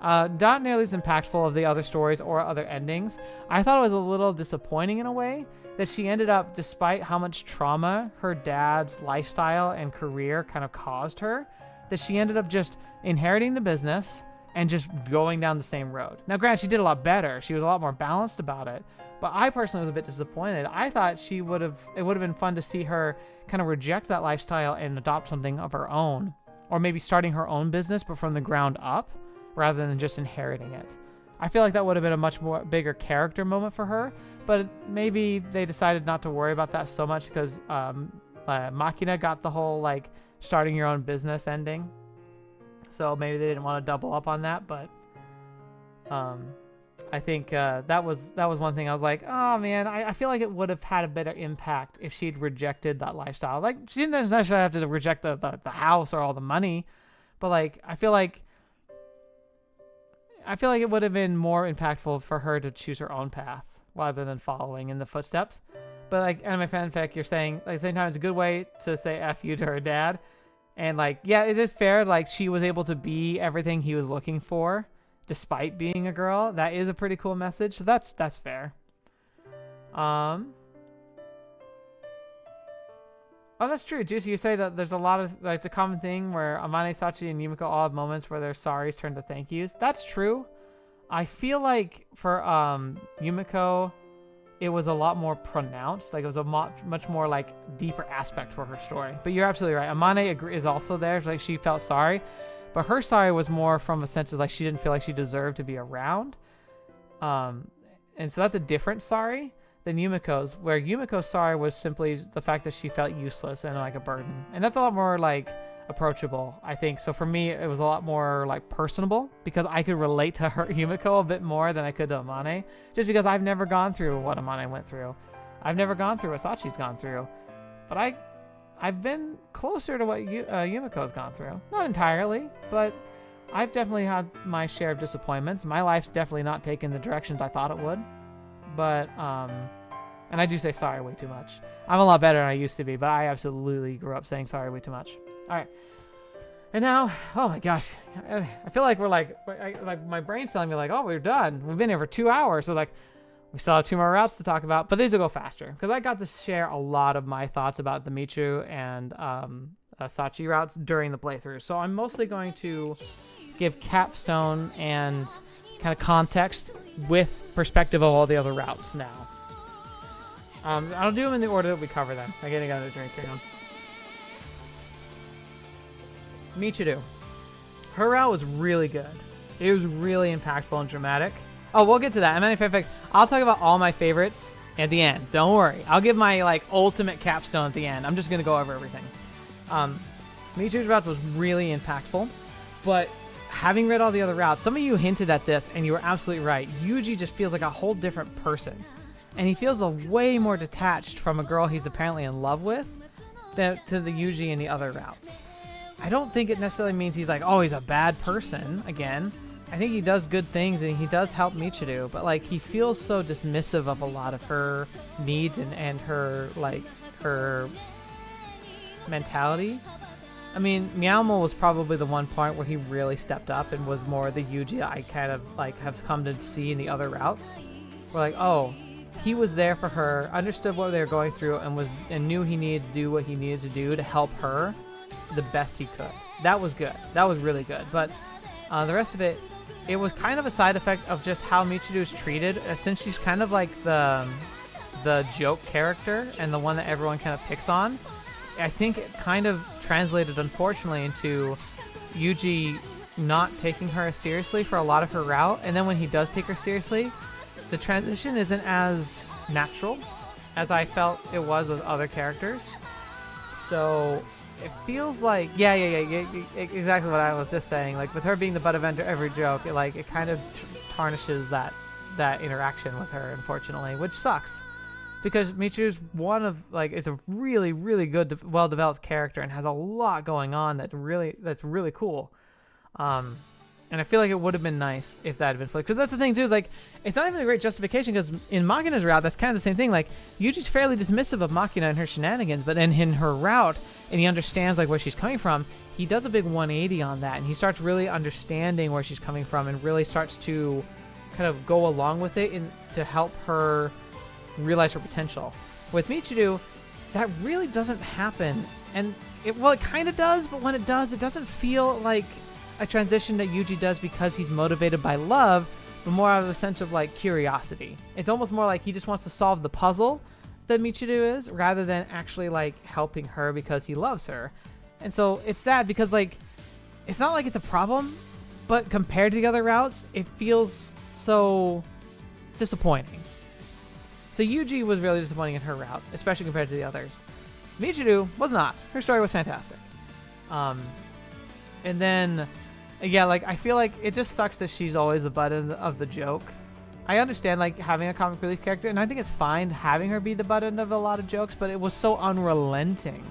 Not nearly as impactful of the other stories or other endings. I thought it was a little disappointing in a way that she ended up, despite how much trauma her dad's lifestyle and career kind of caused her, that she ended up just inheriting the business and just going down the same road. Now, granted, she did a lot better. She was a lot more balanced about it. But I personally was a bit disappointed. I thought it would have been fun to see her kind of reject that lifestyle and adopt something of her own. Or maybe starting her own business, but from the ground up, rather than just inheriting it. I feel like that would have been a much more bigger character moment for her, but maybe they decided not to worry about that so much because Machina got the whole like starting your own business ending. So maybe they didn't want to double up on that, but I think that was one thing I was like, oh man, I feel like it would have had a better impact if she'd rejected that lifestyle. Like she didn't necessarily have to reject the house or all the money, but like I feel like it would have been more impactful for her to choose her own path rather than following in the footsteps. But like anime fanfic, you're saying like at the same time it's a good way to say F you to her dad. And like, yeah, it is fair. Like she was able to be everything he was looking for despite being a girl. That is a pretty cool message. So that's fair. Oh, that's true. Juicy, you say that there's a lot of, like, the common thing where Amane, Sachi, and Yumiko all have moments where their sorries turn to thank yous. That's true. I feel like for Yumiko, it was a lot more pronounced. Like, it was a much more, like, deeper aspect for her story. But you're absolutely right. Amane is also there. Like, she felt sorry. But her sorry was more from a sense of, like, she didn't feel like she deserved to be around. And so that's a different sorry than Yumiko's, where Yumiko's sorry was simply the fact that she felt useless and like a burden. And that's a lot more like approachable, I think. So for me, it was a lot more like personable because I could relate to her, Yumiko, a bit more than I could to Amane, just because I've never gone through what Amane went through. I've never gone through what Sachi's gone through, but I've been closer to what Yumiko's gone through. Not entirely, but I've definitely had my share of disappointments. My life's definitely not taken the directions I thought it would. But, and I do say sorry way too much. I'm a lot better than I used to be, but I absolutely grew up saying sorry way too much. All right. And now, oh my gosh, I feel like we're like my brain's telling me like, oh, we're done. We've been here for 2 hours. So like, we still have 2 more routes to talk about, but these will go faster because I got to share a lot of my thoughts about the Michu and Sachi routes during the playthrough. So I'm mostly going to give capstone and kind of context with perspective of all the other routes now. I'll do them in the order that we cover them. I gotta get a drink here. Michiru. Her route was really good. It was really impactful and dramatic. Oh, we'll get to that. I'll talk about all my favorites at the end. Don't worry. I'll give my like ultimate capstone at the end. I'm just gonna go over everything. Michiru's route was really impactful, but having read all the other routes, some of you hinted at this, and you were absolutely right. Yuuji just feels like a whole different person, and he feels a way more detached from a girl he's apparently in love with than to the Yuuji in the other routes. I don't think it necessarily means he's like, oh, he's a bad person again. I think he does good things and he does help Michiru, but like he feels so dismissive of a lot of her needs and her like her mentality. I mean, Meowmo was probably the one point where he really stepped up and was more the Yuuji I kind of like have come to see in the other routes. We're like, oh, he was there for her, understood what they were going through, and knew he needed to do what he needed to do to help her the best he could. That was good. That was really good. But the rest of it, it was kind of a side effect of just how Michiru is treated, since she's kind of like the joke character and the one that everyone kind of picks on. I think it kind of translated, unfortunately, into Yuuji not taking her seriously for a lot of her route, and then when he does take her seriously, the transition isn't as natural as I felt it was with other characters. So it feels like, yeah, exactly what I was just saying. Like with her being the butt of every joke, it kind of tarnishes that interaction with her, unfortunately, which sucks. Because Michiru's is a really, really good, well-developed character and has a lot going on that's really cool. And I feel like it would have been nice if that had been flipped. Because that's the thing, too, is like, it's not even a great justification, because in Machina's route, that's kind of the same thing. Like, Yuji's fairly dismissive of Machina and her shenanigans, but then in her route, and he understands, like, where she's coming from, he does a big 180 on that, and he starts really understanding where she's coming from and really starts to kind of go along with it to help her realize her potential. With Michiru, that really doesn't happen. And it kind of does, but when it does, it doesn't feel like a transition that Yuuji does because he's motivated by love, but more out of a sense of like curiosity. It's almost more like he just wants to solve the puzzle that Michiru is, rather than actually like helping her because he loves her. And so it's sad because like it's not like it's a problem, but compared to the other routes, it feels so disappointing. So Yuuji was really disappointing in her route, especially compared to the others. Michiru was not. Her story was fantastic. And then, yeah, like I feel like it just sucks that she's always the butt of the joke. I understand like having a comic relief character, and I think it's fine having her be the butt end of a lot of jokes, but it was so unrelenting.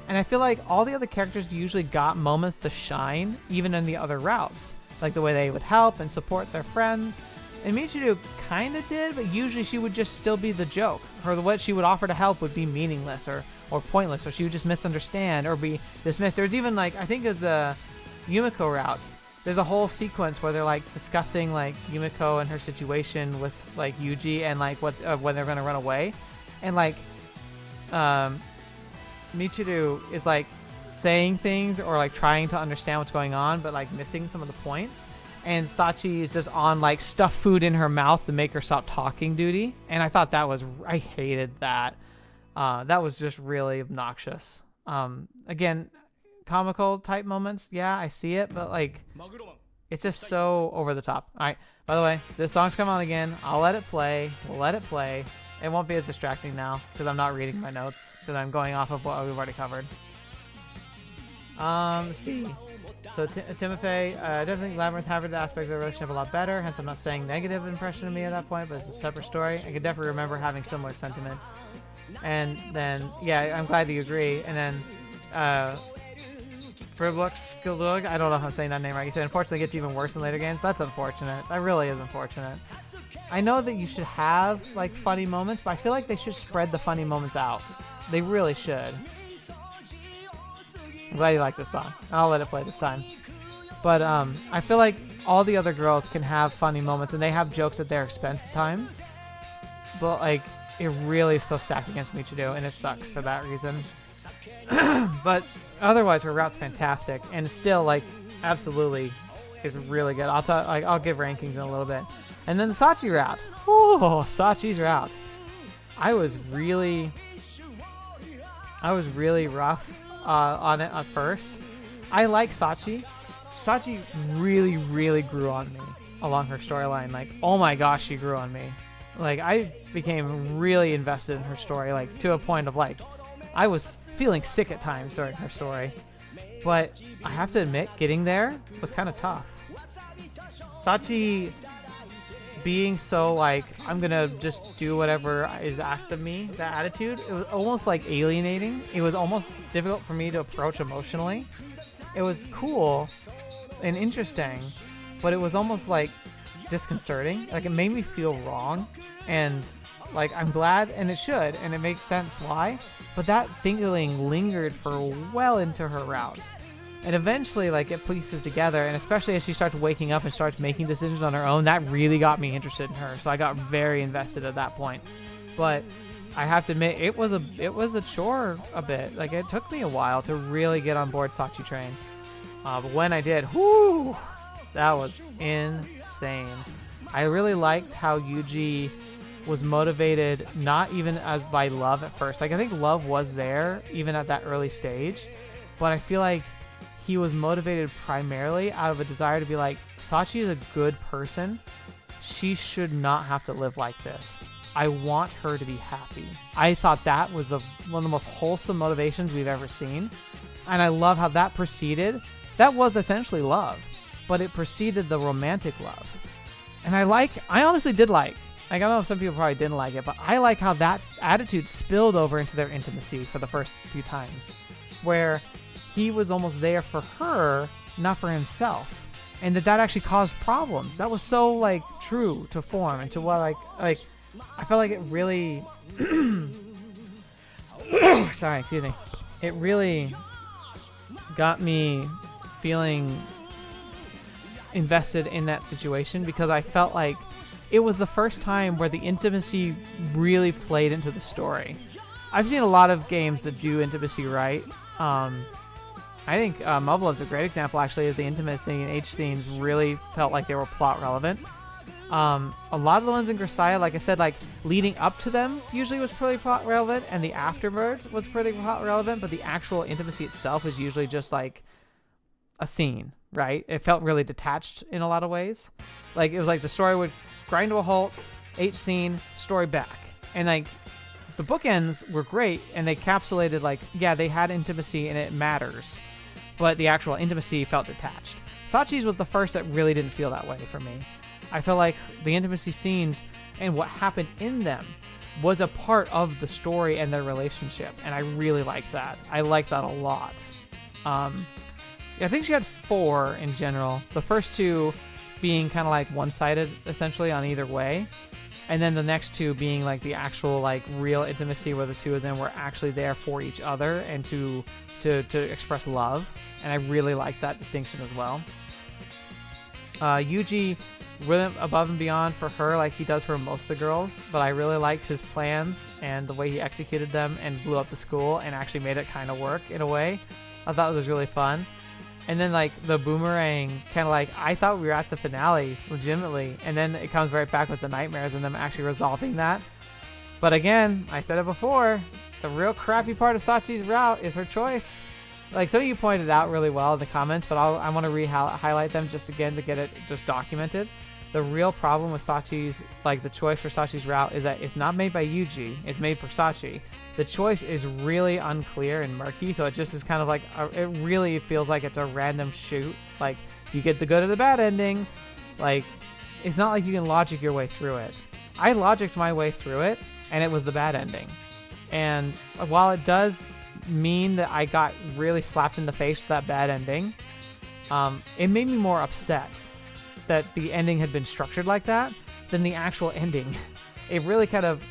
And I feel like all the other characters usually got moments to shine, even in the other routes, like the way they would help and support their friends. And Michiru kind of did, but usually she would just still be the joke. What she would offer to help would be meaningless or pointless, or she would just misunderstand or be dismissed. There's even like, I think of the Yumiko route, there's a whole sequence where they're like discussing like Yumiko and her situation with like Yuuji and like when they're gonna run away, and like Michiru is like saying things or like trying to understand what's going on, but like missing some of the points. And Sachi is just on like stuff food in her mouth to make her stop talking duty. And I thought I hated that. That was just really obnoxious. Again, comical type moments. Yeah, I see it, but like, it's just so over the top. All right. By the way, this song's come on again. I'll let it play. We'll let it play. It won't be as distracting now because I'm not reading my notes, because I'm going off of what we've already covered. Let's see. So Timothy, I definitely think Labyrinth have the aspect of the relationship a lot better, hence I'm not saying negative impression of me at that point, but it's a separate story. I could definitely remember having similar sentiments. And then, yeah, I'm glad that you agree. And then, Friblux, I don't know if I'm saying that name right. You said, unfortunately, it gets even worse in later games. That's unfortunate. That really is unfortunate. I know that you should have, like, funny moments, but I feel like they should spread the funny moments out. They really should. I'm glad you like this song. I'll let it play this time. But I feel like all the other girls can have funny moments, and they have jokes at their expense at times. But, like, it really is so stacked against Michiru, and it sucks for that reason. But otherwise, her route's fantastic, and still, like, absolutely is really good. I'll give rankings in a little bit. And then the Sachi route. Oh, Sachi's route. I was really rough on it at first. I like Sachi. Sachi really, really grew on me along her storyline. Like, oh my gosh, she grew on me. Like, I became really invested in her story, like, to a point of, like, I was feeling sick at times during her story. But I have to admit, getting there was kind of tough. Sachi being so like, I'm gonna just do whatever is asked of me, that attitude, it was almost like alienating. It was almost difficult for me to approach emotionally. It was cool and interesting, but it was almost like disconcerting. Like, it made me feel wrong, and like, I'm glad, and it should, and it makes sense why, but that feeling lingered for well into her route. And eventually, like, it pieces together, and especially as she starts waking up and starts making decisions on her own, that really got me interested in her. So I got very invested at that point. But I have to admit, it was a chore a bit. Like, it took me a while to really get on board Sachi Train. But when I did, whoo, that was insane. I really liked how Yuuji was motivated, not even as by love at first. Like, I think love was there even at that early stage, but I feel like he was motivated primarily out of a desire to be like, Sachi is a good person. She should not have to live like this. I want her to be happy. I thought that was one of the most wholesome motivations we've ever seen. And I love how that preceded. That was essentially love, but it preceded the romantic love. And I honestly did like, I don't know if some people probably didn't like it, but I like how that attitude spilled over into their intimacy for the first few times, where he was almost there for her, not for himself, and that actually caused problems. That was so like true to form and to what like I felt like it really sorry, excuse me. It really got me feeling invested in that situation, because I felt like it was the first time where the intimacy really played into the story. I've seen a lot of games that do intimacy right. I think Mublo's a great example, actually, of the intimacy and H scenes really felt like they were plot relevant. A lot of the ones in Grisaia, like I said, like leading up to them usually was pretty plot relevant, and the afterwards was pretty plot relevant, but the actual intimacy itself is usually just like a scene, right? It felt really detached in a lot of ways. Like, it was like the story would grind to a halt, H scene, story back. And like, the bookends were great, and they encapsulated, like, yeah, they had intimacy and it matters, but the actual intimacy felt detached. Sachi's was the first that really didn't feel that way for me. I feel like the intimacy scenes and what happened in them was a part of the story and their relationship, and I really liked that. I liked that a lot. I think she had 4 in general. The first 2 being kind of like one-sided, essentially, on either way. And then the next 2 being like the actual like real intimacy where the 2 of them were actually there for each other and to express love. And I really like that distinction as well. Yuuji went above and beyond for her like he does for most of the girls, but I really liked his plans and the way he executed them and blew up the school and actually made it kind of work in a way. I thought it was really fun. And then like the boomerang, kind of like, I thought we were at the finale legitimately, and then it comes right back with the nightmares and them actually resolving that. But again, I said it before, the real crappy part of Sachi's route is her choice. Like, some of you pointed out really well in the comments, but I want to highlight them just again to get it just documented. The real problem with Sachi's, like the choice for Sachi's route, is that it's not made by Yuuji, it's made for Sachi. The choice is really unclear and murky, so it just is kind of like, it really feels like it's a random shoot. Like, do you get the good or the bad ending? Like, it's not like you can logic your way through it. I logicked my way through it, and it was the bad ending. And while it does mean that I got really slapped in the face with that bad ending, it made me more upset that the ending had been structured like that than the actual ending. It really kind of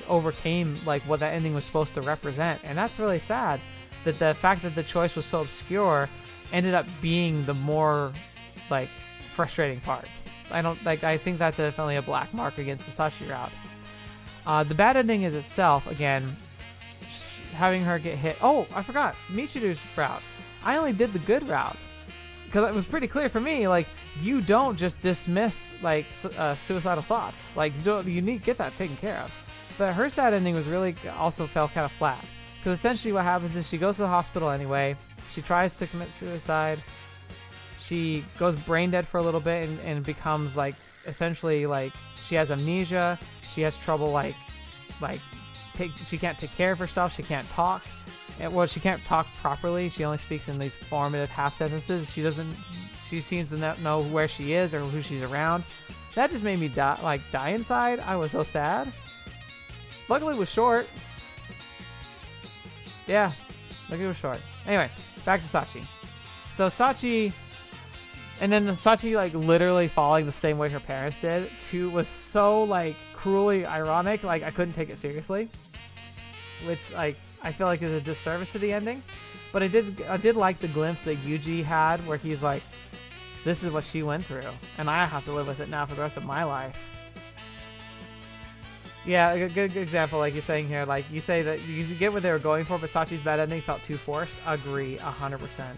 overcame like what that ending was supposed to represent, and that's really sad. That the fact that the choice was so obscure ended up being the more like frustrating part. I think that's definitely a black mark against the Sachi route. The bad ending is itself, again, having her get hit. Oh, I forgot Michiru's route. I only did the good route because it was pretty clear for me. Like, you don't just dismiss like suicidal thoughts. Like, you need to get that taken care of. But her sad ending was really also fell kind of flat, because essentially what happens is she goes to the hospital anyway. She tries to commit suicide. She goes brain dead for a little bit and becomes like essentially like she has amnesia. She has trouble she can't take care of herself. She can't talk. well, she can't talk properly. She only speaks in these formative half sentences. She seems to not know where she is or who she's around. That just made me die inside. I was so sad. Luckily it was short. Yeah, luckily it was short. Anyway, back to Sachi. So Sachi, and then Sachi like literally falling the same way her parents did too was so like cruelly ironic. Like I couldn't take it seriously, which like I feel like is a disservice to the ending. But I did like the glimpse that Yuuji had where he's like, this is what she went through, and I have to live with it now for the rest of my life. Yeah, a good example, like you're saying here, like you say that you get what they were going for, but Sachi's bad ending felt too forced. Agree, 100%.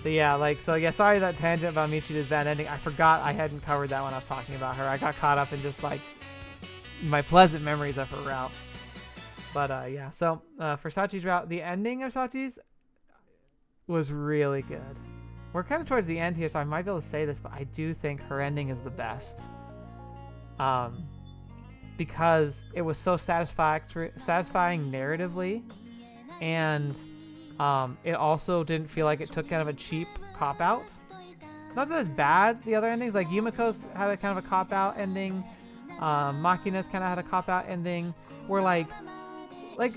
But yeah, like, so yeah, sorry that tangent about Michiru's bad ending. I forgot I hadn't covered that when I was talking about her. I got caught up in just like my pleasant memories of her route. But yeah, so for Sachi's route, the ending of Sachi's was really good. We're kind of towards the end here, so I might be able to say this, but I do think her ending is the best. Because it was so satisfying narratively, and it also didn't feel like it took kind of a cheap cop-out. Not that it's bad, the other endings, like Yumiko's had a kind of a cop-out ending, Machina's kind of had a cop-out ending, where like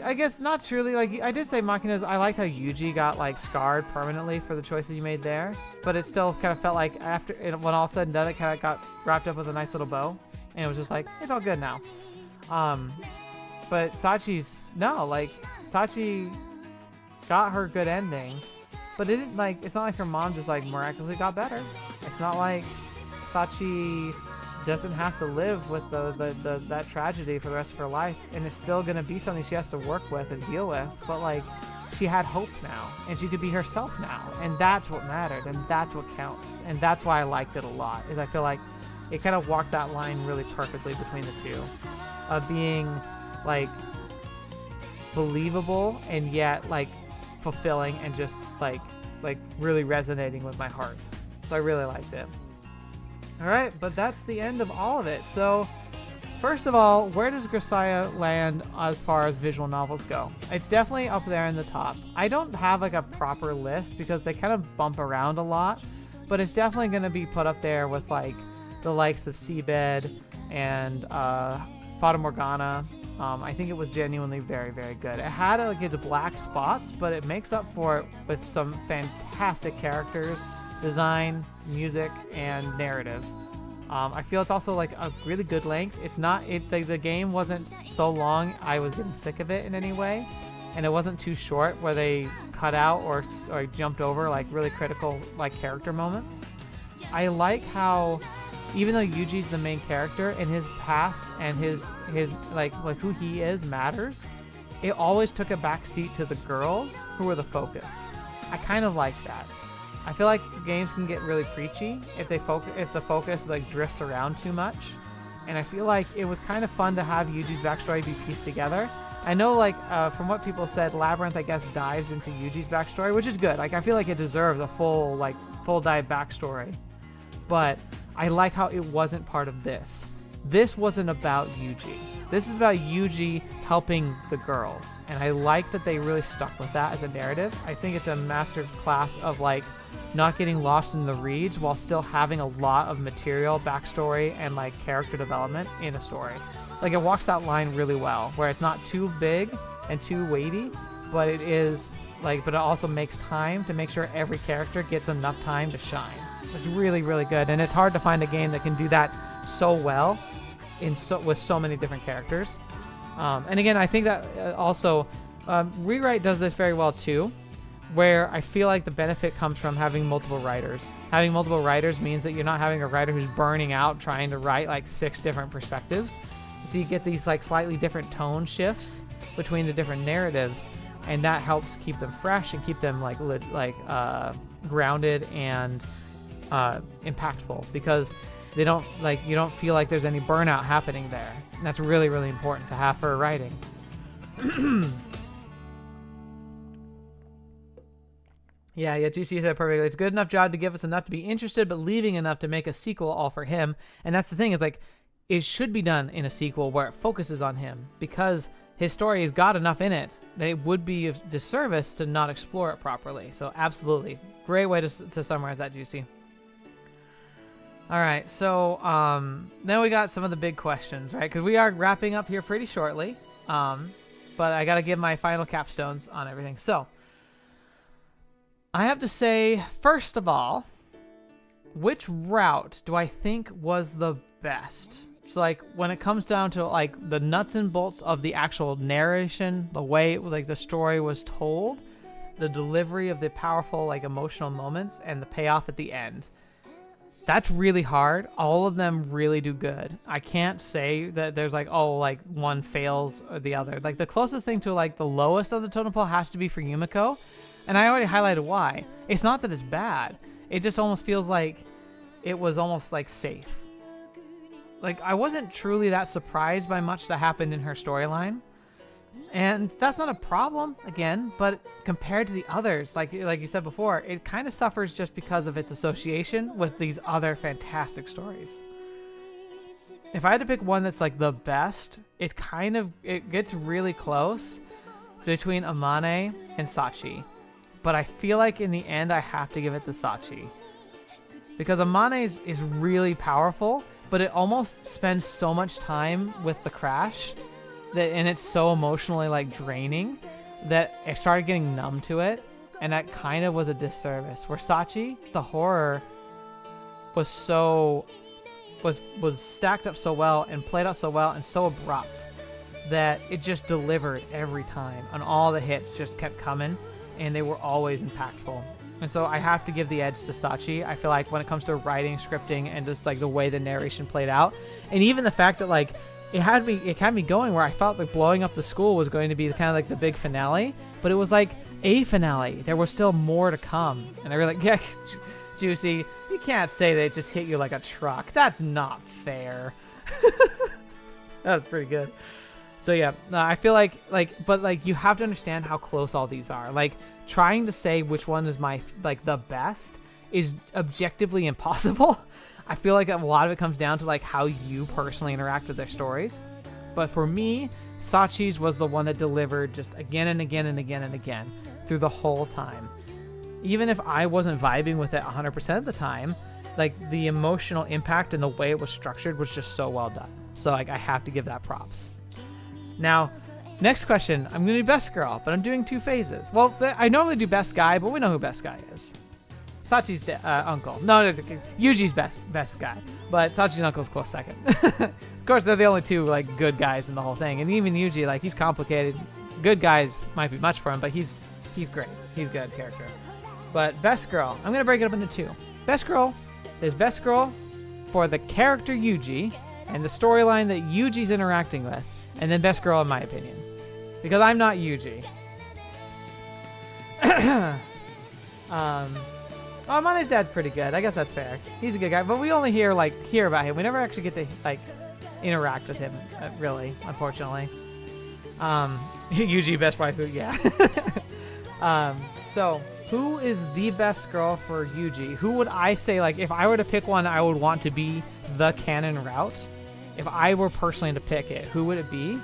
I guess not truly, like I did say Machina's, I liked how Yuuji got like scarred permanently for the choices you made there, but it still kind of felt like after when all said and done, it kind of got wrapped up with a nice little bow, and it was just like, it's all good now. But Sachi's, no, like Sachi got her good ending, but it didn't like, it's not like her mom just like miraculously got better. It's not like Sachi doesn't have to live with that tragedy for the rest of her life, and it's still going to be something she has to work with and deal with, but like she had hope now, and she could be herself now, and that's what mattered, and that's what counts, and that's why I liked it a lot, is I feel like it kind of walked that line really perfectly between the two of being like believable and yet like fulfilling and just like really resonating with my heart. So I really liked it. Alright, but that's the end of all of it. So, first of all, where does Grisaia land as far as visual novels go? It's definitely up there in the top. I don't have like a proper list because they kind of bump around a lot, but it's definitely going to be put up there with like the likes of Seabed and Fata Morgana. I think it was genuinely very, very good. It had like its black spots, but it makes up for it with some fantastic characters, design, music, and narrative. I feel it's also like a really good length. It's not, the game wasn't so long I was getting sick of it in any way, and it wasn't too short where they cut out or jumped over like really critical like character moments. I like how even though Yuji's the main character and his past and his like who he is matters, it always took a backseat to the girls who were the focus. I kind of like that. I feel like games can get really preachy if the focus like drifts around too much, and I feel like it was kind of fun to have Yuji's backstory be pieced together. I know like from what people said, Labyrinth I guess dives into Yuji's backstory, which is good. Like I feel like it deserves a full dive backstory, but I like how it wasn't part of this. This wasn't about Yuji. This is about Yuji helping the girls, and I like that they really stuck with that as a narrative. I think it's a master class of like not getting lost in the reeds while still having a lot of material, backstory, and like character development in a story. Like it walks that line really well, where it's not too big and too weighty, but it is like, but it also makes time to make sure every character gets enough time to shine. It's really, really good, and it's hard to find a game that can do that so well with so many different characters. And again, I think that also Rewrite does this very well too, where I feel like the benefit comes from having multiple writers. Having multiple writers means that you're not having a writer who's burning out trying to write like 6 different perspectives. So you get these like slightly different tone shifts between the different narratives, and that helps keep them fresh and keep them like grounded and impactful, because they don't you don't feel like there's any burnout happening there. And that's really, really important to have for writing. Yeah, GC said perfectly. It's a good enough job to give us enough to be interested, but leaving enough to make a sequel all for him. And that's the thing, is like it should be done in a sequel where it focuses on him, because his story has got enough in it that it would be a disservice to not explore it properly. So absolutely. Great way to summarize that, Juicy. All right, so then we got some of the big questions, right? Because we are wrapping up here pretty shortly. But I got to give my final capstones on everything. So I have to say, first of all, which route do I think was the best? So like when it comes down to like the nuts and bolts of the actual narration, the way like the story was told, the delivery of the powerful like emotional moments, and the payoff at the end. That's really hard. All of them really do good. I can't say that there's like, oh, like one fails or the other. Like the closest thing to like the lowest of the totem pole has to be for Yumiko. And I already highlighted why. It's not that it's bad. It just almost feels like it was almost like safe. Like I wasn't truly that surprised by much that happened in her storyline. And that's not a problem, again, but compared to the others, like you said before, it kind of suffers just because of its association with these other fantastic stories. If I had to pick one that's like the best, it gets really close between Amane and Sachi. But I feel like in the end, I have to give it to Sachi. Because Amane's is really powerful, but it almost spends so much time with the crash and it's so emotionally like draining that I started getting numb to it, and that kind of was a disservice. Where Sachi, the horror was stacked up so well and played out so well and so abrupt that it just delivered every time, and all the hits just kept coming and they were always impactful. And so I have to give the edge to Sachi. I feel like when it comes to writing, scripting, and just like the way the narration played out, and even the fact that like it had me going where I felt like blowing up the school was going to be kind of like the big finale, but it was like a finale. There was still more to come. And I was like, yeah, Juicy, you can't say that it just hit you like a truck. That's not fair. That was pretty good. So yeah, I feel like you have to understand how close all these are. Like trying to say which one is my like the best is objectively impossible. I feel like a lot of it comes down to like how you personally interact with their stories. But for me, Sachi's was the one that delivered just again and again and again and again through the whole time. Even if I wasn't vibing with it 100% of the time, like the emotional impact and the way it was structured was just so well done. So like I have to give that props. Now, next question. I'm going to do best girl, but I'm doing two phases. Well, I normally do best guy, but we know who best guy is. Sachi's uncle. No, Yuji's best guy, but Sachi's uncle's close second. Of course, they're the only two like good guys in the whole thing, and even Yuji, like he's complicated. Good guys might be much for him, but he's great. He's a good character. But best girl, I'm gonna break it up into two. Best girl, there's best girl for the character Yuji and the storyline that Yuji's interacting with, and then best girl in my opinion, because I'm not Yuji. Oh, Amane's dad's pretty good. I guess that's fair. He's a good guy, but we only hear about him. We never actually get to like interact with him, really, unfortunately. Yuji, best waifu, yeah. So who is the best girl for Yuji? Who would I say, like, if I were to pick one, I would want to be the canon route? If I were personally to pick it, who would it be?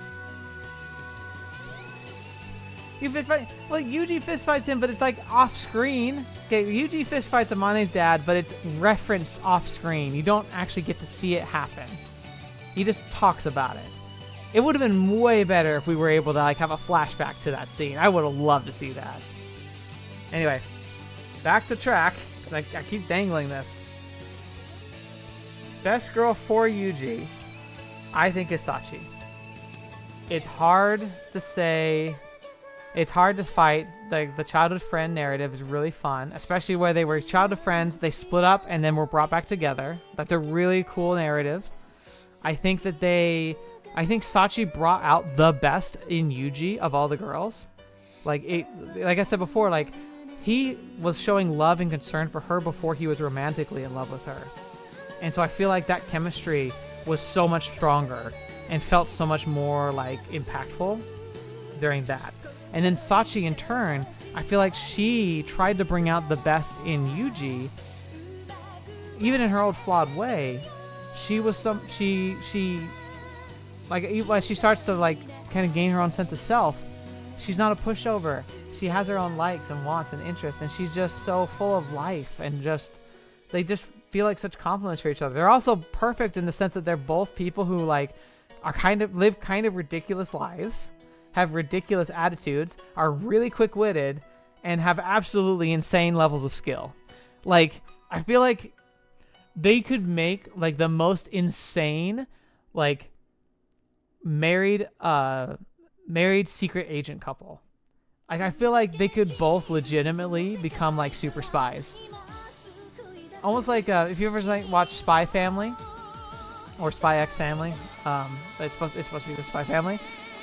You fist fight. Well, Yuji fist fights him, but it's like off screen. Okay, Yuji fist fights Amane's dad, but it's referenced off screen. You don't actually get to see it happen. He just talks about it. It would have been way better if we were able to like have a flashback to that scene. I would have loved to see that. Anyway, back to track. I keep dangling this. Best girl for Yuji, I think, is Sachi. It's hard to say. It's hard to fight. The childhood friend narrative is really fun, especially where they were childhood friends, they split up, and then were brought back together. That's a really cool narrative. I think Sachi brought out the best in Yuji of all the girls. Like I said before, like he was showing love and concern for her before he was romantically in love with her. And so I feel like that chemistry was so much stronger and felt so much more like impactful during that. And then Sachi, in turn, I feel like she tried to bring out the best in Yuji, even in her old flawed way. She like as she starts to like kind of gain her own sense of self, she's not a pushover. She has her own likes and wants and interests, and she's just so full of life, and they just feel like such compliments for each other. They're also perfect in the sense that they're both people who like live kind of ridiculous lives, have ridiculous attitudes, are really quick-witted, and have absolutely insane levels of skill. Like, I feel like they could make like the most insane like married secret agent couple. Like, I feel like they could both legitimately become like super spies. Almost like if you ever like watch Spy Family or Spy X Family, it's supposed to be the Spy Family.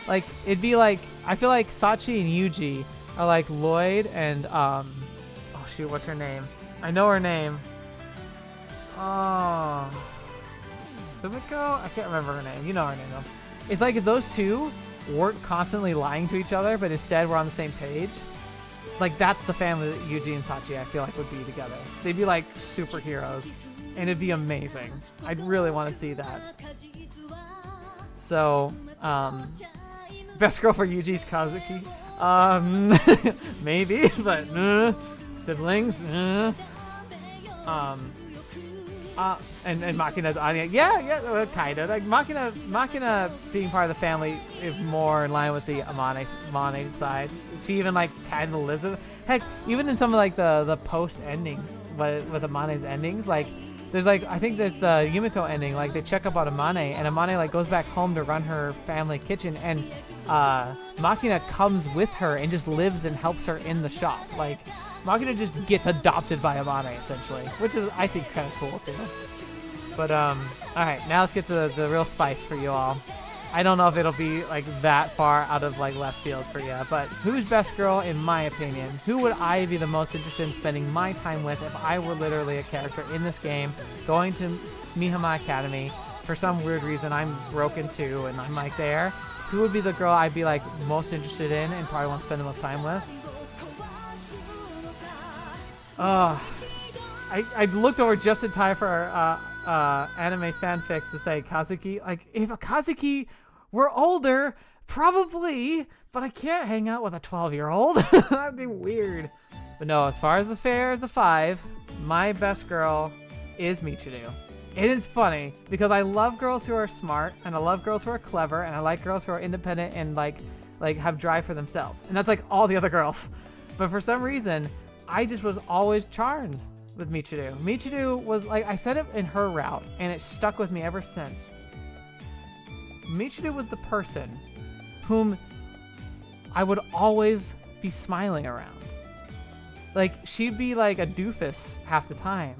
Like, it'd be like, I feel like Sachi and Yuuji are like Lloyd and oh shoot, what's her name? I know her name. Oh, Yumiko? I can't remember her name. You know her name though. It's like if those two weren't constantly lying to each other, but instead we're on the same page. Like, that's the family that Yuuji and Sachi, I feel like, would be together. They'd be like superheroes, and it'd be amazing. I'd really want to see that. So, best girl for Yuuji's Kazuki. Maybe, but siblings. And Machina's Anya. Yeah, kind of. Like Machina being part of the family is more in line with the Amane side. She even like kind of lives with. Heck, even in some of like the post endings, with Amane's endings, like there's like, I think there's the Yumiko ending. Like they check up on Amane, and Amane like goes back home to run her family kitchen, and Machina comes with her and just lives and helps her in the shop. Like, Machina just gets adopted by Amane, essentially, which is, I think, kind of cool, too. But, alright, now let's get to the real spice for you all. I don't know if it'll be, like, that far out of, like, left field for you, but who's best girl, in my opinion? Who would I be the most interested in spending my time with if I were literally a character in this game, going to Mihama Academy? For some weird reason, I'm broken, too, and I'm, like, there. Who would be the girl I'd be, like, most interested in and probably want to spend the most time with? I looked over just in time for anime fanfics to say Kazuki. Like, if a Kazuki were older, probably, but I can't hang out with a 12-year-old. That'd be weird. But no, as far as the 5, my best girl is Michiru. It is funny because I love girls who are smart, and I love girls who are clever, and I like girls who are independent and like have drive for themselves. And that's like all the other girls. But for some reason, I just was always charmed with Michiru. Michiru was like, I said it in her route, and it stuck with me ever since. Michiru was the person whom I would always be smiling around. Like, she'd be like a doofus half the time,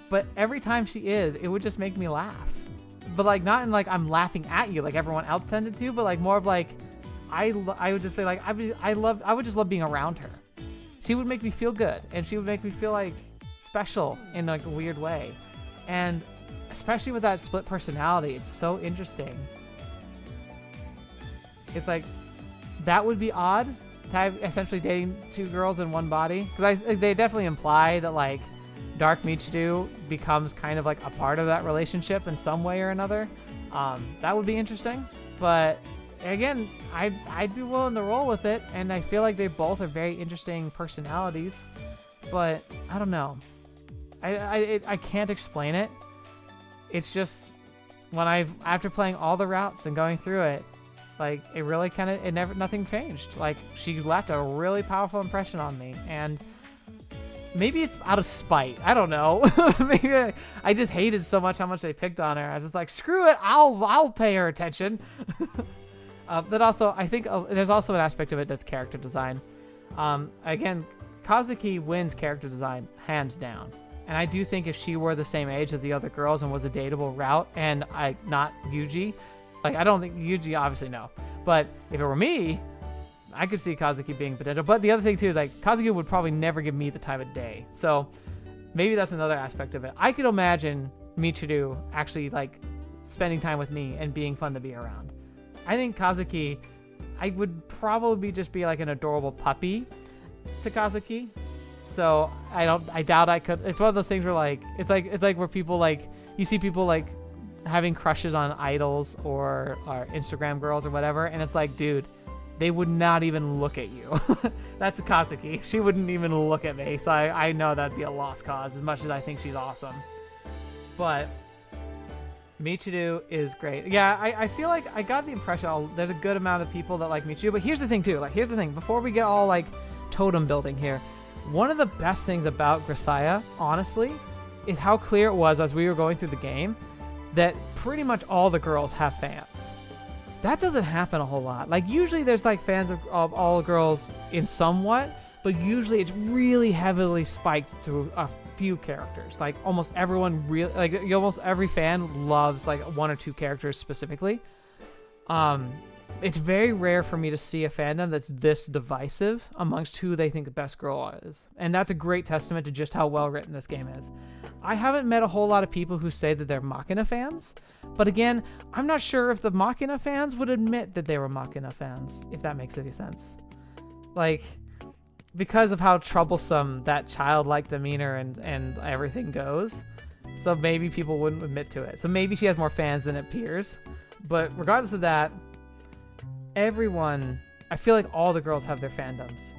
but every time she is, it would just make me laugh. But like, not in like I'm laughing at you like everyone else tended to, but like more of like, I would just say like, I would just love being around her. She would make me feel good, and she would make me feel like special in like a weird way. And especially with that split personality, it's so interesting. It's like, that would be odd to have essentially dating 2 girls in one body, because they definitely imply that like Dark Michiru becomes kind of like a part of that relationship in some way or another. That would be interesting, but again, I'd be willing to roll with it, and I feel like they both are very interesting personalities, but I don't know. I can't explain it. It's just, after playing all the routes and going through it, like, it really nothing changed. Like, she left a really powerful impression on me, and maybe it's out of spite. I don't know. Maybe I just hated so much how much they picked on her. I was just like, screw it, I'll pay her attention. But also, I think there's also an aspect of it that's character design. Again, Kazuki wins character design, hands down. And I do think if she were the same age as the other girls and was a dateable route, and not Yuuji, like, I don't think Yuuji, obviously no. But if it were me, I could see Kazuki being potential. But the other thing too is like, Kazuki would probably never give me the time of day. So maybe that's another aspect of it. I could imagine Michiru actually like spending time with me and being fun to be around. I think Kazuki, I would probably just be like an adorable puppy to Kazuki. So I doubt I could. It's one of those things where like, it's like where people like, you see people like having crushes on idols or Instagram girls or whatever, and it's like, dude, they would not even look at you. That's Kazuki. She wouldn't even look at me, so I know that'd be a lost cause, as much as I think she's awesome. But Michiru is great. Yeah, I feel like I got the impression there's a good amount of people that like Michiru, but here's the thing too. Here's the thing. Before we get all like totem building here, one of the best things about Grisaia, honestly, is how clear it was as we were going through the game that pretty much all the girls have fans. That doesn't happen a whole lot. Like, usually there's like fans of all girls in somewhat, but usually it's really heavily spiked to a few characters. Like, almost everyone almost every fan loves like one or two characters specifically. It's very rare for me to see a fandom that's this divisive amongst who they think the best girl is. And that's a great testament to just how well written this game is. I haven't met a whole lot of people who say that they're Machina fans, but again, I'm not sure if the Machina fans would admit that they were Machina fans, if that makes any sense. Like, because of how troublesome that childlike demeanor and everything goes, so maybe people wouldn't admit to it. So maybe she has more fans than it appears, but regardless of that, everyone, I feel like all the girls have their fandoms.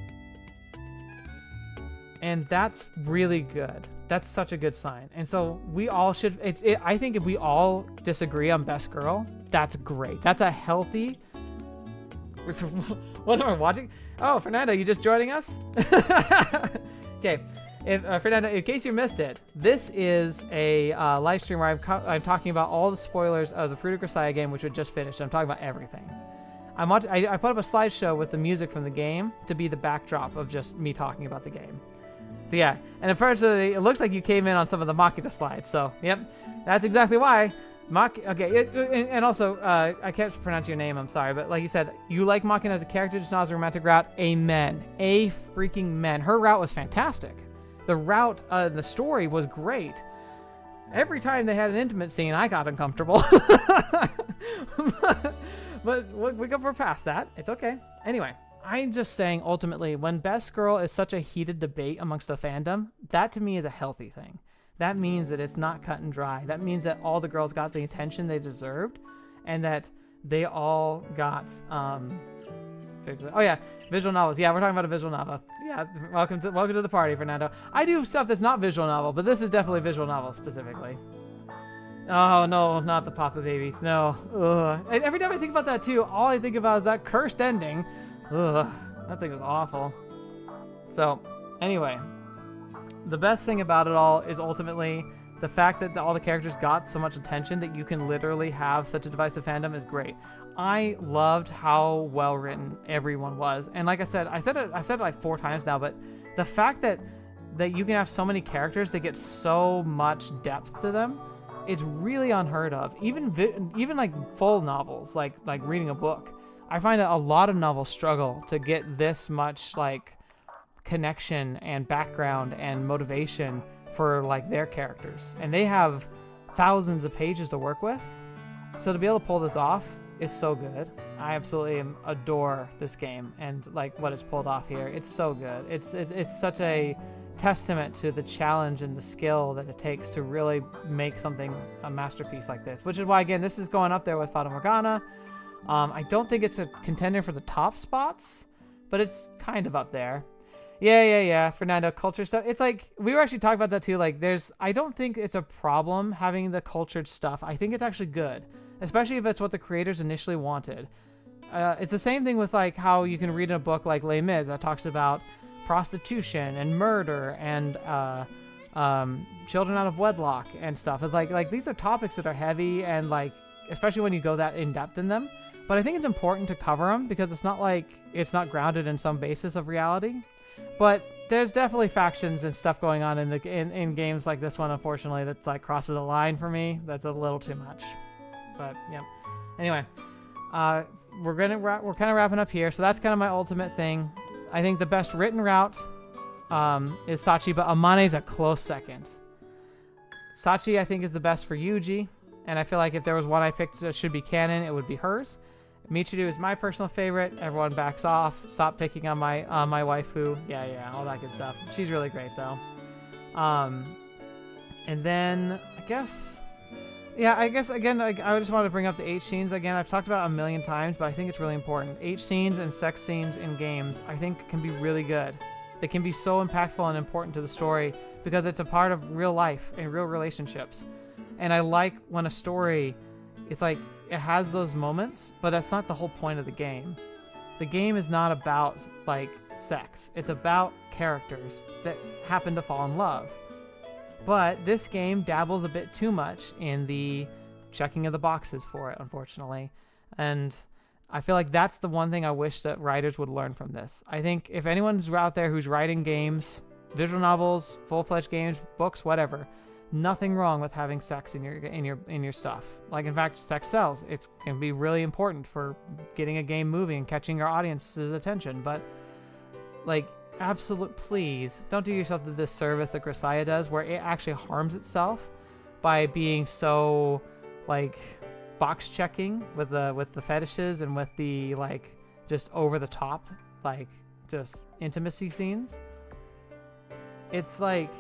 And that's really good. That's such a good sign. And so we all should, I think if we all disagree on best girl, that's great. That's a healthy, what am I watching? Oh, Fernando, you just joining us? Okay. Fernando, in case you missed it, this is a live stream where I'm talking about all the spoilers of the Fruit of Grisaia game, which we just finished. I'm talking about everything. I put up a slideshow with the music from the game to be the backdrop of just me talking about the game. So yeah, and unfortunately, it looks like you came in on some of the Machina slides. So yep, that's exactly why. And also, I can't pronounce your name. I'm sorry, but like you said, you like Machina as a character, just not as a romantic route. Amen. A freaking men. Her route was fantastic. The route, the story was great. Every time they had an intimate scene, I got uncomfortable. But we're past that. It's okay. Anyway, I'm just saying, ultimately, when best girl is such a heated debate amongst the fandom, that to me is a healthy thing. That means that it's not cut and dry. That means that all the girls got the attention they deserved, and that they all got, oh yeah, visual novels. Yeah, we're talking about a visual novel. Yeah, welcome to the party, Fernando. I do stuff that's not visual novel, but this is definitely visual novel specifically. Oh, no, not the Papa Babies. No. Ugh. And every time I think about that, too, all I think about is that cursed ending. Ugh. That thing was awful. So, anyway, the best thing about it all is ultimately the fact that all the characters got so much attention that you can literally have such a divisive fandom is great. I loved how well written everyone was. And like I said it like 4 times now, but the fact that you can have so many characters that get so much depth to them, it's really unheard of. Even like full novels, like reading a book. I find that a lot of novels struggle to get this much like connection and background and motivation for like their characters. And they have thousands of pages to work with. So to be able to pull this off is so good. I absolutely adore this game and like what it's pulled off here. It's so good. It's such a testament to the challenge and the skill that it takes to really make something a masterpiece like this, which is why, again, this is going up there with Fata Morgana. I don't think it's a contender for the top spots, but it's kind of up there. Yeah, Fernando, culture stuff. It's like, we were actually talking about that too. Like, I don't think it's a problem having the cultured stuff. I think it's actually good, especially if it's what the creators initially wanted. It's the same thing with like how you can read in a book like Les Mis that talks about prostitution and murder and children out of wedlock and stuff. It's like these are topics that are heavy and like, especially when you go that in depth in them. But I think it's important to cover them because it's not like it's not grounded in some basis of reality. But there's definitely factions and stuff going on in games like this one, unfortunately, that's like crosses a line for me. That's a little too much. But yeah. Anyway, we're kind of wrapping up here. So that's kind of my ultimate thing. I think the best written route is Sachi, but Amane's a close second. Sachi, I think, is the best for Yuuji, and I feel like if there was one I picked that should be canon, it would be hers. Michiru is my personal favorite. Everyone backs off. Stop picking on my waifu. Yeah, all that good stuff. She's really great, though. And then, I guess, Yeah, I guess again, like, I just wanted to bring up the H scenes again. I've talked about it a million times, but I think it's really important. H scenes and sex scenes in games, I think, can be really good. They can be so impactful and important to the story because it's a part of real life and real relationships. And I like when a story, it's like it has those moments, but that's not the whole point of the game. The game is not about like sex. It's about characters that happen to fall in love. But this game dabbles a bit too much in the checking of the boxes for it, unfortunately. And I feel like that's the one thing I wish that writers would learn from this. I think if anyone's out there who's writing games, visual novels, full-fledged games, books, whatever, nothing wrong with having sex in your stuff. Like, in fact, sex sells. It can be really important for getting a game moving and catching your audience's attention. But like, please don't do yourself the disservice that Grisaia does, where it actually harms itself by being so like box checking with the fetishes and with the like just over the top like just intimacy scenes. It's like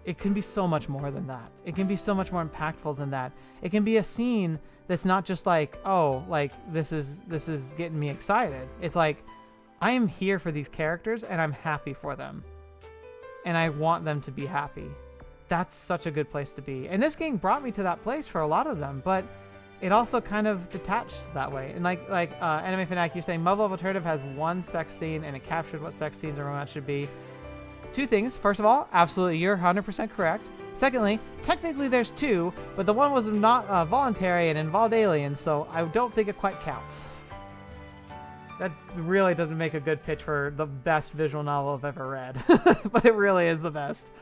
it can be so much more than that. It can be so much more impactful than that. It can be a scene that's not just like, oh, like this is getting me excited. It's like, I am here for these characters and I'm happy for them. And I want them to be happy. That's such a good place to be. And this game brought me to that place for a lot of them, but it also kind of detached that way. And like Anime Fanatic, you're saying Marvel Alternative has one sex scene and it captured what sex scenes and romance should be. Two things. First of all, absolutely, you're 100% correct. Secondly, technically there's two, but the one was not voluntary and involved aliens, so I don't think it quite counts. That really doesn't make a good pitch for the best visual novel I've ever read, but it really is the best.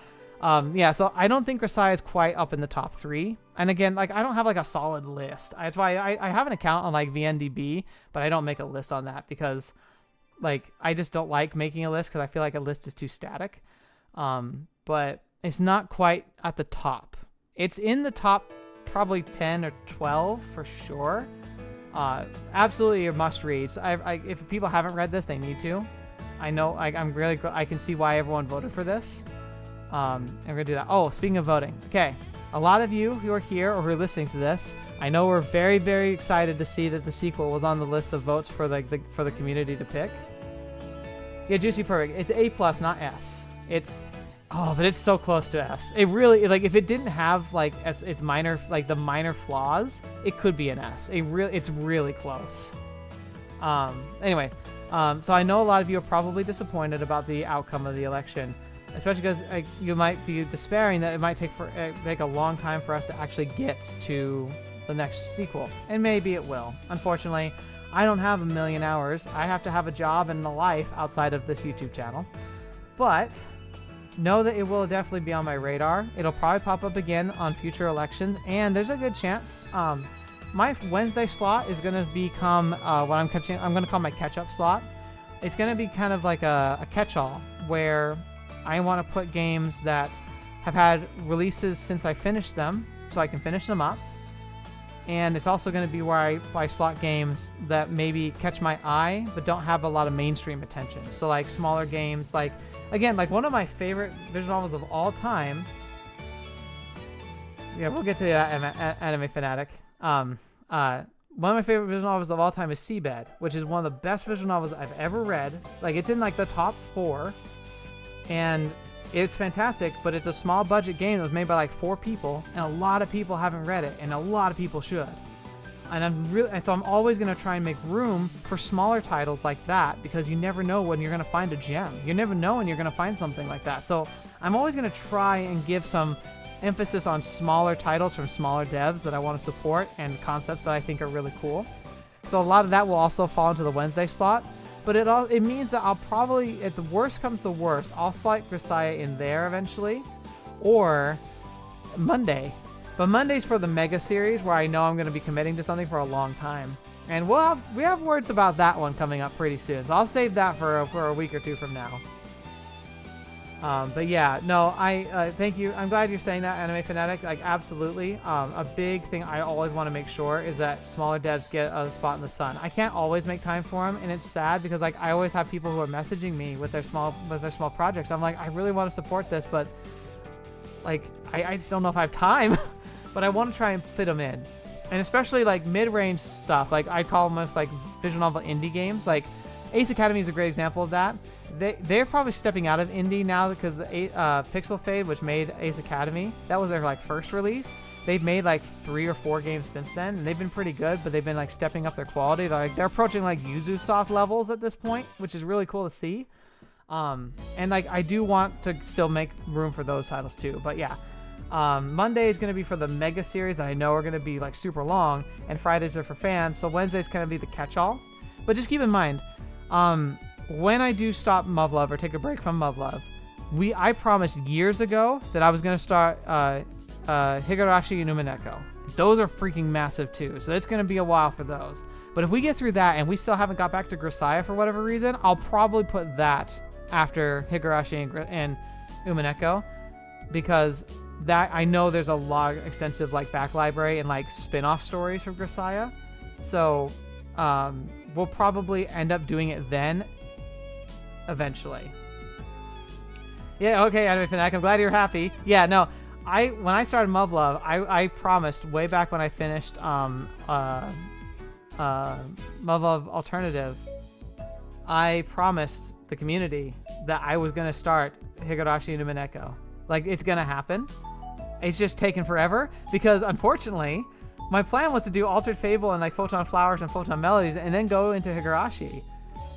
Yeah, so I don't think Grisaia is quite up in the top 3. And again, like I don't have like a solid list. That's why I have an account on like VNDB, but I don't make a list on that because like I just don't like making a list because I feel like a list is too static. But it's not quite at the top. It's in the top probably 10 or 12 for sure. Absolutely a must read. So if people haven't read this, they need to. I know I can see why everyone voted for this. I'm gonna do that. Oh, speaking of voting, okay. A lot of you who are here or who are listening to this, I know we're very, very excited to see that the sequel was on the list of votes for for the community to pick. Yeah, Juicy Perfect. It's A+, not S. But it's so close to S. It really, like, if it didn't have like its minor, like the minor flaws, it could be an S. It's really close. Anyway, so I know a lot of you are probably disappointed about the outcome of the election, especially because you might be despairing that it might take a long time for us to actually get to the next sequel, and maybe it will. Unfortunately, I don't have a million hours. I have to have a job and a life outside of this YouTube channel, but know that it will definitely be on my radar. It'll probably pop up again on future elections, and there's a good chance my Wednesday slot is going to become what I'm going to call my catch-up slot. It's going to be kind of like a catch-all where I want to put games that have had releases since I finished them so I can finish them up. And it's also going to be where I slot games that maybe catch my eye but don't have a lot of mainstream attention. So like smaller games, like again, like one of my favorite visual novels of all time. Yeah, we'll get to that, Anime Fanatic. One of my favorite visual novels of all time is Seabed, which is one of the best visual novels I've ever read. Like it's in like the top 4. And it's fantastic, but it's a small budget game that was made by like 4 people, and a lot of people haven't read it, and a lot of people should. And so I'm always going to try and make room for smaller titles like that, because you never know when you're going to find a gem. You never know when you're going to find something like that. So I'm always going to try and give some emphasis on smaller titles from smaller devs that I want to support and concepts that I think are really cool. So a lot of that will also fall into the Wednesday slot. But it means that I'll probably, if the worst comes to worst, I'll slide Grisaia in there eventually, or Monday. But Monday's for the Mega Series, where I know I'm going to be committing to something for a long time, and we have words about that one coming up pretty soon. So I'll save that for a week or two from now. But yeah, no, I thank you. I'm glad you're saying that, Anime Fanatic. Like, absolutely. A big thing I always want to make sure is that smaller devs get a spot in the sun. I can't always make time for them, and it's sad because like I always have people who are messaging me with their small projects. I'm like, I really want to support this, but like I just don't know if I have time. but I want to try and fit them in. And especially like mid-range stuff, like I call them most like visual novel indie games. Like Ace Academy is a great example of that. They're probably stepping out of indie now because the Pixel Fade, which made Ace Academy, that was their like first release. They've made like 3 or 4 games since then, and they've been pretty good, but they've been like stepping up their quality. They're approaching like Yuzu-soft levels at this point, which is really cool to see. And like I do want to still make room for those titles too. But yeah, Monday is going to be for the Mega series that I know are going to be like super long, and Fridays are for fans. So Wednesday's going to be the catch-all. But just keep in mind, when I do stop Muv-Luv or take a break from Muv-Luv, I promised years ago that I was going to start Higurashi and Umineko. Those are freaking massive too, so it's going to be a while for those. But if we get through that and we still haven't got back to Grisaia for whatever reason, I'll probably put that after Higurashi and Umineko, because that I know there's a lot of extensive like back library and like spin-off stories from Grisaia. So we'll probably end up doing it then eventually. Yeah, okay, Anime Fanatic, I'm glad you're happy. Yeah, no, when I started Muv-Luv, I promised way back when I finished Muv-Luv Alternative, I promised the community that I was going to start Higurashi and Umineko. Like, it's going to happen. It's just taken forever because, unfortunately, my plan was to do Altered Fable and like Photon Flowers and Photon Melodies and then go into Higurashi.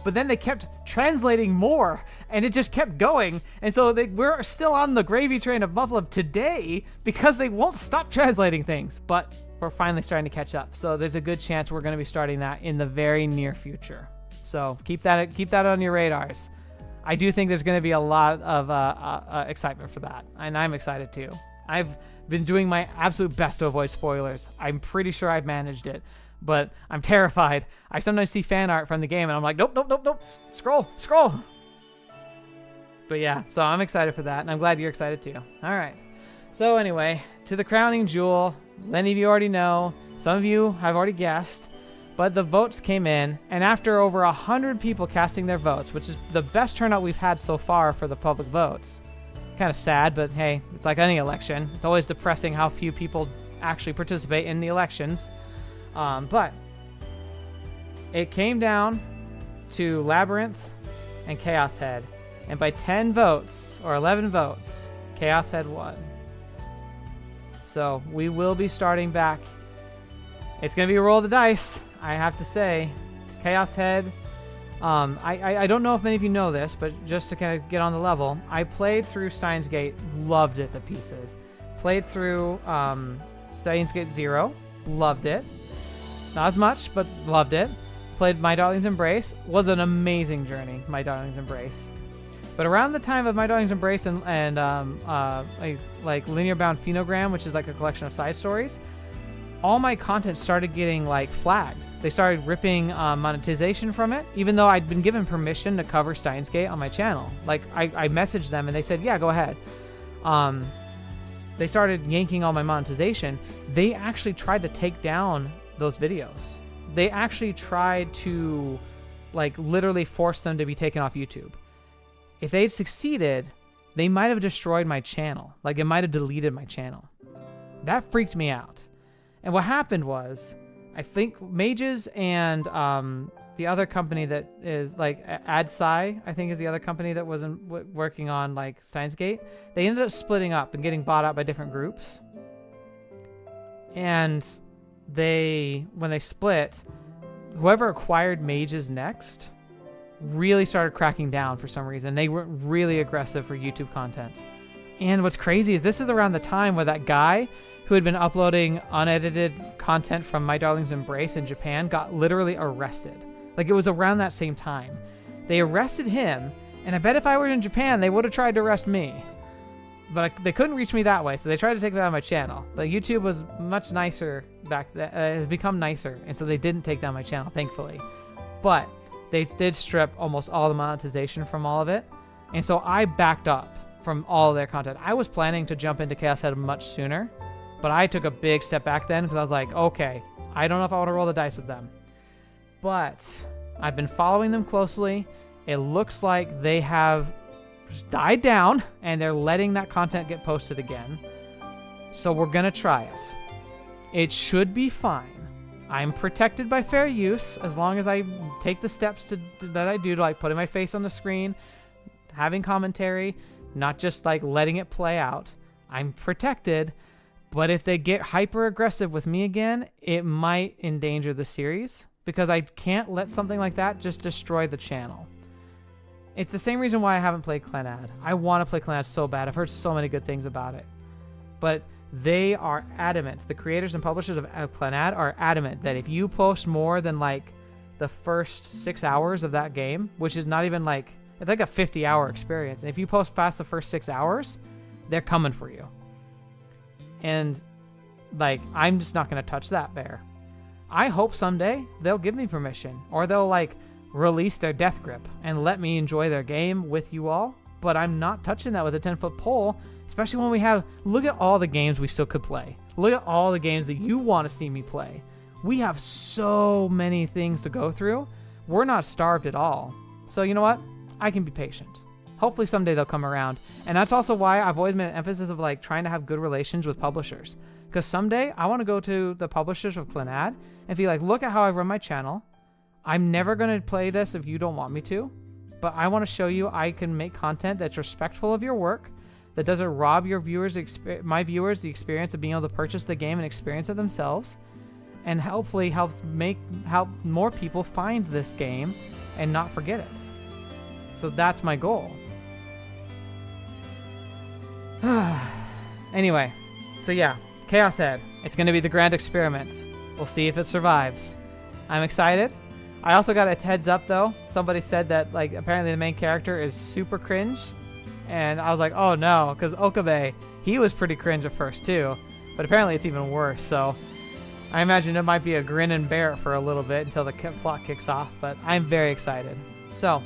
But then they kept translating more, and it just kept going. And so we're still on the gravy train of Muv-Luv today because they won't stop translating things. But we're finally starting to catch up. So there's a good chance we're going to be starting that in the very near future. So keep that on your radars. I do think there's going to be a lot of excitement for that, and I'm excited too. I've been doing my absolute best to avoid spoilers. I'm pretty sure I've managed it, but I'm terrified. I sometimes see fan art from the game, and I'm like, nope. Scroll. But yeah, so I'm excited for that, and I'm glad you're excited too. All right. So anyway, to the crowning jewel. Many of you already know. Some of you have already guessed. But the votes came in, and after over 100 people casting their votes, which is the best turnout we've had so far for the public votes. Kind of sad, but hey, it's like any election. It's always depressing how few people actually participate in the elections. But it came down to Labyrinth and Chaos Head. And by 10 votes, or 11 votes, Chaos Head won. So we will be starting back. It's going to be a roll of the dice, I have to say. Chaos Head. I don't know if many of you know this, but just to kind of get on the level, I played through Steins Gate, loved it to pieces. Played through Steins Gate 0, loved it. Not as much, but loved it. Played My Darling's Embrace, was an amazing journey, My Darling's Embrace. But around the time of My Darling's Embrace and like Linear Bound Phenogram, which is like a collection of side stories, all my content started getting like flagged. They started ripping monetization from it, even though I'd been given permission to cover Steins Gate on my channel. Like I messaged them and they said, yeah, go ahead. They started yanking all my monetization. They actually tried to take down those videos. They actually tried to like literally force them to be taken off YouTube. If they'd succeeded, they might have destroyed my channel. Like it might have deleted my channel. That freaked me out. And what happened was, I think Mages and the other company that is like AdSci, I think is the other company that wasn't working on like Steins Gate. They ended up splitting up and getting bought out by different groups. And when they split, whoever acquired Mages next really started cracking down for some reason. They were really aggressive for YouTube content. And what's crazy is this is around the time where that guy who had been uploading unedited content from My Darling's Embrace in Japan got literally arrested. Like it was around that same time. They arrested him, and I bet if I were in Japan, they would have tried to arrest me. But they couldn't reach me that way, so they tried to take that on my channel. But YouTube was much nicer back then, has become nicer, and so they didn't take down my channel, thankfully. But they did strip almost all the monetization from all of it, and so I backed up from all of their content. I was planning to jump into Chaos Head much sooner, but I took a big step back then because I was like, okay, I don't know if I want to roll the dice with them. But I've been following them closely. It looks like they have died down and they're letting that content get posted again. So we're going to try it. It should be fine. I'm protected by fair use as long as I take the steps that I do to like putting my face on the screen, having commentary, not just like letting it play out. I'm protected, but if they get hyper aggressive with me again, it might endanger the series because I can't let something like that just destroy the channel. It's the same reason why I haven't played Clannad. I want to play Clannad so bad. I've heard so many good things about it. But they are adamant. The creators and publishers of Clannad are adamant that if you post more than like the first 6 hours of that game, which is not even like, it's like a 50-hour experience. And if you post past the first 6 hours, they're coming for you. And like, I'm just not going to touch that bear. I hope someday they'll give me permission, or they'll like release their death grip and let me enjoy their game with you all. But I'm not touching that with a 10-foot pole, especially when we have, look at all the games we still could play. Look at all the games that you want to see me play. We have so many things to go through. We're not starved at all. So you know what? I can be patient. Hopefully someday they'll come around. And that's also why I've always made an emphasis of like trying to have good relations with publishers. Because someday I want to go to the publishers of Clannad and be like, look at how I run my channel. I'm never going to play this if you don't want me to. But I want to show you I can make content that's respectful of your work, that doesn't rob your viewers, my viewers, the experience of being able to purchase the game and experience it themselves, and hopefully help more people find this game and not forget it. So that's my goal. Anyway, so yeah, Chaos Head. It's going to be the grand experiment. We'll see if it survives. I'm excited. I also got a heads up though. Somebody said that like apparently the main character is super cringe, and I was like, oh no, because Okabe, he was pretty cringe at first too, but apparently it's even worse. So I imagine it might be a grin and bear it for a little bit until the plot kicks off. But I'm very excited. So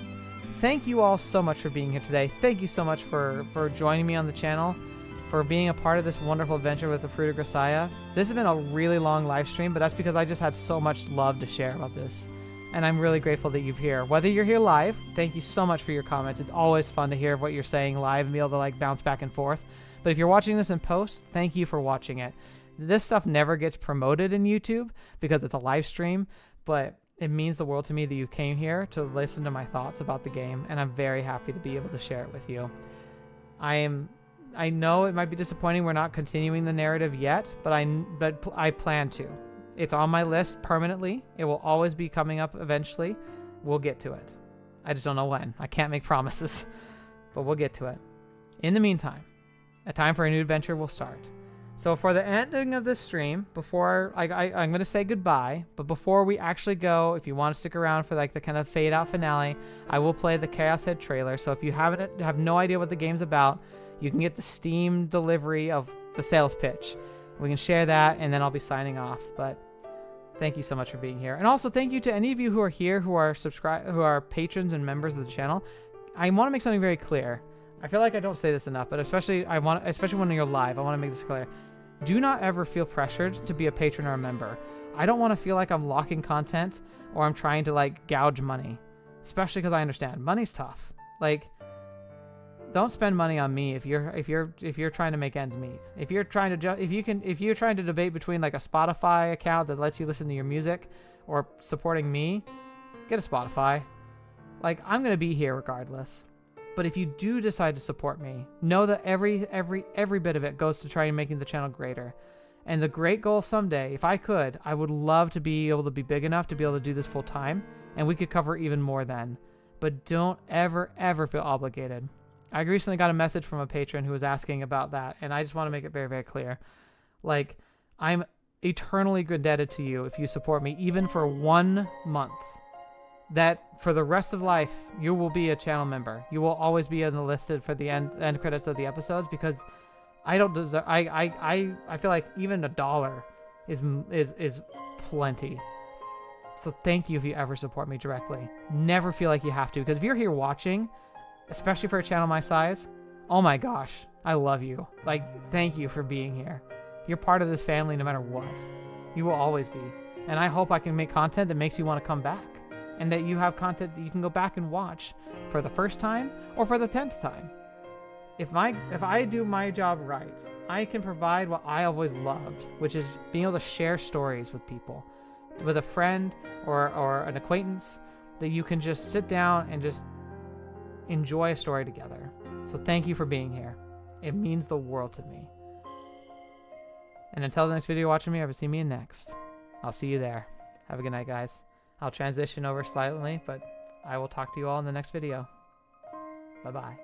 thank you all so much for being here today. Thank you so much for joining me on the channel, for being a part of this wonderful adventure with the Fruit of Grisaia. This has been a really long live stream, but that's because I just had so much love to share about this. And I'm really grateful that you're here. Whether you're here live, thank you so much for your comments. It's always fun to hear what you're saying live and be able to like bounce back and forth. But if you're watching this in post, thank you for watching it. This stuff never gets promoted in YouTube because it's a live stream, but it means the world to me that you came here to listen to my thoughts about the game, and I'm very happy to be able to share it with you. I know it might be disappointing we're not continuing the narrative yet, but I plan to. It's on my list permanently. It will always be coming up eventually. We'll get to it. I just don't know when. I can't make promises, but we'll get to it. In the meantime, a time for a new adventure will start. So for the ending of this stream, before I'm going to say goodbye, but before we actually go, if you want to stick around for like the kind of fade out finale, I will play the Chaos Head trailer. So if you have no idea what the game's about, you can get the Steam delivery of the sales pitch. We can share that, and then I'll be signing off. But thank you so much for being here. And also thank you to any of you who are here, who are patrons and members of the channel. I want to make something very clear. I feel like I don't say this enough, but especially when you're live, I want to make this clear. Do not ever feel pressured to be a patron or a member. I don't want to feel like I'm locking content or I'm trying to like gouge money, especially because I understand money's tough. Like, don't spend money on me if you're trying to make ends meet. If you're trying to debate between like a Spotify account that lets you listen to your music or supporting me, get a Spotify. Like, I'm gonna be here regardless. But if you do decide to support me, know that every bit of it goes to trying making the channel greater. And the great goal someday, if I could, I would love to be able to be big enough to be able to do this full time, and we could cover even more then. But don't ever feel obligated. I recently got a message from a patron who was asking about that, and I just want to make it very, very clear. Like, I'm eternally indebted to you if you support me even for 1 month. That for the rest of life, you will be a channel member. You will always be on the listed for the end credits of the episodes, because I don't deserve. I feel like even $1 is plenty. So thank you if you ever support me directly. Never feel like you have to, because if you're here watching, especially for a channel my size, oh my gosh, I love you. Like, thank you for being here. You're part of this family no matter what. You will always be. And I hope I can make content that makes you want to come back, and that you have content that you can go back and watch for the first time or for the 10th time. if I do my job right, I can provide what I always loved, which is being able to share stories with people, with a friend or an acquaintance, that you can just sit down and just enjoy a story together. So thank you for being here. It means the world to me. And until the next video watching me, or see me next, I'll see you there. Have a good night, guys. I'll transition over slightly, but I will talk to you all in the next video. Bye-bye.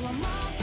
One more